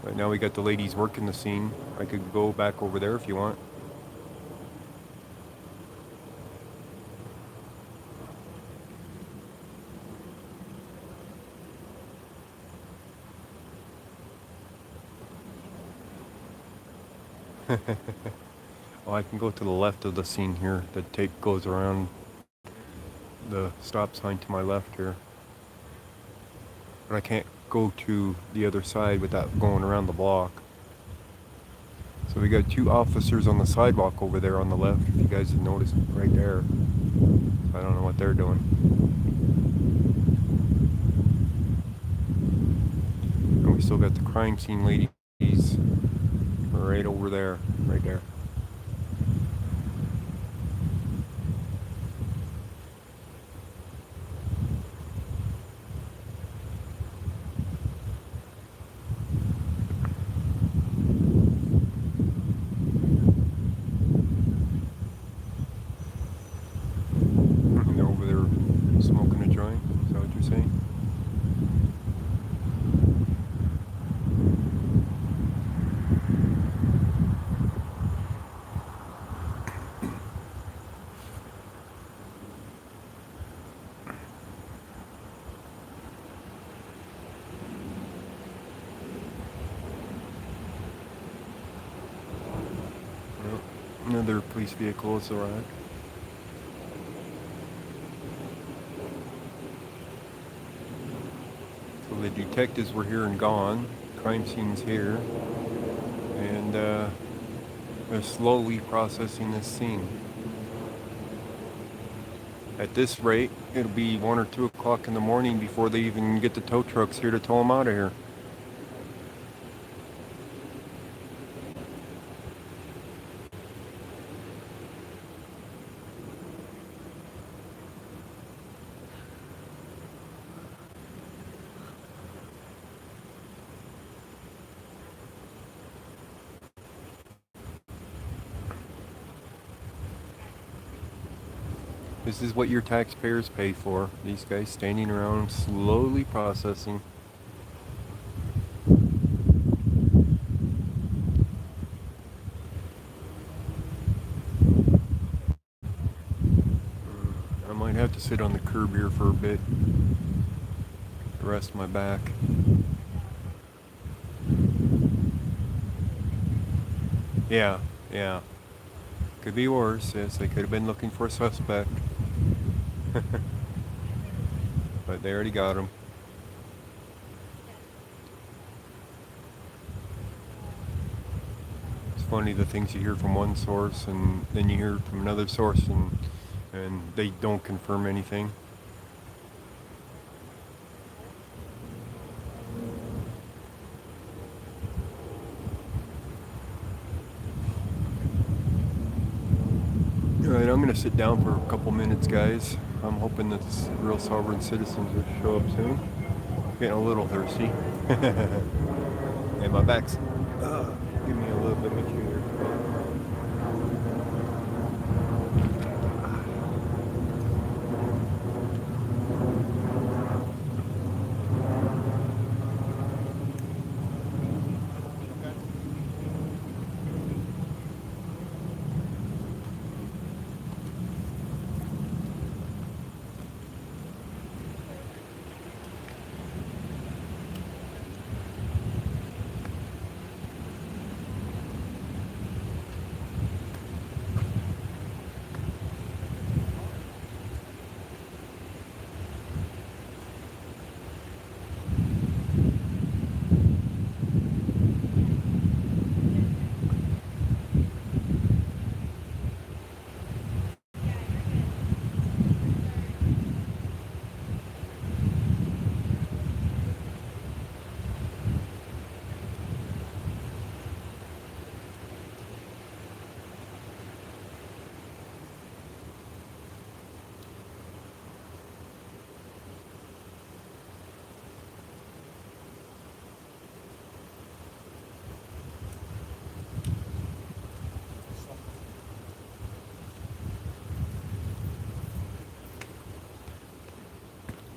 Right now we got the ladies working the scene. I could go back over there if you want. Oh, I can go to the left of the scene here. The tape goes around the stop sign to my left here. But I can't go to the other side without going around the block. So we got two officers on the sidewalk over there on the left, if you guys have noticed, right there. I don't know what they're doing. And we still got the crime scene ladies right over there, right there. They're over there smoking a joint. Is that what you're saying? Another police vehicle has arrived. So the detectives were here and gone. Crime scene's here. And they're slowly processing this scene. At this rate, it'll be 1 or 2 o'clock in the morning before they even get the tow trucks here to tow them out of here. This is what your taxpayers pay for. These guys standing around slowly processing. I might have to sit on the curb here for a bit. Rest my back. Yeah. Could be worse. Yes, they could have been looking for a suspect. But they already got him. It's funny the things you hear from one source and then you hear from another source and they don't confirm anything. Alright, I'm going to sit down for a couple minutes, guys. I'm hoping that the real sovereign citizens will show up soon. Getting a little thirsty. And my back's give me a little bit of a cheer.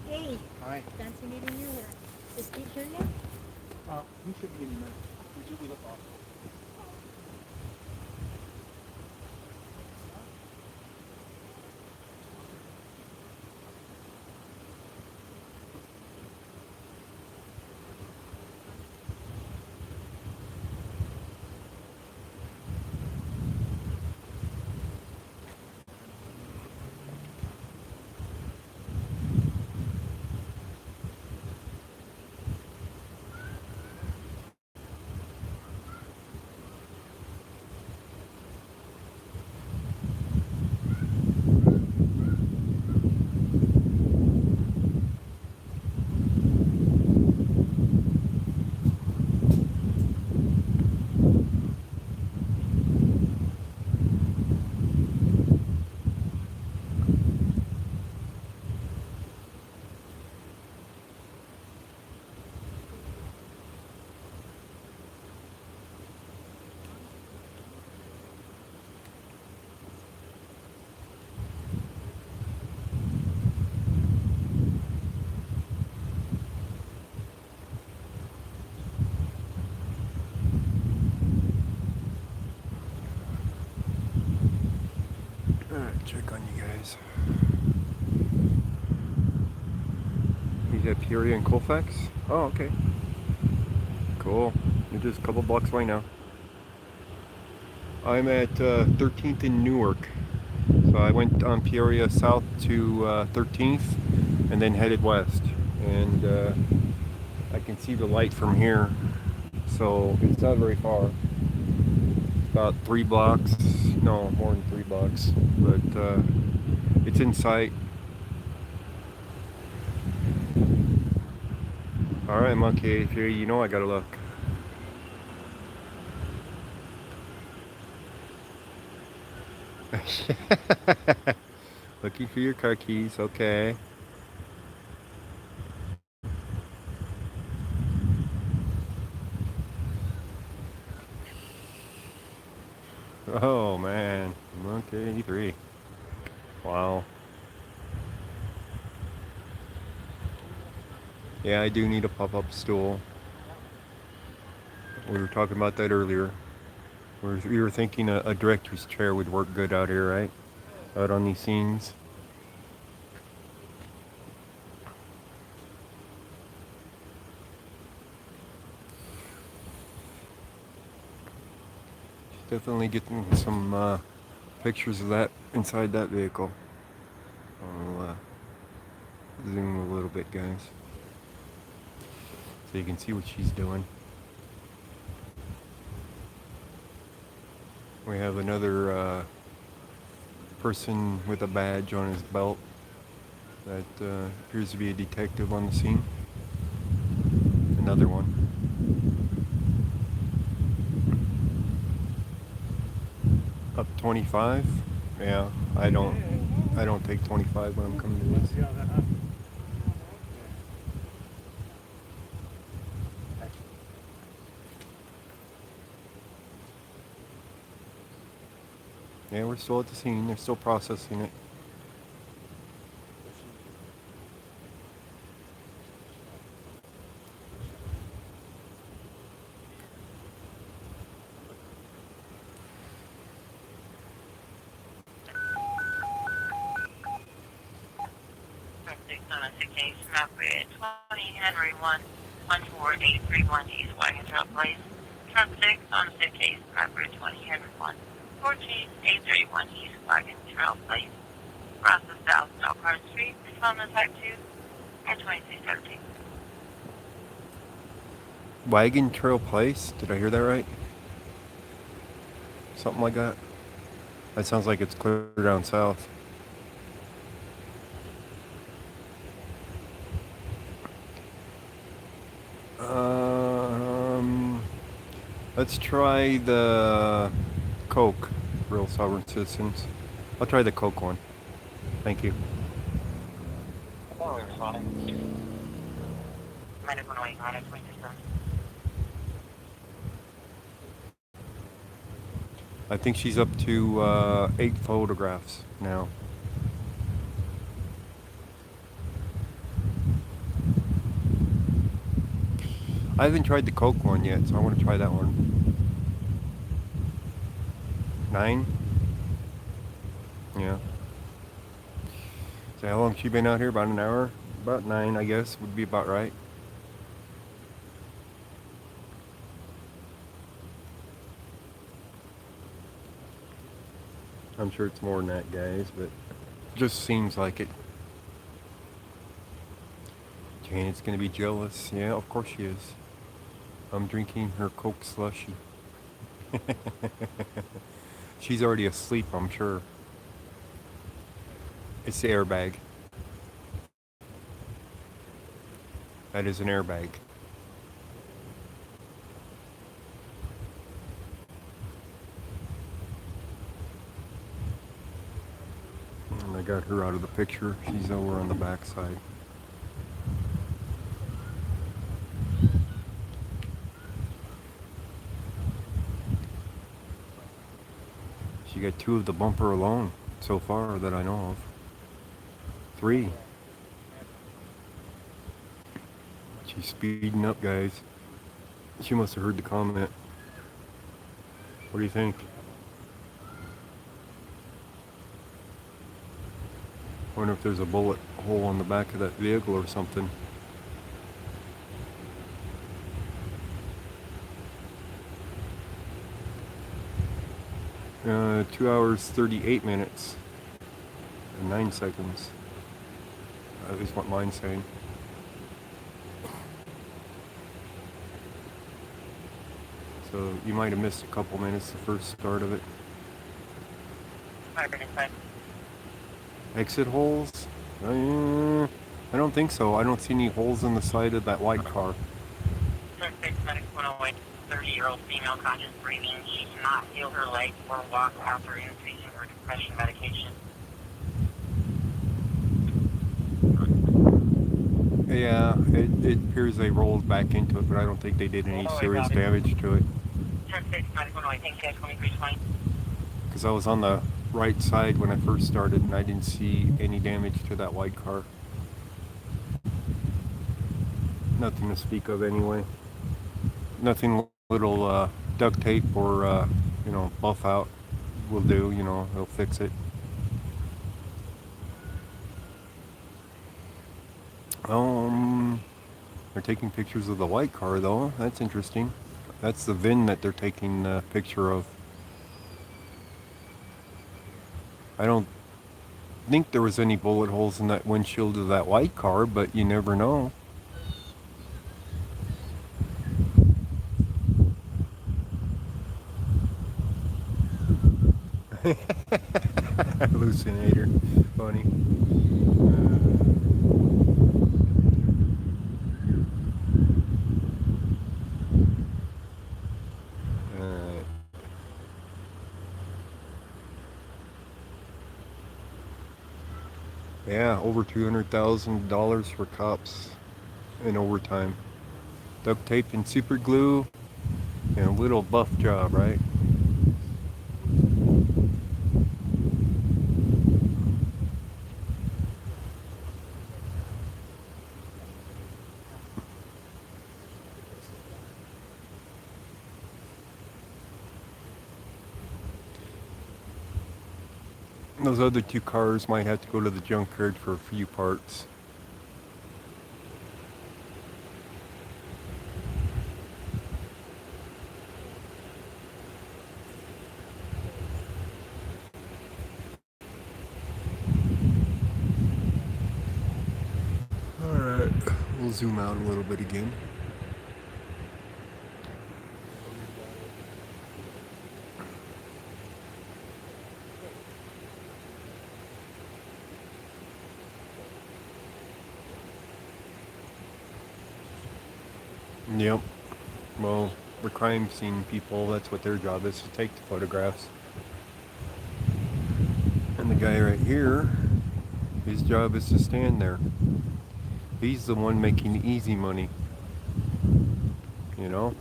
Hey, Hi. fancy meeting you. Is Pete here yet? You should be in there. We look off. Check on you guys. He's at Peoria and Colfax? Oh, okay. Cool. You're just a couple blocks away now. I'm at 13th in Newark. So I went on Peoria south to 13th and then headed west. And I can see the light from here. So it's not very far. About 3 blocks. No, more than 3 blocks. But it's in sight. Alright, Monkey 83, you know I gotta look. Looking for your car keys, okay. Oh man, Monkey 83. Wow. Yeah, I do need a pop-up stool. We were talking about that earlier. We were thinking a director's chair would work good out here, right? Out on these scenes. Definitely getting some pictures of that inside that vehicle. I'll zoom a little bit, guys, so you can see what she's doing. We have another person with a badge on his belt that appears to be a detective on the scene. Another one. Up 25? Yeah, I don't take 25 when I'm coming to this. Yeah, we're still at the scene. They're still processing it. Case number 20 Henry 114831 East Wagon Trail Place. Truck 6 on the case number 20 Henry 114831 East Wagon Trail Place. Across the South Elkhart Street, on the type 2 and 2317. Wagon Trail Place? Did I hear that right? Something like that? That sounds like it's clear down south. Let's try the Coke, Real Sovereign Citizens. I'll try the Coke one. Thank you. Oh, we're fine. Minus 108, minus 27. I think she's up to 8 photographs now. I haven't tried the Coke one yet, so I want to try that one. 9? Yeah. So how long has she been out here? About an hour? About 9, I guess, would be about right. I'm sure it's more than that, guys, but just seems like it. Janet's gonna be jealous. Yeah, of course she is. I'm drinking her Coke slushy. She's already asleep, I'm sure. It's the airbag. That is an airbag. And I got her out of the picture. She's over on the back side. She got 2 of the bumper alone so far that I know of. 3. She's speeding up, guys. She must have heard the comment. What do you think? Wonder if there's a bullet hole on the back of that vehicle or something. 2 hours 38 minutes and 9 seconds. At least what mine's saying. So you might have missed a couple minutes the first start of it. Exit holes? I don't think so. I don't see any holes in the side of that white car. 30-year-old female conscious breathing. She cannot feel her legs or walk after increasing her depression medication. Yeah, it appears they rolled back into it, but I don't think they did any serious damage to it. 10-6, medical noise. Thank you, 2320. Because I was on the right side when I first started, and I didn't see any damage to that white car. Nothing to speak of anyway. Nothing little duct tape or, buff out will do, they'll fix it. They're taking pictures of the white car though. That's interesting. That's the VIN that they're taking a picture of. I don't think there was any bullet holes in that windshield of that white car, but you never know. Hallucinator. Funny. Yeah, over $200,000 for cops in overtime. Duct tape and super glue and a little buff job, right? Those other two cars might have to go to the junkyard for a few parts. Alright, we'll zoom out a little bit again. Yep. Well, the crime scene people, that's what their job is, to take the photographs. And the guy right here, his job is to stand there. He's the one making easy money. You know?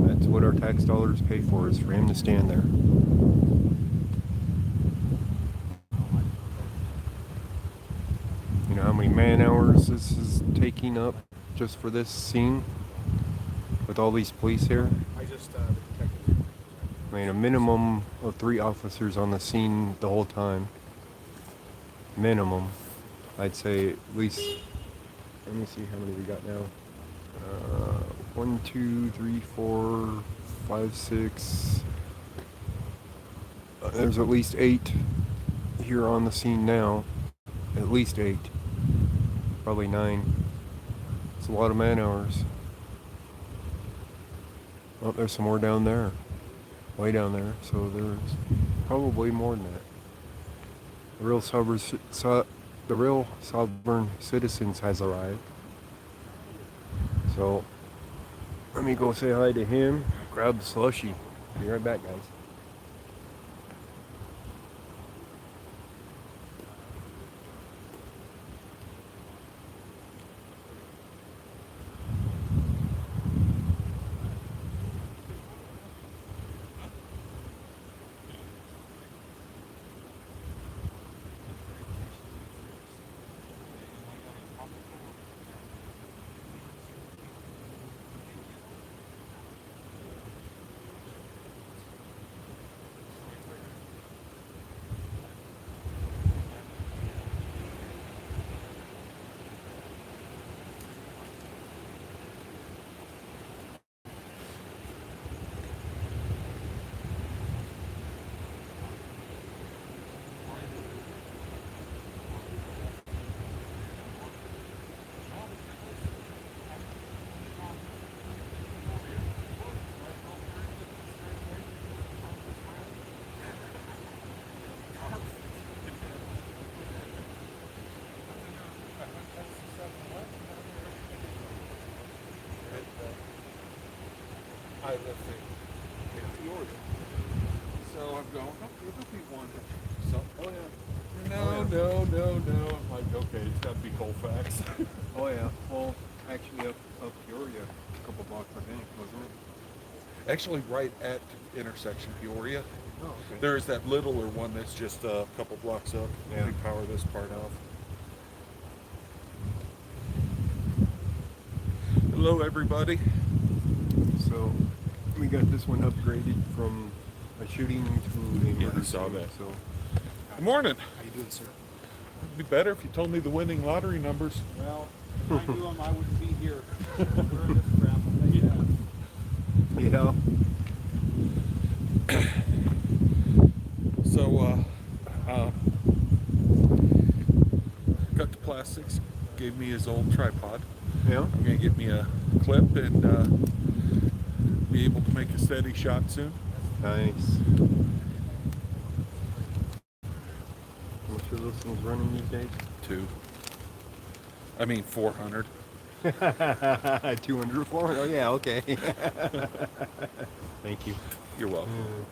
That's what our tax dollars pay for, is for him to stand there. You know how many man hours this is taking up just for this scene? With all these police here? I mean, a minimum of 3 officers on the scene the whole time. Minimum. I'd say at least, let me see how many we got now. 1, 2, 3, 4, 5, 6. There's at least 8 here on the scene now. At least 8. Probably 9. It's a lot of man hours. Oh, there's some more down there. Way down there. So there's probably more than that. The real sovereign citizens has arrived. So let me go say hi to him. Grab the slushy. Be right back, guys. I live in Peoria. So I'm going, okay, there'll be one. So, Oh yeah. no. I'm like, okay, it's got to be Colfax. Oh yeah. Well, actually, up Peoria, a couple blocks I think, wasn't it? Actually, right at intersection Peoria, Oh, okay. there's that littler one that's just a couple blocks up. Yeah. We power this part off. Hello, everybody. So we got this one upgraded from a shooting to a Yeah, murder I saw scene, that. So Good morning. How you doing, sir? It'd be better if you told me the winning lottery numbers. Well, if I knew him, I wouldn't be here. Wearing this crap, I'll tell you that. yeah. So, Cut to Plastics gave me his old tripod. Yeah. I'm gonna get me a clip and be able to make a steady shot soon. Nice. How much are those things running these days? 400. 200 400. Oh yeah. Okay. Thank you. You're welcome.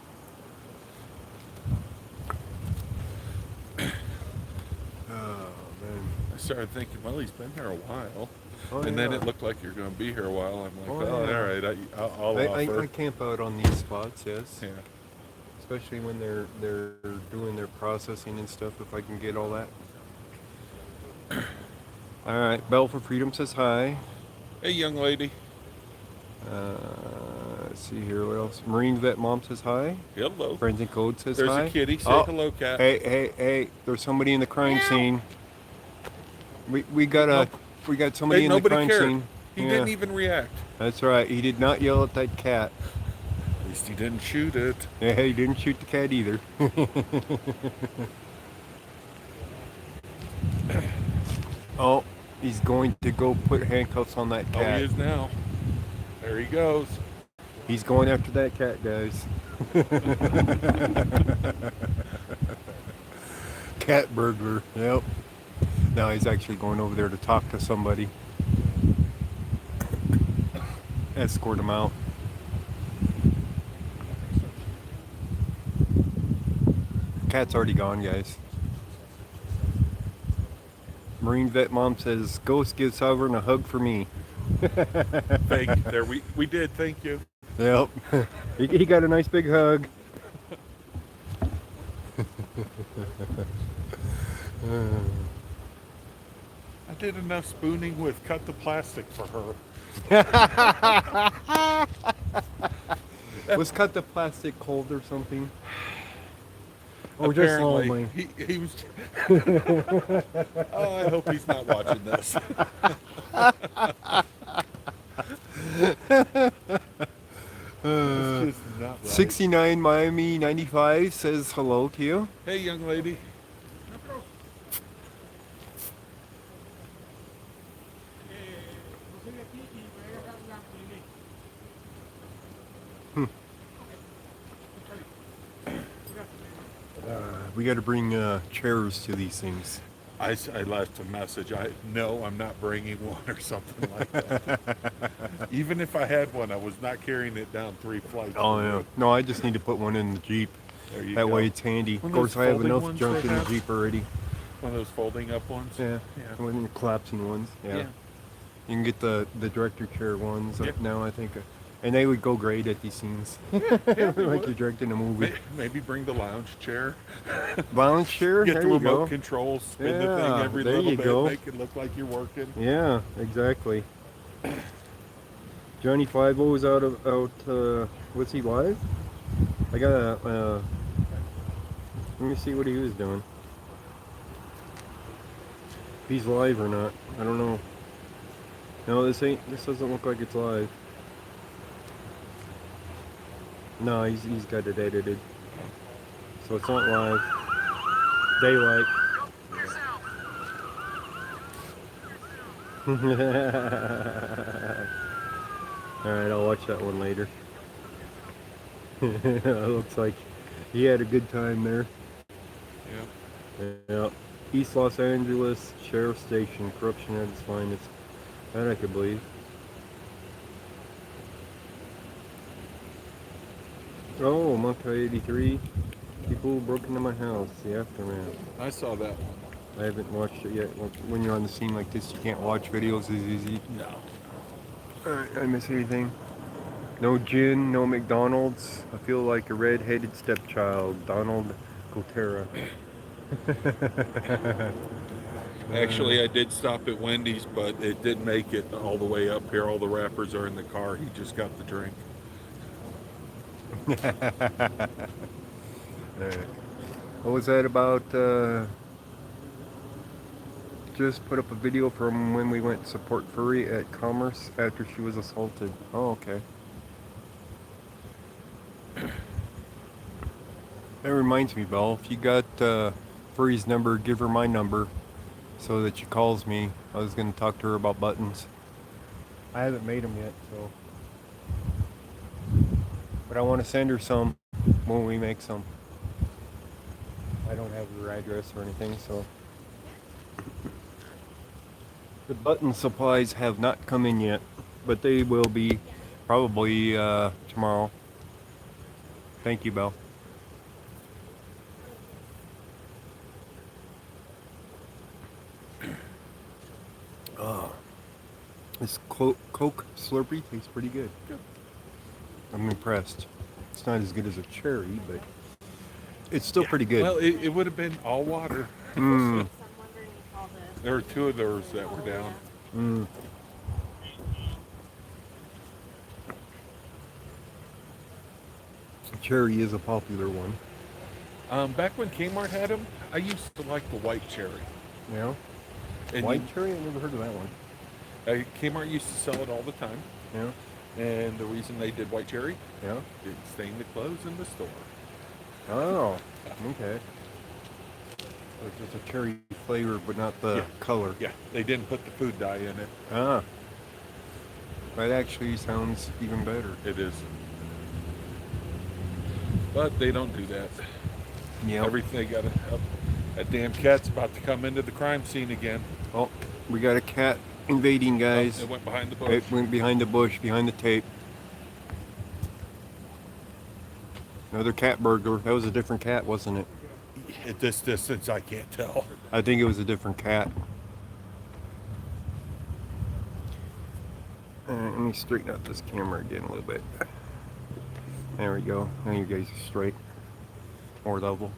Oh man. I started thinking, well, he's been here a while. Oh, And then yeah. it looked like you're going to be here a while. I'm like, Oh, oh, yeah. all right, I'll offer. I camp out on these spots, yes. Yeah. Especially when they're doing their processing and stuff. If I can get all that. All right. Bell for Freedom says hi. Hey, young lady. Let's see here. What else? Marine Vet Mom says hi. Hello. Friends in Code says There's hi. a kitty. Say Oh, hello, cat. Hey! There's somebody in the crime scene. We got somebody Hey, in the nobody crime cared. scene. He Yeah. didn't even react. That's right. He did not yell at that cat. At least he didn't shoot it. Yeah, he didn't shoot the cat either. Oh, he's going to go put handcuffs on that Oh, cat. he is now. There he goes. He's going after that cat, guys. Cat burglar. Yep. Now he's actually going over there to talk to somebody. Escort him out. Cat's already gone, guys. Marine Vet Mom says, Ghost gives Sovereign a hug for me. Thank there we did. Thank you. Yep. He got a nice big hug. I did enough spooning with Cut the Plastic for her. Was Cut the Plastic cold or something? Or just Apparently, lonely? he was. Oh, I hope he's not watching this. It's just not right. 69 Miami 95 says hello to you. Hey, young lady. We got to bring chairs to these things. I left a message. I'm not bringing one or something like that. Even if I had one, I was not carrying it down 3 flights. Oh yeah. No, I just need to put one in the Jeep. There you That go. way it's handy. One Of course, those I have folding enough ones junk they in the have? Jeep already. One of those folding up ones. Yeah. Yeah. One of the collapsing ones. Yeah. Yeah. You can get the director chair ones Yep. now, I think. And they would go great at these scenes. Yeah, they like would. you're directing a movie. Maybe bring the lounge chair. Lounge chair? Get There the you remote go. control, spin the thing Yeah, every there little you bit, go. make it look like you're working. Yeah, exactly. Johnny 5-0 is out. Was he live? I got let me see what he was doing. If he's live or not, I don't know. No, this doesn't look like it's live. No, he's got it edited. So it's not live. Daylight. Alright, I'll watch that one later. Looks like he had a good time there. Yeah. Yeah. East Los Angeles Sheriff Station, corruption at its finest. That I could believe. Oh, Monterey 83. People broke into my house. The aftermath. I saw that one. I haven't watched it yet. When you're on the scene like this, you can't watch videos as easy. No. I miss anything. No gin, no McDonald's. I feel like a red-headed stepchild. Donald Gotera. Actually, I did stop at Wendy's, but it didn't make it all the way up here. All the wrappers are in the car. He just got the drink. What was that about? Just put up a video from when we went to support Furry at Commerce after she was assaulted. Oh, okay. That reminds me, Belle, if you got Furry's number, give her my number so that she calls me. I was going to talk to her about buttons. I haven't made them yet, so. But I want to send her some when we make some. I don't have her address or anything, so. The button supplies have not come in yet, but they will be probably tomorrow. Thank you, Belle. This Coke Slurpee tastes pretty good. I'm impressed. It's not as good as a cherry, but it's still pretty good. Well, it would have been all water. So I'm wondering if all the There were two of those that were down. Cherry is a popular one. Back when Kmart had them, I used to like the white cherry. Yeah. And White cherry? I never heard of that one. Kmart used to sell it all the time. Yeah. And the reason they did white cherry, Yeah. it stained the clothes in the store. Oh. Okay. So it's just a cherry flavor, but not the color. Yeah, they didn't put the food dye in it. Ah. That actually sounds even better. It is. But they don't do that. Yeah. Everything got that damn cat's about to come into the crime scene again. Oh, we got a cat invading, guys. It went behind the bush. It went behind the bush, behind the tape. Another cat burglar. That was a different cat, wasn't it? At this distance, I can't tell. I think it was a different cat. Let me straighten out this camera again a little bit. There we go. Now you guys are straight. Or level.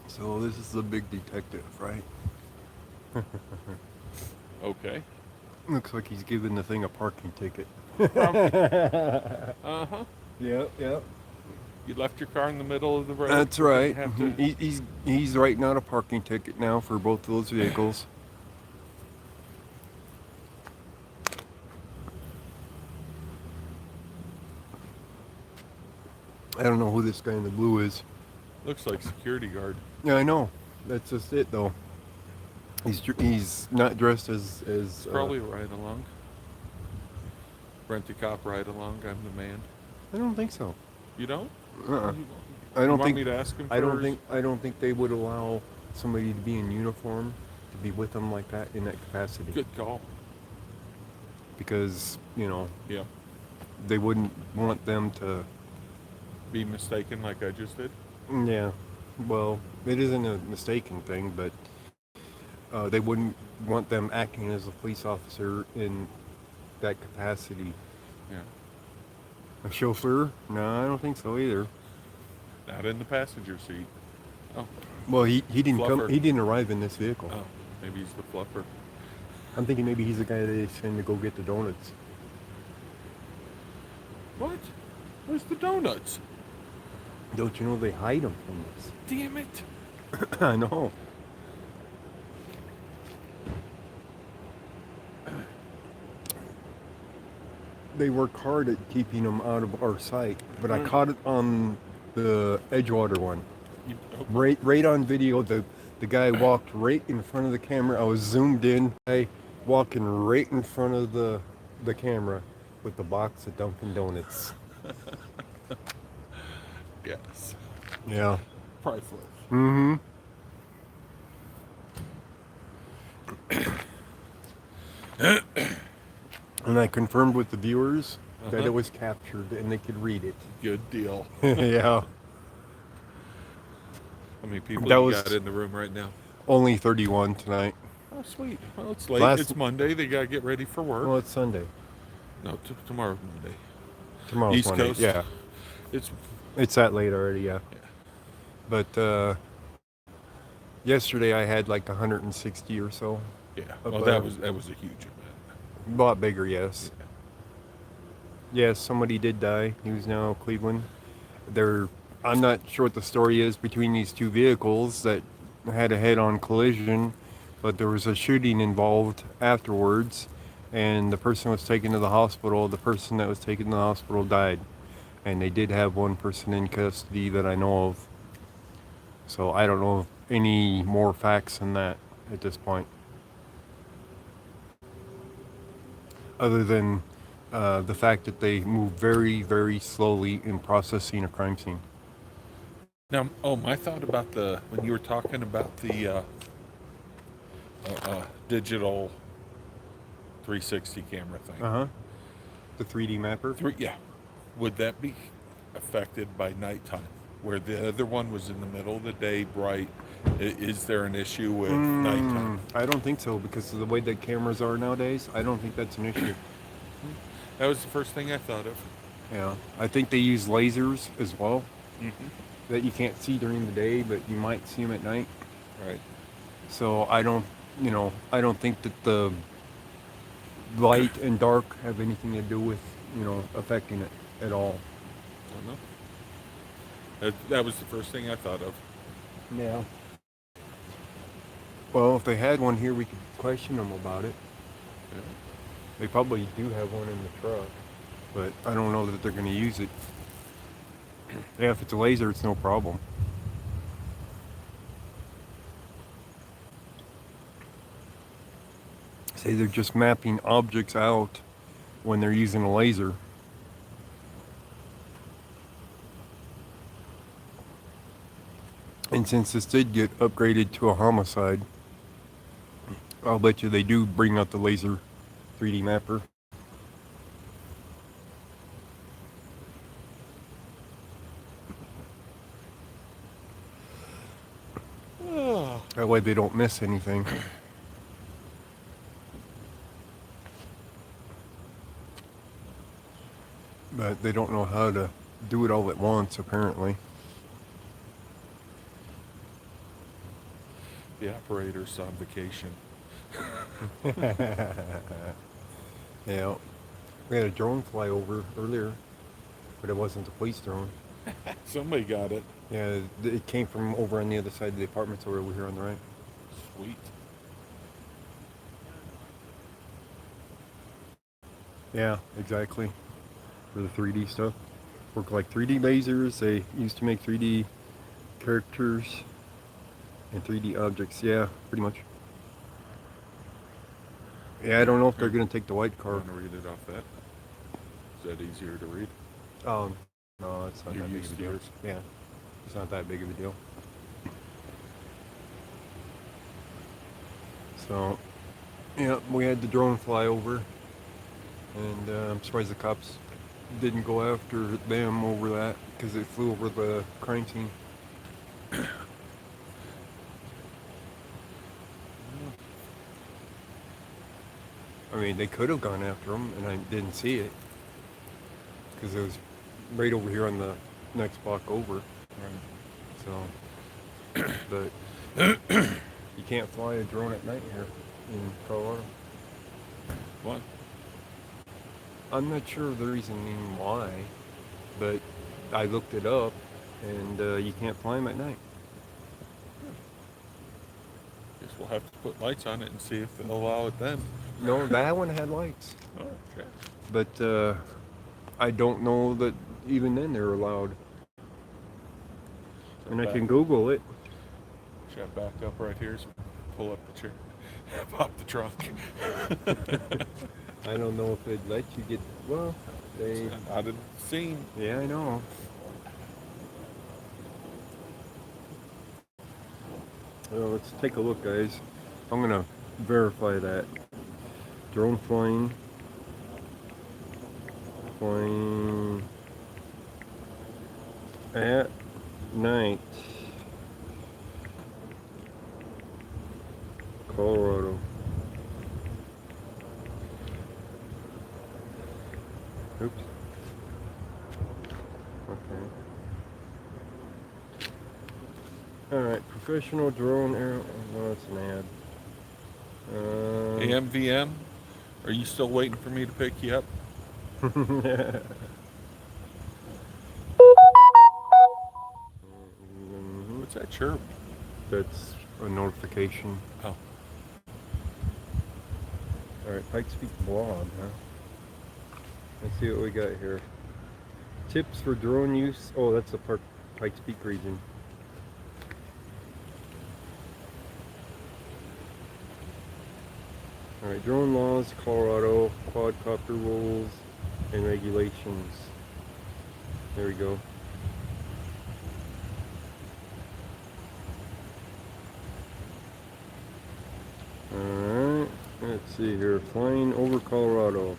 So this is the big detective, right? Okay. Looks like he's giving the thing a parking ticket. Uh-huh. Yep, yep. You left your car in the middle of the road. That's You right. didn't have to- He's writing out a parking ticket now for both of those vehicles. I don't know who this guy in the blue is. Looks like security guard. Yeah, I know. That's just it, though. He's not dressed as Probably a ride along. Rent a cop ride along. I'm the man. I don't think so. You don't? Uh-uh. You I don't want think. me to ask him I don't first? think. I don't think they would allow somebody to be in uniform to be with them like that in that capacity. Good call. Because Yeah. they wouldn't want them to. Be mistaken like I just did. Yeah. Well, it isn't a mistaken thing, but they wouldn't want them acting as a police officer in that capacity. Yeah. A chauffeur? No, I don't think so either. Not in the passenger seat. Oh. Well, he didn't come. Fluffer. He didn't arrive in this vehicle. Oh. Maybe he's the fluffer. I'm thinking maybe he's the guy they send to go get the donuts. What? Where's the donuts? Don't you know they hide them from us? Damn it. I know. They work hard at keeping them out of our sight, but I caught it on the Edgewater one. Right on video. The guy walked right in front of the camera. I was zoomed in. Guy walking right in front of the camera with the box of Dunkin' Donuts. Yes. Yeah. Priceless. And I confirmed with the viewers that Uh-huh. it was captured and they could read it. Good deal. Yeah. How many people That you got was in the room right now? only 31 tonight. Oh, sweet. Well, it's late. Last- It's Monday. They got to get ready for work. Well, it's Sunday. No, tomorrow's Monday. Tomorrow's East Monday. Coast? Yeah. It's It's that late already, yeah. But yesterday I had like 160 or so. yeah. Up Well, there. that was a huge event. A lot bigger, yes. Yes, somebody did die. He was now Cleveland. I'm not sure what the story is between these two vehicles that had a head-on collision, but there was a shooting involved afterwards, and the person was taken to the hospital. The person that was taken to the hospital died, and they did have one person in custody that I know of. So I don't know any more facts than that at this point, other than the fact that they move very, very slowly in processing a crime scene. Now, my thought about when you were talking about the digital 360 camera thing. Uh-huh. The 3D mapper? Yeah. Would that be affected by nighttime? Where the other one was in the middle of the day, bright. Is there an issue with nighttime? I don't think so, because of the way that cameras are nowadays. I don't think that's an issue. That was the first thing I thought of. Yeah. I think they use lasers as well Mm-hmm. that you can't see during the day, but you might see them at night. Right. So I don't think that the light and dark have anything to do with, affecting it at all. I don't know. That was the first thing I thought of. Yeah. Well, if they had one here, we could question them about it. Yeah. They probably do have one in the truck, but I don't know that they're going to use it. Yeah, if it's a laser, it's no problem. Say they're just mapping objects out when they're using a laser. And since this did get upgraded to a homicide, I'll bet you they do bring out the laser 3D mapper. That way they don't miss anything. But they don't know how to do it all at once, apparently. The operator's on vacation. Yeah. We had a drone fly over earlier, but it wasn't the police drone. Somebody got it. Yeah, it came from over on the other side of the apartments over here on the right. Sweet. Yeah, exactly. For the 3D stuff. Work like 3D lasers. They used to make 3D characters and 3D objects. Yeah, pretty much. Yeah, I don't know if they're going to take the white car. Want to read it off that? Is that easier to read? No, it's not You're that big used of a to deal. yours. Yeah, it's not that big of a deal. So, yeah, we had the drone fly over, and I'm surprised the cops didn't go after them over that, because it flew over the crime scene. I mean, they could have gone after him, and I didn't see it, because it was right over here on the next block over. So, but you can't fly a drone at night here in Colorado. What? I'm not sure of the reasoning why, but I looked it up, and you can't fly them at night. Guess we'll have to put lights on it and see if they'll allow it then. No, that one had lights, Oh, okay. but I don't know that even then they're allowed. And I can Google it. Should I back up right here? So pull up the chair. Pop the trunk. I don't know if they'd let you get, well, they, Out of the scene. yeah, I know. Well, let's take a look, guys. I'm gonna verify that drone flying at night, Colorado. Oops. Okay. Alright, professional drone air. Oh, it's an ad. AMVM, are you still waiting for me to pick you up? What's that chirp? That's a notification. Oh. Alright, Pikes Peak blog, huh? Let's see what we got here. Tips for drone use. Oh, that's the Pikes Peak region. Alright, drone laws, Colorado, quadcopter rules and regulations. There we go. Alright, let's see here. Flying over Colorado.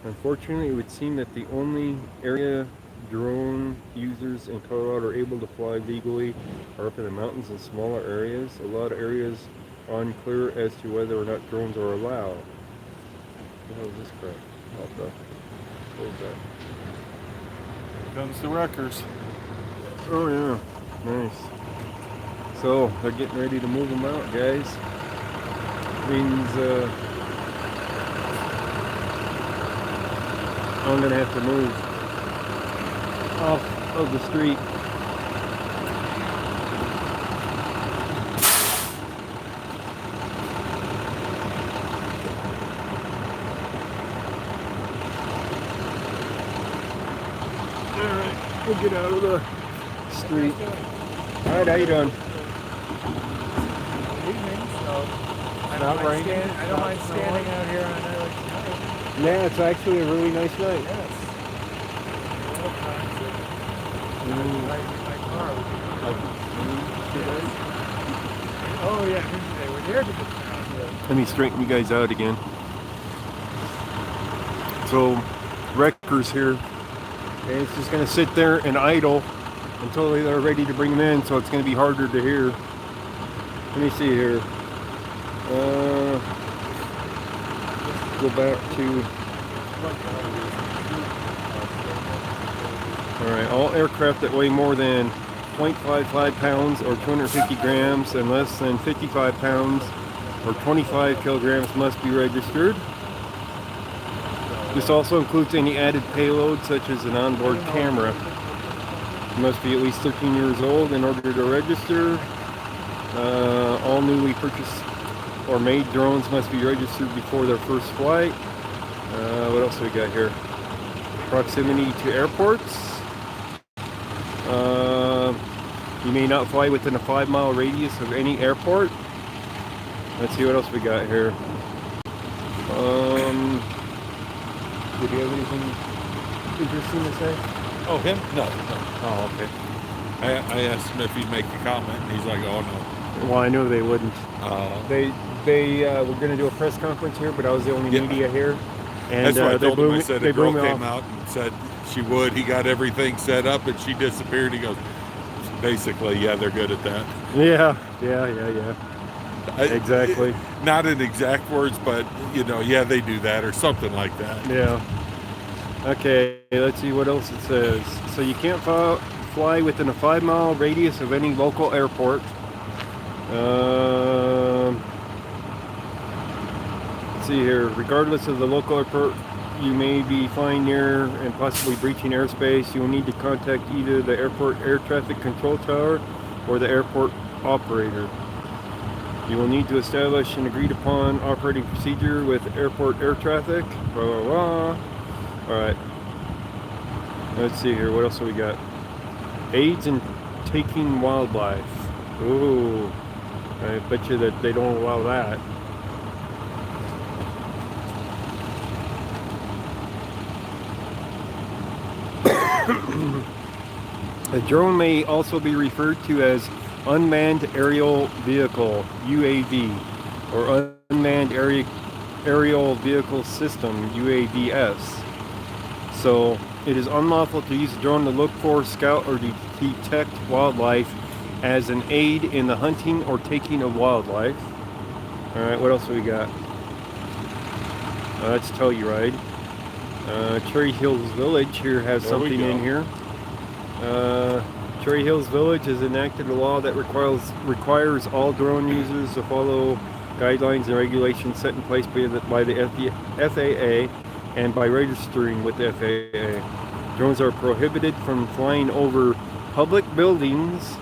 Unfortunately, it would seem that the only area drone users in Colorado are able to fly legally are up in the mountains and smaller areas. A lot of areas are unclear as to whether or not drones are allowed. What the hell is this crap? What the? What was that? Comes the wreckers. Oh yeah, nice. So they're getting ready to move them out, guys. Means I'm gonna have to move off of the street. Alright, we'll get out of the street. Alright, how you doing? I don't mind standing out here on a night like tonight. Yeah, it's actually a really nice night. Yes. Right in my car. Oh yeah, they were there to get down. Let me straighten you guys out again. So, wreckers here. And it's just going to sit there and idle until they're ready to bring them in, so it's going to be harder to hear. Let me see here. Go back to... Alright, all aircraft that weigh more than 0.55 pounds or 250 grams and less than 55 pounds or 25 kilograms must be registered. This also includes any added payload such as an onboard camera. You must be at least 13 years old in order to register. All newly purchased or made drones must be registered before their first flight. What else do we got here? Proximity to airports. You may not fly within a 5-mile radius of any airport. Let's see what else we got here. Did you have anything interesting to say? Oh, him? No. Oh, okay. I asked him if he'd make a comment, and he's like, oh, no. Well, I knew they wouldn't. They were going to do a press conference here, but I was the only media here. And that's what I told him. I said a girl came came out and said she would. He got everything set up, and she disappeared. He goes, basically, yeah, they're good at that. Yeah. Exactly. Not in exact words, but, yeah, they do that or something like that. Yeah. Okay, let's see what else it says. So you can't fly within a 5-mile radius of any local airport. Let's see here. Regardless of the local airport you may be flying near and possibly breaching airspace, you will need to contact either the airport air traffic control tower or the airport operator. You will need to establish an agreed upon operating procedure with airport air traffic. Blah, blah, blah. Alright. Let's see here. What else do we got? Aids in taking wildlife. Ooh. I bet you that they don't allow that. A drone may also be referred to as unmanned aerial vehicle (UAV) or unmanned aerial vehicle system (UAVs). So it is unlawful to use a drone to look for, scout, or detect wildlife as an aid in the hunting or taking of wildlife. All right, what else do we got? That's Telluride. Cherry Hills Village here has There we something in go. here. Cherry Hills Village has enacted a law that requires all drone users to follow guidelines and regulations set in place by the FAA and by registering with the FAA. Drones are prohibited from flying over public buildings,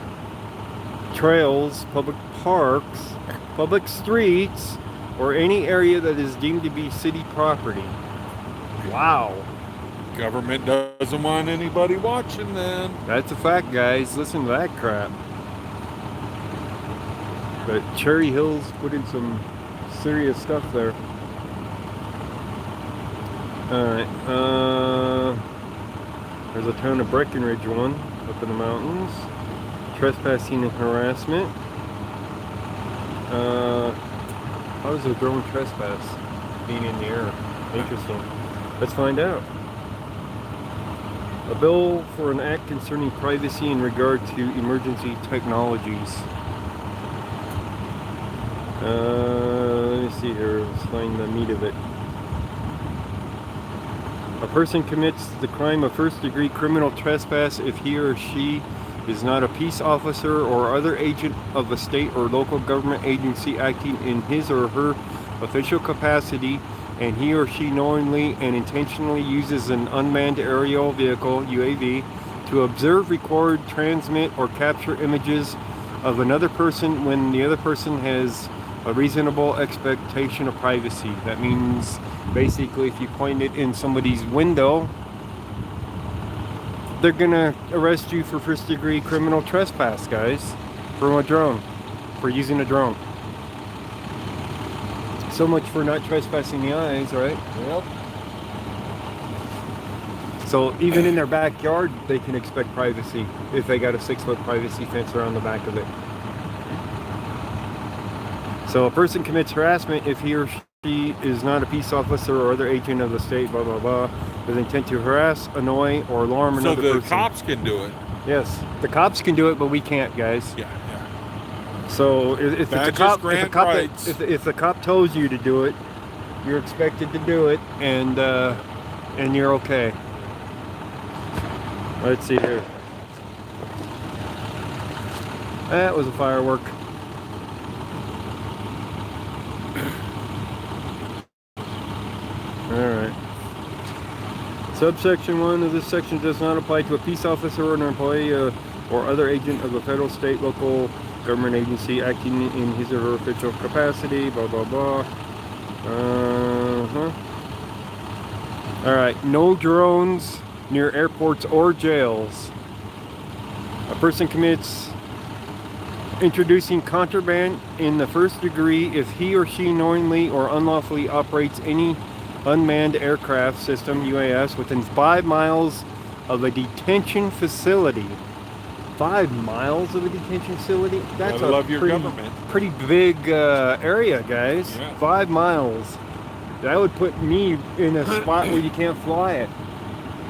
trails, public parks, public streets, or any area that is deemed to be city property. Wow. Government doesn't want anybody watching then. That's a fact, guys. Listen to that crap. But Cherry Hills put in some serious stuff there. Alright, there's a town of Breckenridge one up in the mountains. Trespassing and harassment. How does a drone trespass being in the air? Interesting. Let's find out. A bill for an act concerning privacy in regard to emergency technologies. Let me see here. Let's find the meat of it. A person commits the crime of first-degree criminal trespass if he or she is not a peace officer or other agent of a state or local government agency acting in his or her official capacity, and he or she knowingly and intentionally uses an unmanned aerial vehicle (UAV) to observe, record, transmit, or capture images of another person when the other person has a reasonable expectation of privacy. That means basically if you point it in somebody's window, they're gonna arrest you for first-degree criminal trespass, guys, from a drone, for using a drone. So much for not trespassing the eyes, right? Yep. So even in their backyard, they can expect privacy if they got a 6-foot privacy fence around the back of it. So a person commits harassment if he or she is not a peace officer or other agent of the state, blah, blah, blah, with intent to harass, annoy, or alarm So another the person. cops can do it. Yes, the cops can do it, but we can't, guys. Yeah. So if the Badges cop, grant if the cop, rights. if the cop tells you to do it, you're expected to do it, and you're okay. Let's see here. That was a firework. Alright. Subsection 1 of this section does not apply to a peace officer or an employee or other agent of a federal, state, local government agency acting in his or her official capacity, blah, blah, blah. Alright, no drones near airports or jails. A person commits introducing contraband in the first degree if he or she knowingly or unlawfully operates any unmanned aircraft system, UAS, within 5 miles of a detention facility. 5 miles of a detention facility? That's Gotta love your government. Pretty big area, guys. Yeah. 5 miles. That would put me in a spot where you can't fly it.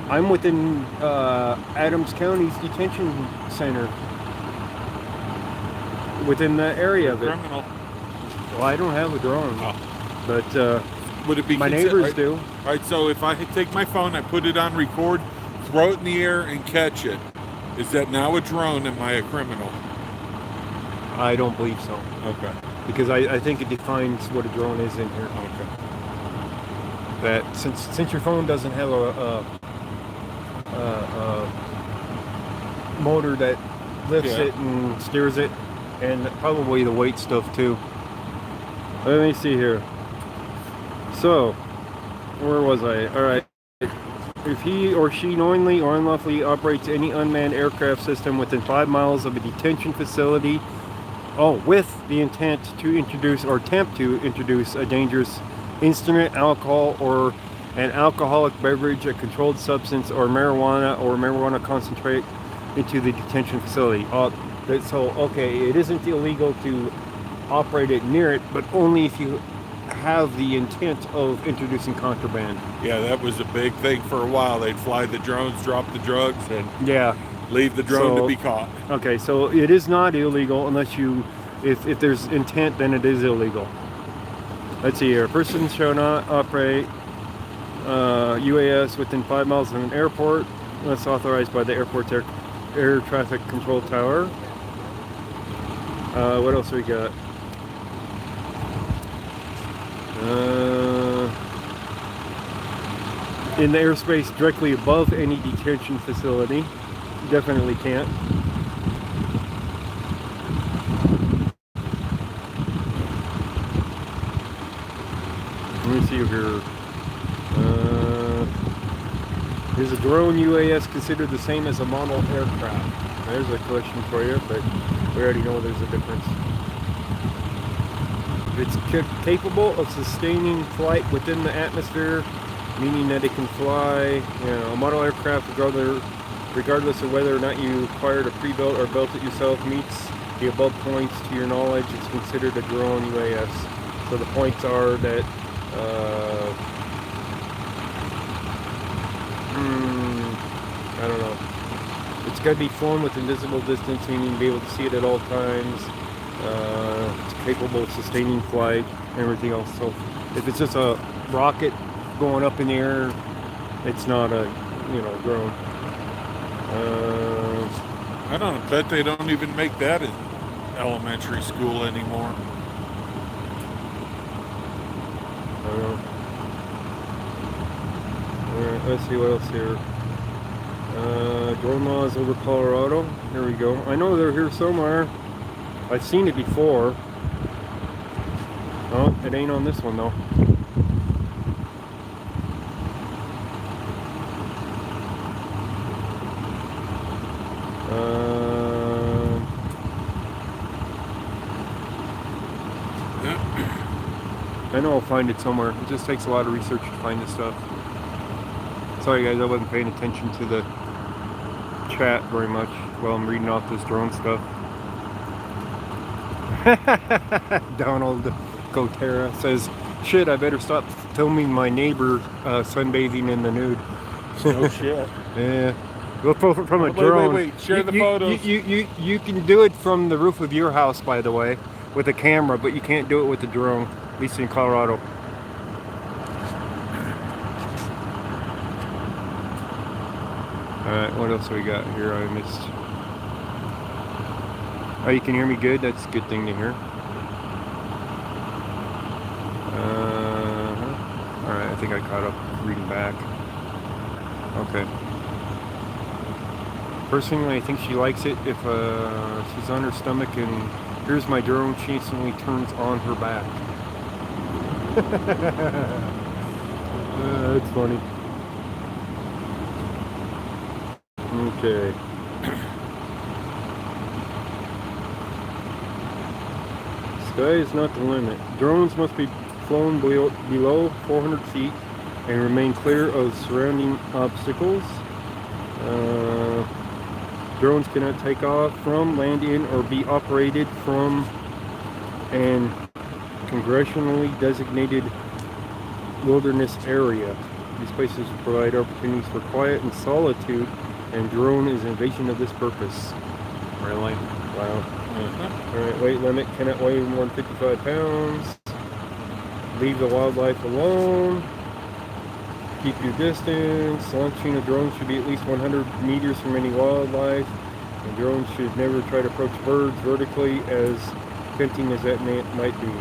I'm within Adams County's detention center. Within the area of it. Criminal. Well, I don't have a drone, Oh. but Would it be my considered- neighbors right, do. Right, so if I take my phone, I put it on record, throw it in the air, and catch it, is that now a drone? Am I a criminal? I don't believe so, Okay. because I think it defines what a drone is in here. Okay. That since your phone doesn't have a motor that lifts Yeah. it and steers it, and probably the weight stuff too. Let me see here. So, where was I? All right. If he or she knowingly or unlawfully operates any unmanned aircraft system within 5 miles of a detention facility, with the intent to introduce or attempt to introduce a dangerous instrument, alcohol, or an alcoholic beverage, a controlled substance, or marijuana concentrate into the detention facility. So, okay, it isn't illegal to operate it near it, but only if you have the intent of introducing contraband. Yeah, that was a big thing for a while. They'd fly the drones, drop the drugs, and Yeah. leave the drone So- to be caught. Okay, so it is not illegal unless you, if there's intent, then it is illegal. Let's see here. Persons shall not operate UAS within 5 miles of an airport unless authorized by the airport's air traffic control tower. What else we got? In the airspace directly above any detention facility. Definitely can't. Let me see here. Is a drone UAS considered the same as a model aircraft? There's a question for you, but we already know there's a difference. It's capable of sustaining flight within the atmosphere, meaning that it can fly, a model aircraft, regardless of whether or not you acquired a pre-built or built it yourself, meets the above points. To your knowledge, it's considered a drone UAS. So the points are that I don't know. It's got to be flown within visible distance, meaning to be able to see it at all times. It's capable of sustaining flight, everything else. So if it's just a rocket going up in the air, it's not a, drone. I don't bet they don't even make that in elementary school anymore. I don't know. Alright, let's see what else here. Drone laws over Colorado. Here we go. I know they're here somewhere. I've seen it before. Oh, it ain't on this one though. I know I'll find it somewhere. It just takes a lot of research to find this stuff. Sorry guys, I wasn't paying attention to the chat very much while I'm reading off this drone stuff. Donald Gotera says, shit, I better stop filming my neighbor sunbathing in the nude. No shit. Yeah. Well, from a drone. Wait. Share the photos. You can do it from the roof of your house, by the way, with a camera, but you can't do it with a drone, at least in Colorado. Alright, what else we got here I missed? Oh, you can hear me good? That's a good thing to hear. Alright, I think I caught up reading back. Okay. Personally, I think she likes it if she's on her stomach and here's my drone, she instantly turns on her back. That's funny. Okay. Sky is not the limit. Drones must be flown below 400 feet and remain clear of surrounding obstacles. Drones cannot take off from, land in, or be operated from an congressionally designated wilderness area. These places provide opportunities for quiet and solitude, and drone is an invasion of this purpose. Really? Wow. Alright, weight limit, cannot weigh more than 55 pounds. Leave the wildlife alone. Keep your distance. Launching a drone should be at least 100 meters from any wildlife. A drone should never try to approach birds vertically, as tempting as that might be.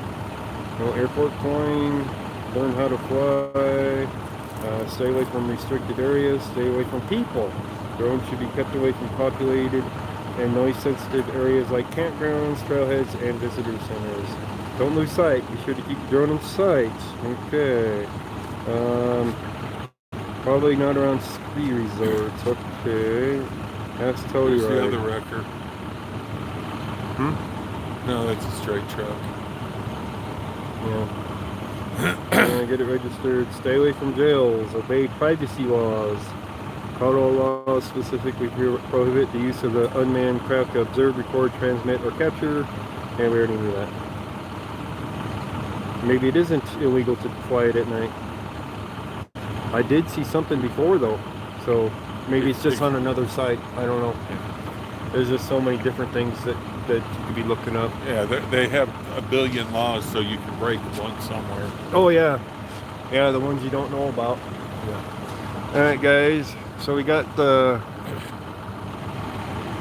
No airport flying. Learn how to fly. Stay away from restricted areas. Stay away from people. Drones should be kept away from populated and noise-sensitive areas like campgrounds, trailheads, and visitor centers. Don't lose sight. Be sure to keep the drone in sight. Okay. Probably not around ski resorts. Okay. That's totally Where's right. the other record? No, that's a straight truck. Yeah. Get it registered. Stay away from jails. Obey privacy laws. Colorado laws specifically prohibit the use of the unmanned craft to observe, record, transmit, or capture. And we already knew that. Maybe it isn't illegal to fly it at night. I did see something before though, so maybe it's just on another site. I don't know. There's just so many different things that you could be looking up. Yeah, they have a billion laws, so you can break one somewhere. Oh yeah, yeah, the ones you don't know about. Yeah. All right, guys. So we got the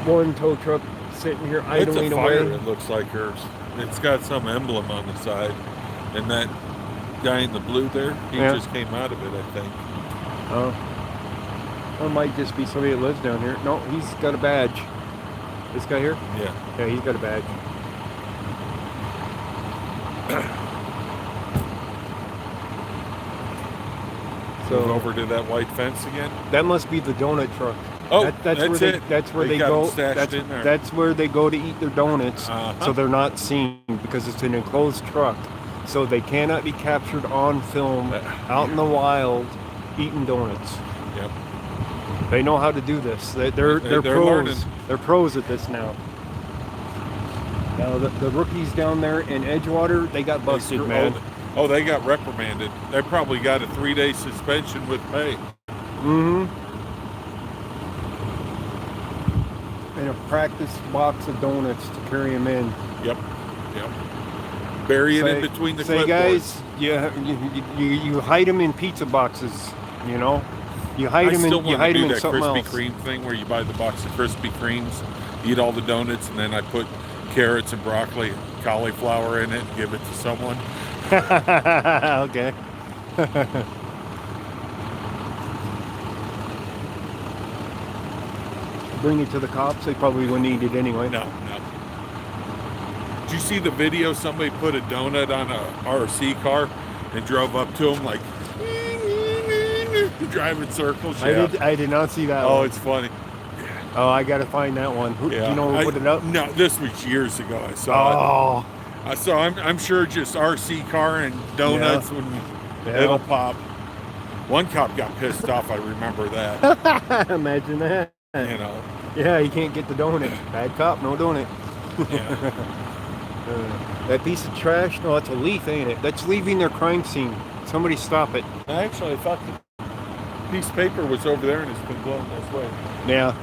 one tow truck sitting here It's idling a fire, away. it looks like hers. It's got some emblem on the side. And that guy in the blue there, he just came out of it, I think. Oh. Or it might just be somebody that lives down here. No, he's got a badge. This guy here? Yeah. Yeah, he's got a badge. So over to that white fence again. That must be the donut truck. Oh, that's where it. That's where they got go. them stashed in there. That's where they go to eat their donuts, Uh-huh. so they're not seen because it's an enclosed truck, so they cannot be captured on film out in the wild eating donuts. Yep. They know how to do this. They're They're pros. learning. They're pros at this now. Now the rookies down there in Edgewater, they got busted, man. Oh, they got reprimanded. They probably got a 3-day suspension with pay. Mm-hmm. And a practice box of donuts to carry them in. Yep. Yep. Bury it in between the clipboards. guys, you hide them in pizza boxes, you know? You hide them in I still want to do that something Krispy else. Kreme thing where you buy the box of Krispy Kremes, eat all the donuts, and then I put carrots and broccoli and cauliflower in it and give it to someone. Okay. Bring it to the cops. They probably wouldn't eat it anyway. No. Did you see the video? Somebody put a donut on a RC car and drove up to him like driving circles. Yeah. I did not see that one. Oh, it's funny. Oh, I gotta find that one. Do Yeah. you know who put it up? No, this was years ago. I saw it. So I'm sure just RC car and donuts when it'll pop. One cop got pissed off. I remember that. Imagine that. You know. Yeah, you can't get the donut. Bad cop, no donut. Yeah. That piece of trash, no, that's a leaf, ain't it? That's leaving their crime scene. Somebody stop it. Actually, I thought the piece of paper was over there and it's been blown this way. Yeah.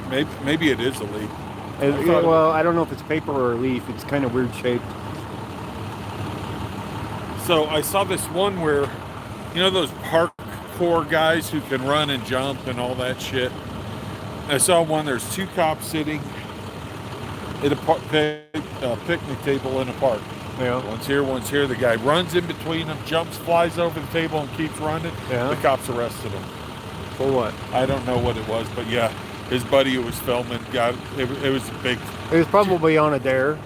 Maybe it is a leaf. Well, I don't know if it's paper or a leaf. It's kind of weird shaped. So I saw this one where, you know, those parkour guys who can run and jump and all that shit. I saw one. There's two cops sitting at a picnic table in a park. Yeah. One's here. The guy runs in between them, jumps, flies over the table, and keeps running. Yeah. The cops arrested him. For what? I don't know what it was, but yeah, his buddy who was filming got it was a big. It was probably on a dare.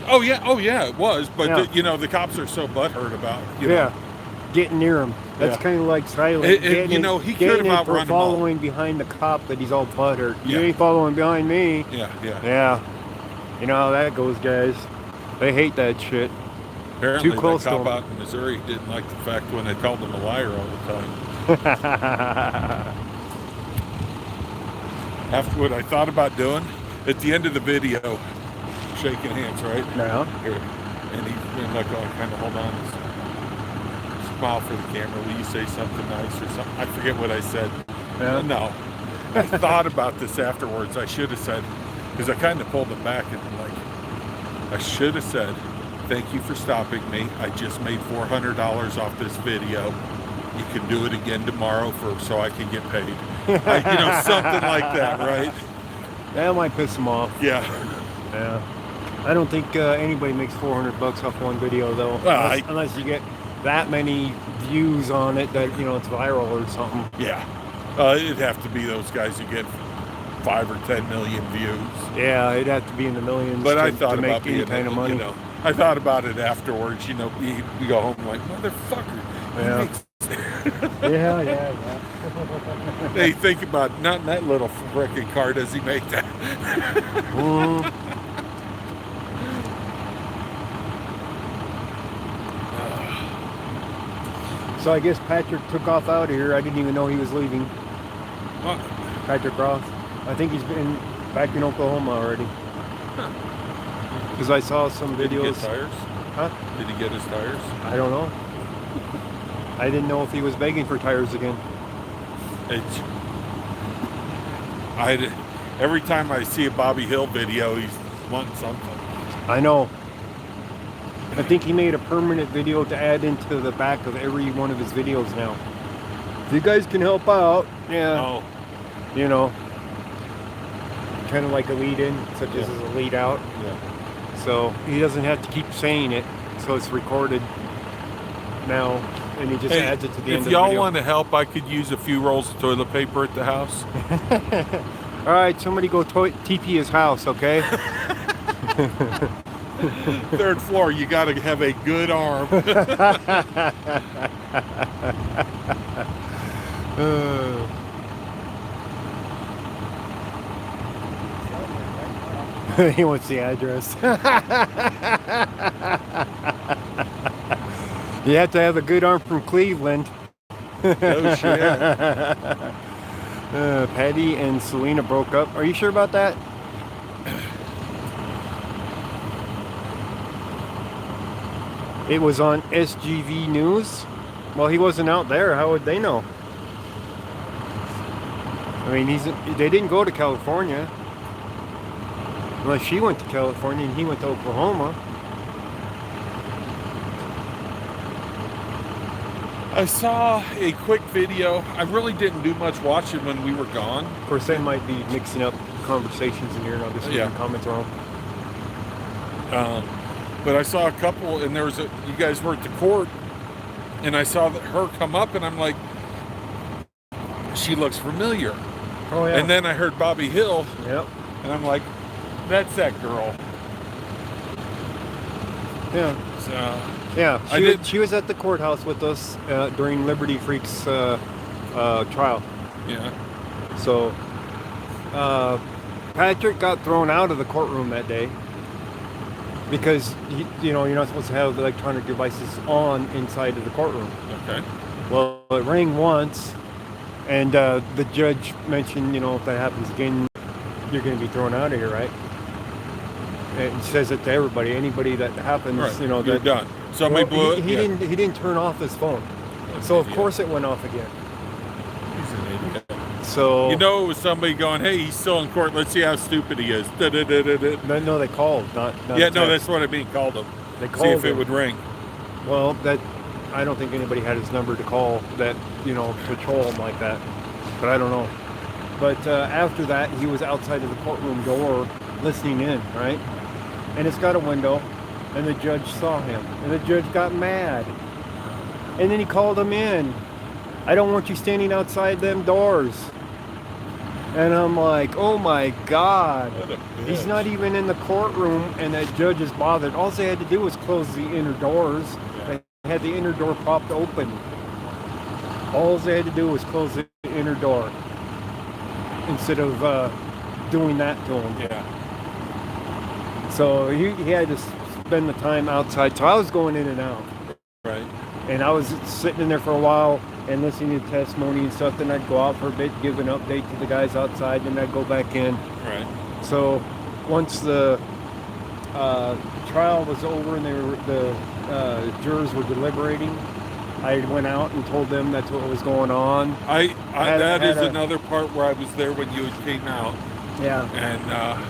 Oh yeah, it was. But Yeah. the cops are so butthurt about. Getting near him. That's Yeah. kind of like silent. He getting could have it for outrun them all. following behind the cop that he's all butthurt. You Yeah. ain't following behind me. Yeah. Yeah. You know how that goes, guys. They hate that shit. Apparently, Too close the to cop him. out in Missouri didn't like the fact when they called him a liar all the time. After what I thought about doing, at the end of the video, shaking hands, right? No. Here. And he's been like, oh, kind of hold on. Smile for the camera. Will you say something nice or something? I forget what I said. Yeah. No. I thought about this afterwards. I should have said, because I kind of pulled it back and like, I should have said, thank you for stopping me. I just made $400 off this video. You can do it again tomorrow so I can get paid. Something like that, right? That might piss them off. Yeah. Yeah. I don't think anybody makes $400 off one video though, Well, unless you get that many views on it that it's viral or something. Yeah. It'd have to be those guys who get 5 or 10 million views. Yeah, it'd have to be in the millions. But I to thought make about any being, kind of money. I thought about it afterwards. We go home like, motherfucker. Yeah. Yeah. They think about, not in that little frickin' car does he make that. So I guess Patrick took off out of here. I didn't even know he was leaving. Patrick Ross. I think he's been back in Oklahoma already. Because I saw some Did he videos. get tires? Huh? Did he get his tires? I don't know. I didn't know if he was begging for tires again. It's, every time I see a Bobby Hill video, he's wanting something. I know. I think he made a permanent video to add into the back of every one of his videos now. If you guys can help out, yeah. Oh, You know, kind of like a lead in, such as a lead out. yeah. So he doesn't have to keep saying it. So it's recorded now, and he just Hey, adds it to the end if of the y'all video. want to help, I could use a few rolls of toilet paper at the house. All right, somebody go TP his house, okay? 3rd floor, you got to have a good arm. He wants the address. You have to have a good arm from Cleveland. Oh, shit. Patty and Selena broke up. Are you sure about that? It was on SGV News. Well, he wasn't out there. How would they know? I mean, they didn't go to California. Unless she went to California and he went to Oklahoma. I saw a quick video. I really didn't do much watching when we were gone. Of course, they might be mixing up conversations in here, and I'll just leave the comments wrong. But I saw a couple, and you guys were at the court, and I saw her come up, and I'm like, she looks familiar. Oh, yeah. And then I heard Bobby Hill, Yep. and I'm like, that's that girl. Yeah. So, Yeah. She was at the courthouse with us during Liberty Freak's trial. yeah. So, Patrick got thrown out of the courtroom that day because, you're not supposed to have electronic devices on inside of the courtroom. Okay. Well, it rang once, and the judge mentioned, if that happens again, you're going to be thrown out of here, right? And says it to everybody. Anybody that happens, Right. you're You're done. Somebody blew it. He didn't turn off his phone, so of course it went off again. He's an idiot. So It was somebody going, hey, he's still in court. Let's see how stupid he is. No, they called, not Yeah, no, text. that's what I mean. Called him. They See called if it him. would ring. Well, I don't think anybody had his number to call that, patrol him like that. But I don't know. But after that, he was outside of the courtroom door listening in, right? And it's got a window, and the judge saw him, and the judge got mad. And then he called him in. I don't want you standing outside them doors. And I'm like, oh my God. What a He's bitch. not even in the courtroom, and that judge is bothered. All they had to do was close the inner doors. They had the inner door propped open. All they had to do was close the inner door instead of doing that to him. Yeah. So he had to spend the time outside. So I was going in and out. Right. And I was sitting in there for a while and listening to testimony and stuff. Then I'd go out for a bit, give an update to the guys outside, then I'd go back in. Right. So once the trial was over and the jurors were deliberating, I went out and told them that's what was going on. That is another part where I was there when you came out. Yeah. And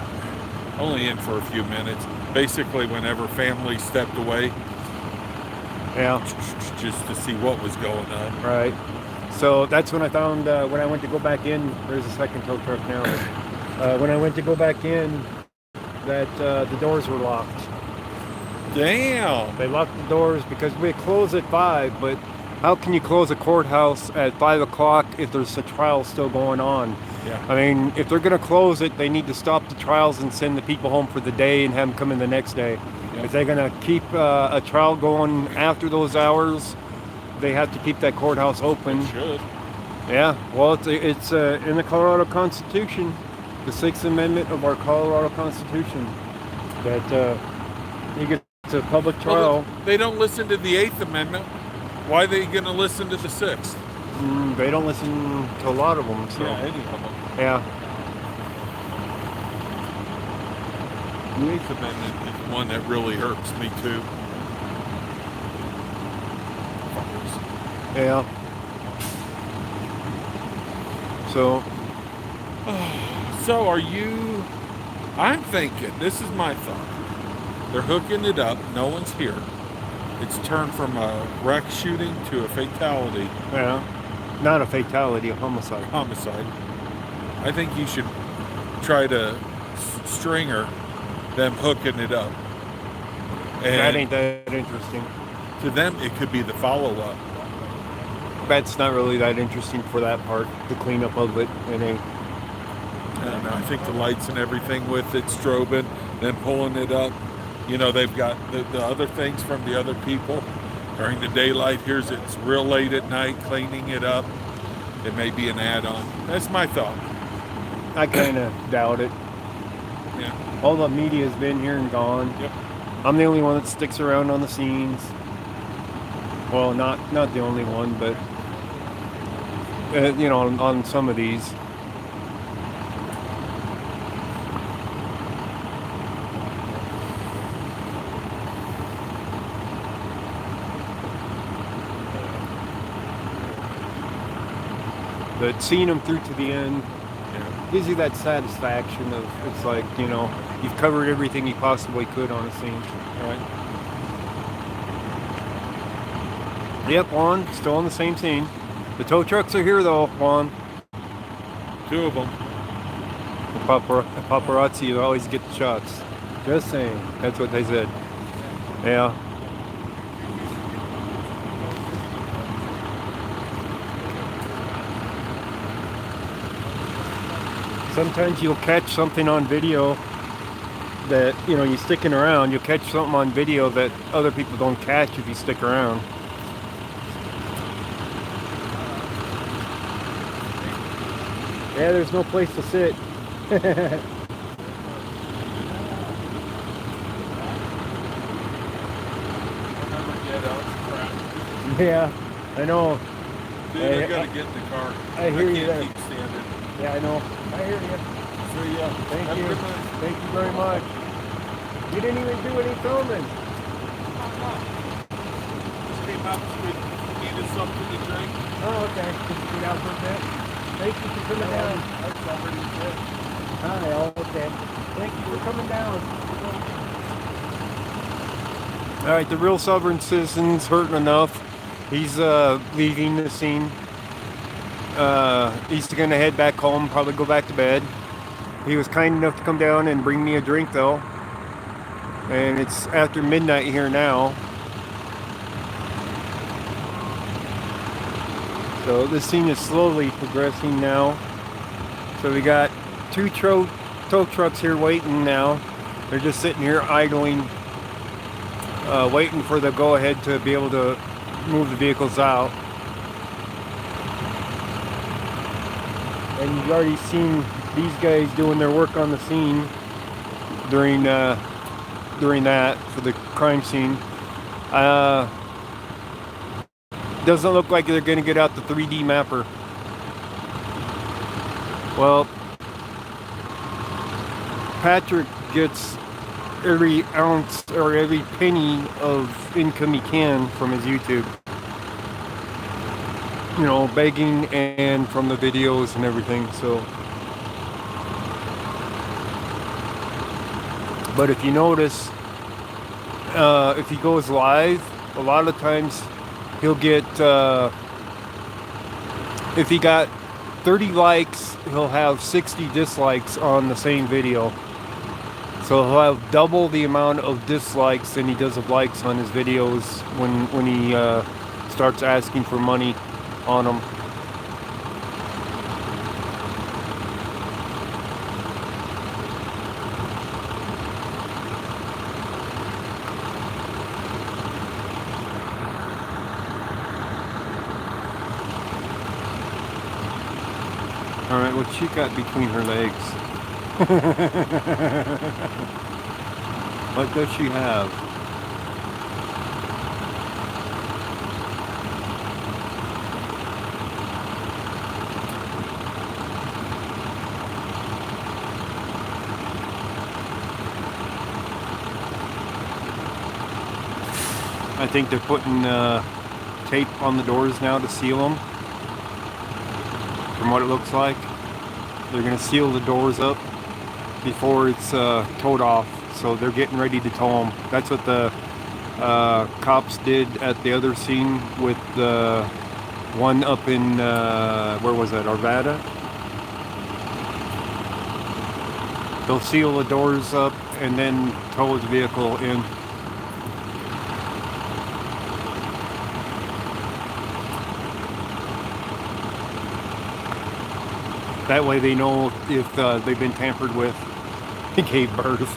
only in for a few minutes. Basically, whenever family stepped away. Yeah. Just to see what was going on. Right. So that's when I found, when I went to go back in, there's a second tow truck now. When I went to go back in, that the doors were locked. Damn. They locked the doors because we close at 5, but how can you close a courthouse at 5 o'clock if there's a trial still going on? Yeah. I mean, if they're going to close it, they need to stop the trials and send the people home for the day and have them come in the next day. Yeah. If they're going to keep a trial going after those hours, they have to keep that courthouse open. It should. Yeah, well, it's in the Colorado Constitution, the 6th Amendment of our Colorado Constitution, that you get to public trial. Well, they don't listen to the 8th Amendment. Why are they going to listen to the 6th? They don't listen to a lot of them, so Yeah, any of them. yeah. The Eighth Amendment is one that really irks me too. Yeah. So, So are you? I'm thinking. This is my thought. They're hooking it up. No one's here. It's turned from a wreck shooting to a fatality. yeah, not a fatality, a homicide. Homicide. I think you should try to string her, them hooking it up. That And ain't that interesting. to them, it could be the follow-up. That's not really that interesting for that part, the cleanup of it. It ain't. And I think the lights and everything with it, strobing, then pulling it up. You know, they've got the other things from the other people during the daylight. Here's it's real late at night, cleaning it up. It may be an add-on. That's my thought. I kind of doubt it. Yeah. All the media's been here and gone. Yep. I'm the only one that sticks around on the scenes. Well, not the only one, but you know, on some of these. But seeing them through to the end gives you that satisfaction of, it's like, you know, you've covered everything you possibly could on a scene. Right. Yep, Juan, still on the same scene. The tow trucks are here though, Juan. 2 of them. The paparazzi always get the shots. Just saying. That's what they said. Yeah. Sometimes you'll catch something on video that, you know, you're sticking around. You'll catch something on video that other people don't catch if you stick around. Yeah, there's no place to sit. Yeah, I know. Dude, I gotta get in the car. I hear you there. Can't keep standing. Yeah, I know. I hear you. See ya. Thank Have a you. good night. Thank you very much. You didn't even do any filming. Just came out and needed something to drink. Oh, okay. Just get out for a bit. Thank you for coming down. That's already good. Hi, oh, okay. Thank you for coming down. All right, the real Southern citizen's hurting enough. He's leaving the scene. He's gonna head back home, probably go back to bed. He was kind enough to come down and bring me a drink though. And it's after midnight here now. So this scene is slowly progressing now. So we got 2 tow trucks here waiting now. They're just sitting here idling, waiting for the go-ahead to be able to move the vehicles out. And you've already seen these guys doing their work on the scene during that for the crime scene. Doesn't look like they're going to get out the 3D mapper. Well, Patrick gets every ounce or every penny of income he can from his YouTube. You know, begging and from the videos and everything, so. But if you notice, if he goes live, a lot of times he'll get, if he got 30 likes, he'll have 60 dislikes on the same video. So he'll have double the amount of dislikes than he does of likes on his videos when he starts asking for money on them. All right, what she got between her legs? What does she have? I think they're putting tape on the doors now to seal them. From what it looks like, they're going to seal the doors up before it's towed off. So they're getting ready to tow them. That's what the cops did at the other scene with the one up in, where was that, Arvada? They'll seal the doors up and then tow his vehicle in. That way they know if they've been tampered with. He gave birth.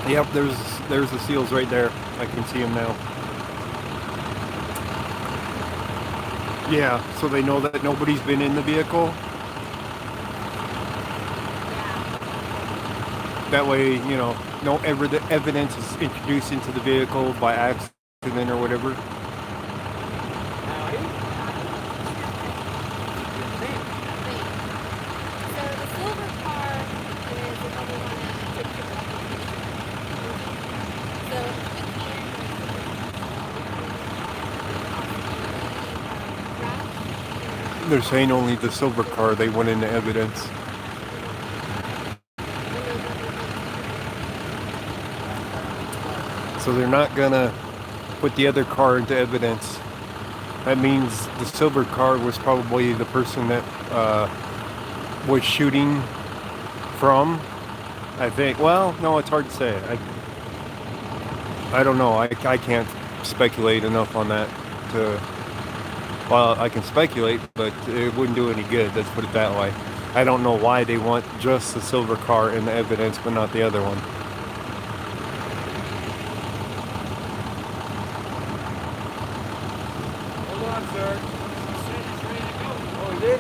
Yep, there's the seals right there. I can see them now. Yeah, so they know that nobody's been in the vehicle. That way, you know, no evidence is introduced into the vehicle by accident or whatever. They're saying only the silver car they went into evidence. So they're not gonna put the other car into evidence. That means the silver car was probably the person that was shooting from, I think. Well, no, it's hard to say. I don't know. I can't speculate enough on that to... Well, I can speculate, but it wouldn't do any good. Let's put it that way. I don't know why they want just the silver car in the evidence, but not the other one. Hold on, sir. He's ready to go. Oh, he did?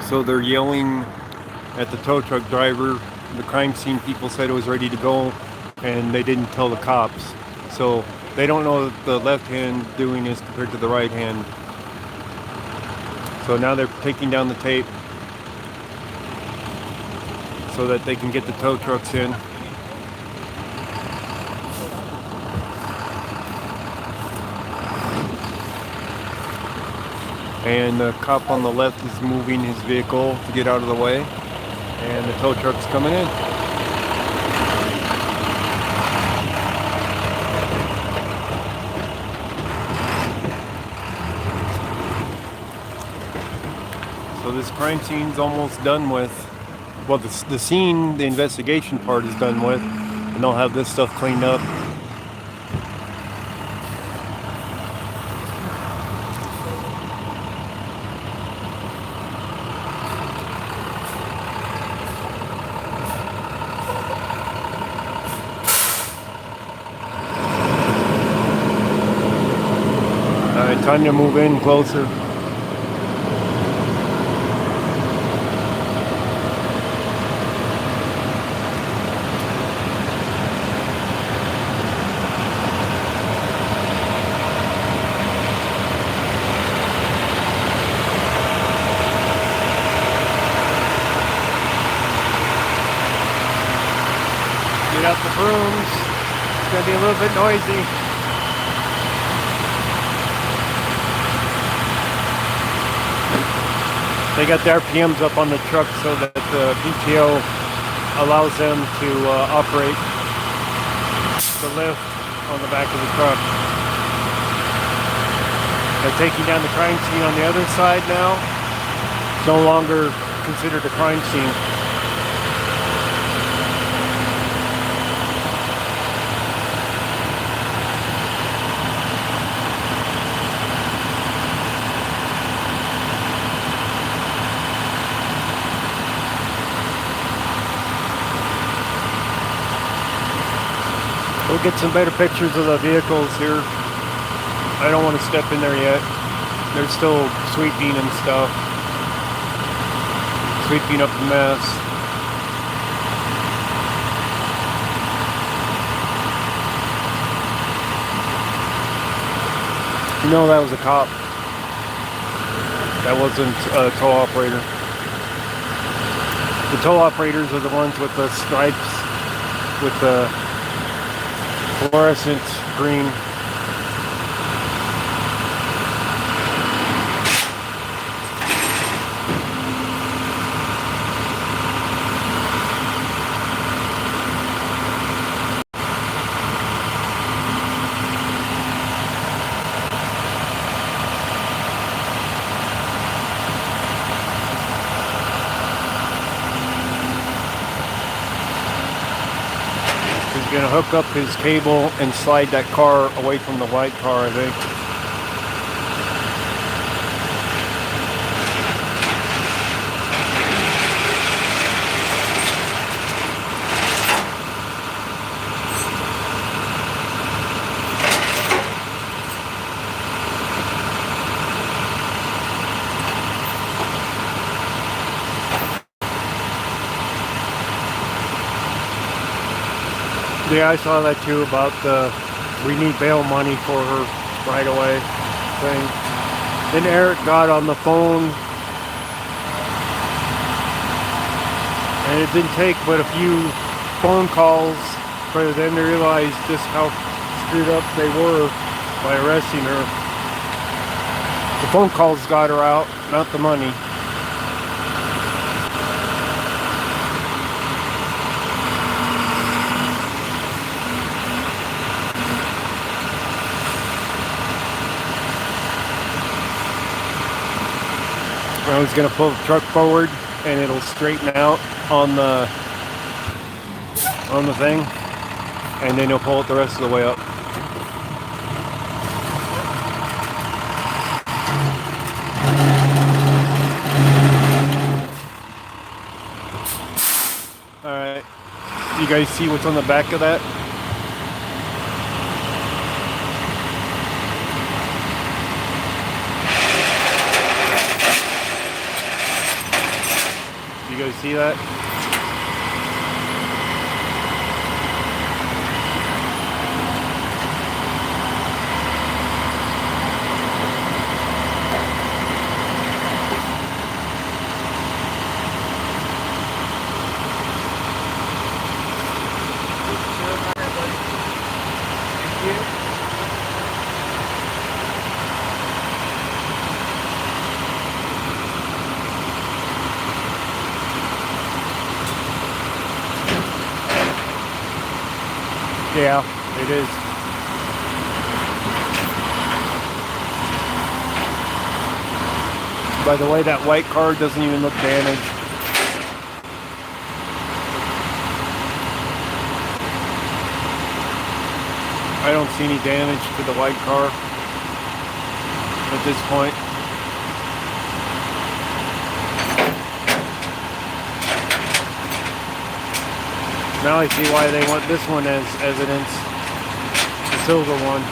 So they're yelling at the tow truck driver. The crime scene people said it was ready to go, and they didn't tell the cops. So they don't know that the left hand doing is compared to the right hand. So now they're taking down the tape so that they can get the tow trucks in. And the cop on the left is moving his vehicle to get out of the way, and the tow truck's coming in. So this crime scene's almost done with. Well, the scene, the investigation part is done with, and they'll have this stuff cleaned up. Time to move in closer. Get out the brooms. It's gonna be a little bit noisy. They got the RPMs up on the truck so that the PTO allows them to operate the lift on the back of the truck. They're taking down the crime scene on the other side now. It's no longer considered a crime scene. We'll get some better pictures of the vehicles here. I don't want to step in there yet. They're still sweeping and stuff. Sweeping up the mess. You know that was a cop. That wasn't a tow operator. The tow operators are the ones with the stripes with the fluorescent green. He's gonna hook up his cable and slide that car away from the white car, I think. Yeah, I saw that too about the we need bail money for her right away thing. Then Eric got on the phone and it didn't take but a few phone calls for them to realize just how screwed up they were by arresting her. The phone calls got her out, not the money. I was going to pull the truck forward and it'll straighten out on the thing, and then he'll pull it the rest of the way up. Alright, you guys see what's on the back of that? You guys see that? Yeah, it is. By the way, that white car doesn't even look damaged. I don't see any damage to the white car at this point. Now I see why they want this one as evidence, the silver one.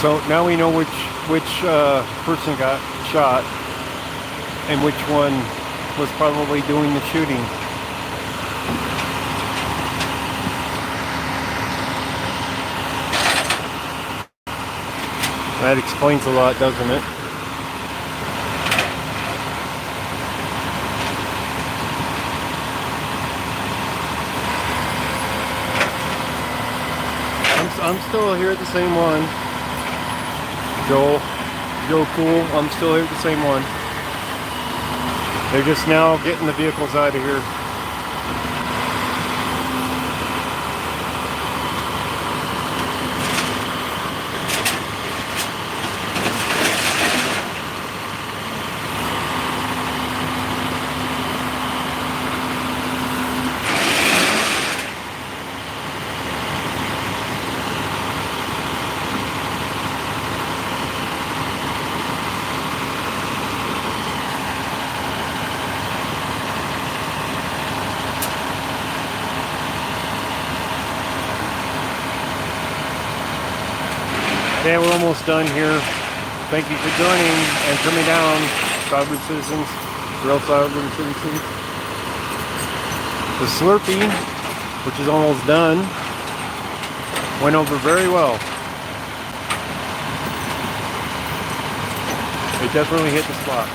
So now we know which person got shot and which one was probably doing the shooting. That explains a lot, doesn't it? I'm still here at the same one. Joe Cool, I'm still here at the same one. They're just now getting the vehicles out of here. Yeah, we're almost done here. Thank you for joining and coming down, sovereign citizens, real sovereign citizens. The Slurpee, which is almost done, went over very well. It definitely hit the spot.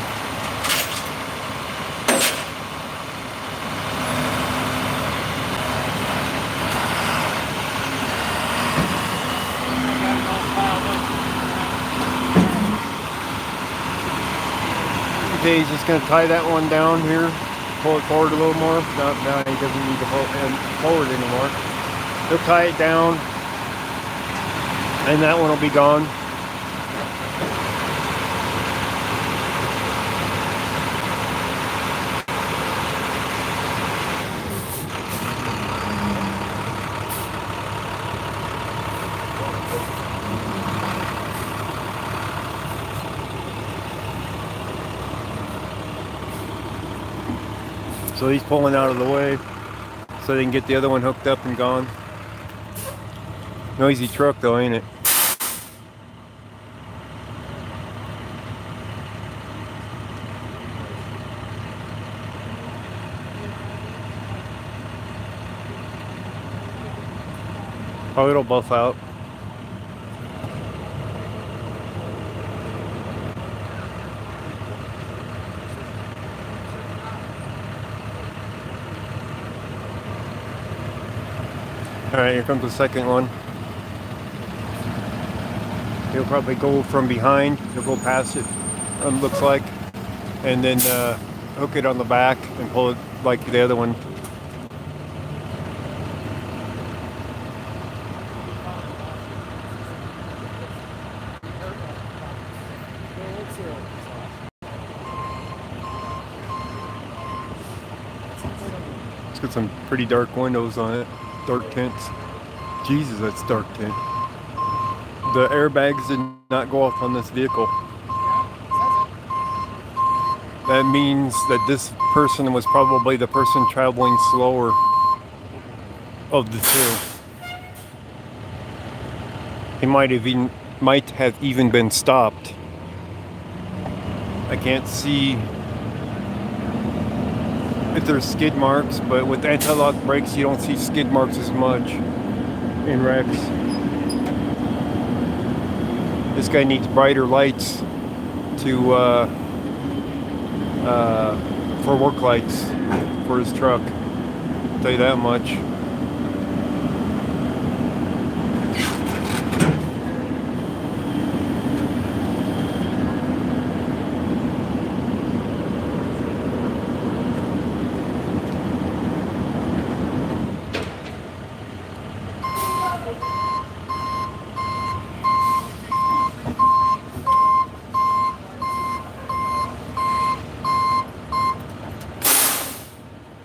Okay, he's just going to tie that one down here, pull it forward a little more. No, he doesn't need to pull it forward anymore. He'll tie it down, and that one will be gone. So he's pulling out of the way so they can get the other one hooked up and gone. Noisy truck though, ain't it? Oh, it'll buff out. Alright, here comes the second one. He'll probably go from behind, he'll go past it, looks like, and then hook it on the back and pull it like the other one. It's got some pretty dark windows on it. Dark tints. Jesus, that's dark tint. The airbags did not go off on this vehicle. That means that this person was probably the person traveling slower of the two. He might have even been stopped. I can't see if there's skid marks, but with anti-lock brakes you don't see skid marks as much in wrecks. This guy needs brighter lights to for work lights for his truck. I'll tell you that much.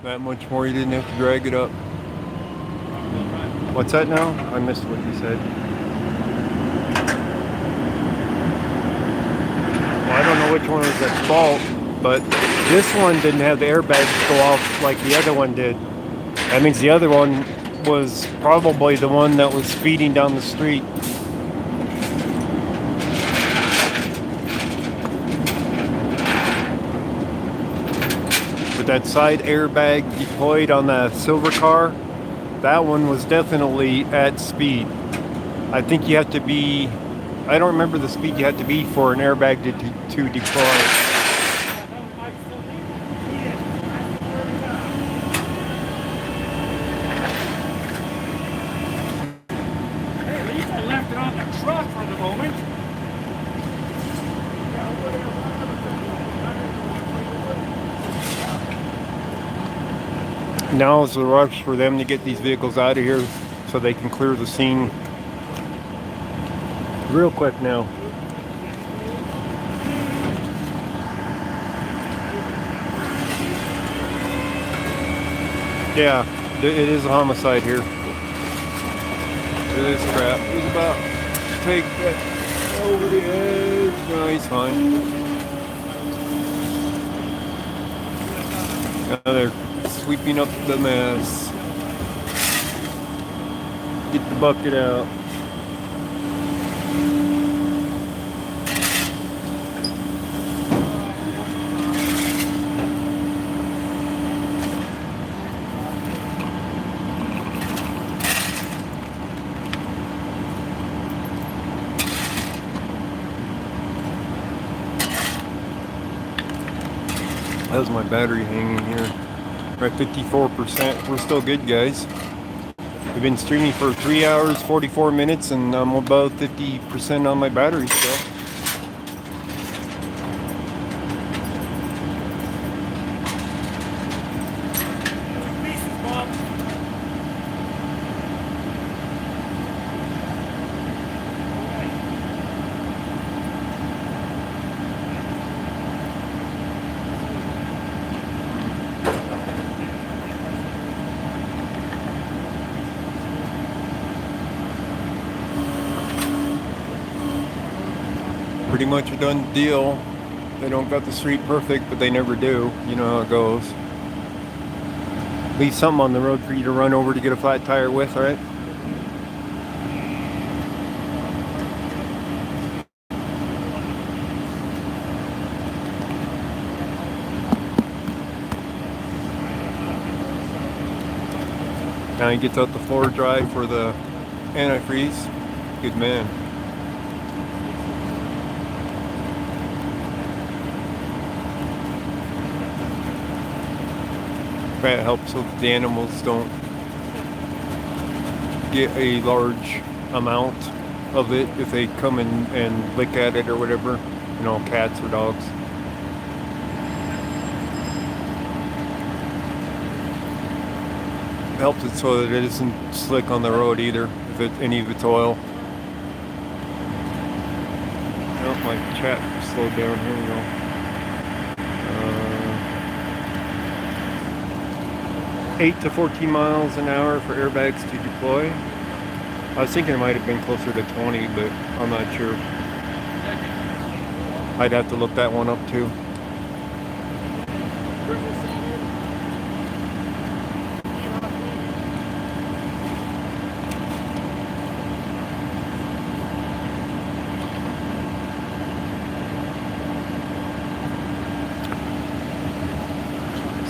That much more, you didn't have to drag it up. What's that now? I missed what you said. Well, I don't know which one was at fault, but this one didn't have the airbags go off like the other one did. That means the other one was probably the one that was speeding down the street. That side airbag deployed on the silver car, that one was definitely at speed. I think you have to be, I don't remember the speed you have to be for an airbag to deploy. Hey, at least I left it on the truck for the moment. Now is the rush for them to get these vehicles out of here so they can clear the scene real quick now. Yeah, it is a homicide here. It is crap. He's about to take that over the edge. No, he's fine. Now they're sweeping up the mess. Get the bucket out. How's my battery hanging here? We're at 54%. We're still good, guys. We've been streaming for 3 hours, 44 minutes, and I'm about 50% on my battery still. Pretty much a done deal. They don't got the street perfect, but they never do. You know how it goes. Leave something on the road for you to run over to get a flat tire with, right? Now he gets out the floor drive for the antifreeze. Good man. That helps so that the animals don't get a large amount of it if they come in and lick at it or whatever, you know, cats or dogs. Helps it so that it isn't slick on the road either, if any of it's oil. Oh, my chat slowed down. Here we go. 8 to 14 miles an hour for airbags to deploy. I was thinking it might have been closer to 20, but I'm not sure. I'd have to look that one up too.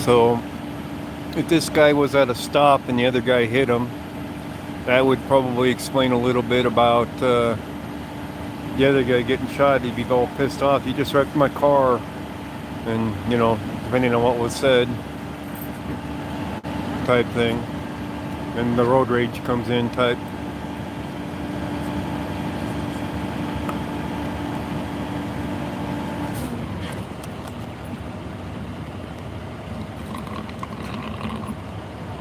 So if this guy was at a stop and the other guy hit him, that would probably explain a little bit about the other guy getting shot. He'd be all pissed off. He just wrecked my car. And, you know, depending on what was said, type thing. And the road rage comes in type.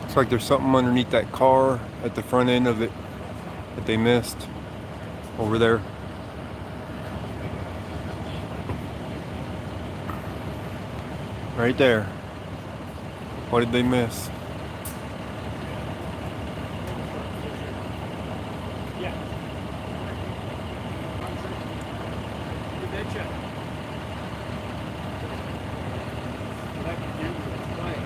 Looks like there's something underneath that car at the front end of it that they missed over there. Right there. What did they miss? Yeah. You betcha. Like you do, right.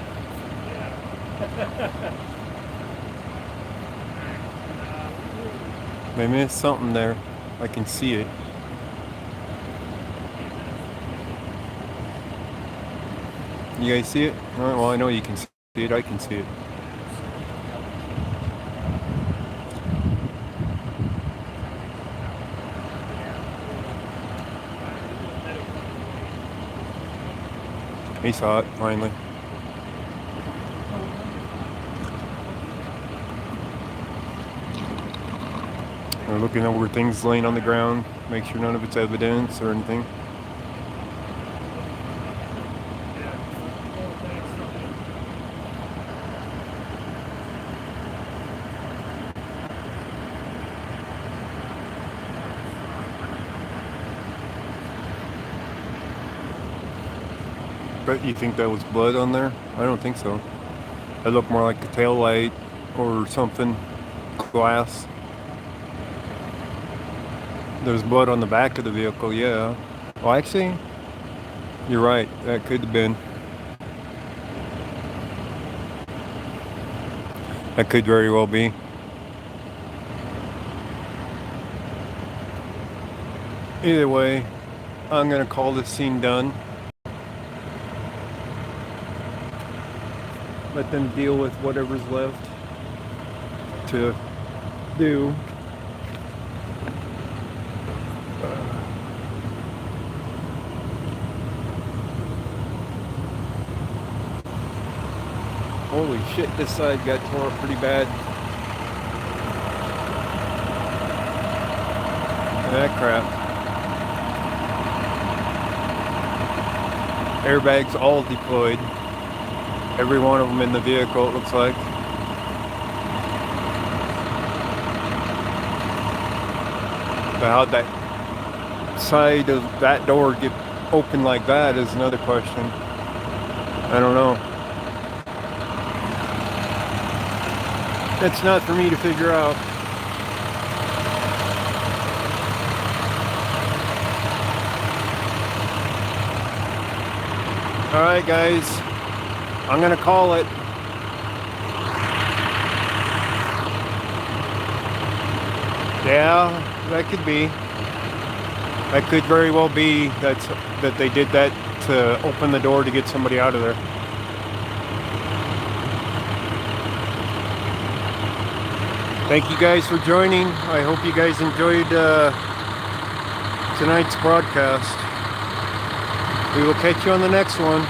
They missed something there. I can see it. You guys see it? Well, I know you can see it. I can see it. He saw it finally. We're looking over things laying on the ground, make sure none of it's evidence or anything. But you think that was blood on there? I don't think so. That looked more like a tail light or something. Glass. There's blood on the back of the vehicle, yeah. Well, actually, you're right. That could have been. That could very well be. Either way, I'm going to call this scene done. Let them deal with whatever's left to do. Holy shit, this side got tore up pretty bad. That crap. Airbags all deployed. Every one of them in the vehicle, it looks like. But how'd that side of that door get open like that is another question. I don't know. That's not for me to figure out. Alright guys, I'm gonna call it. Yeah, that could be. That could very well be that they did that to open the door to get somebody out of there. Thank you guys for joining. I hope you guys enjoyed tonight's broadcast. We will catch you on the next one.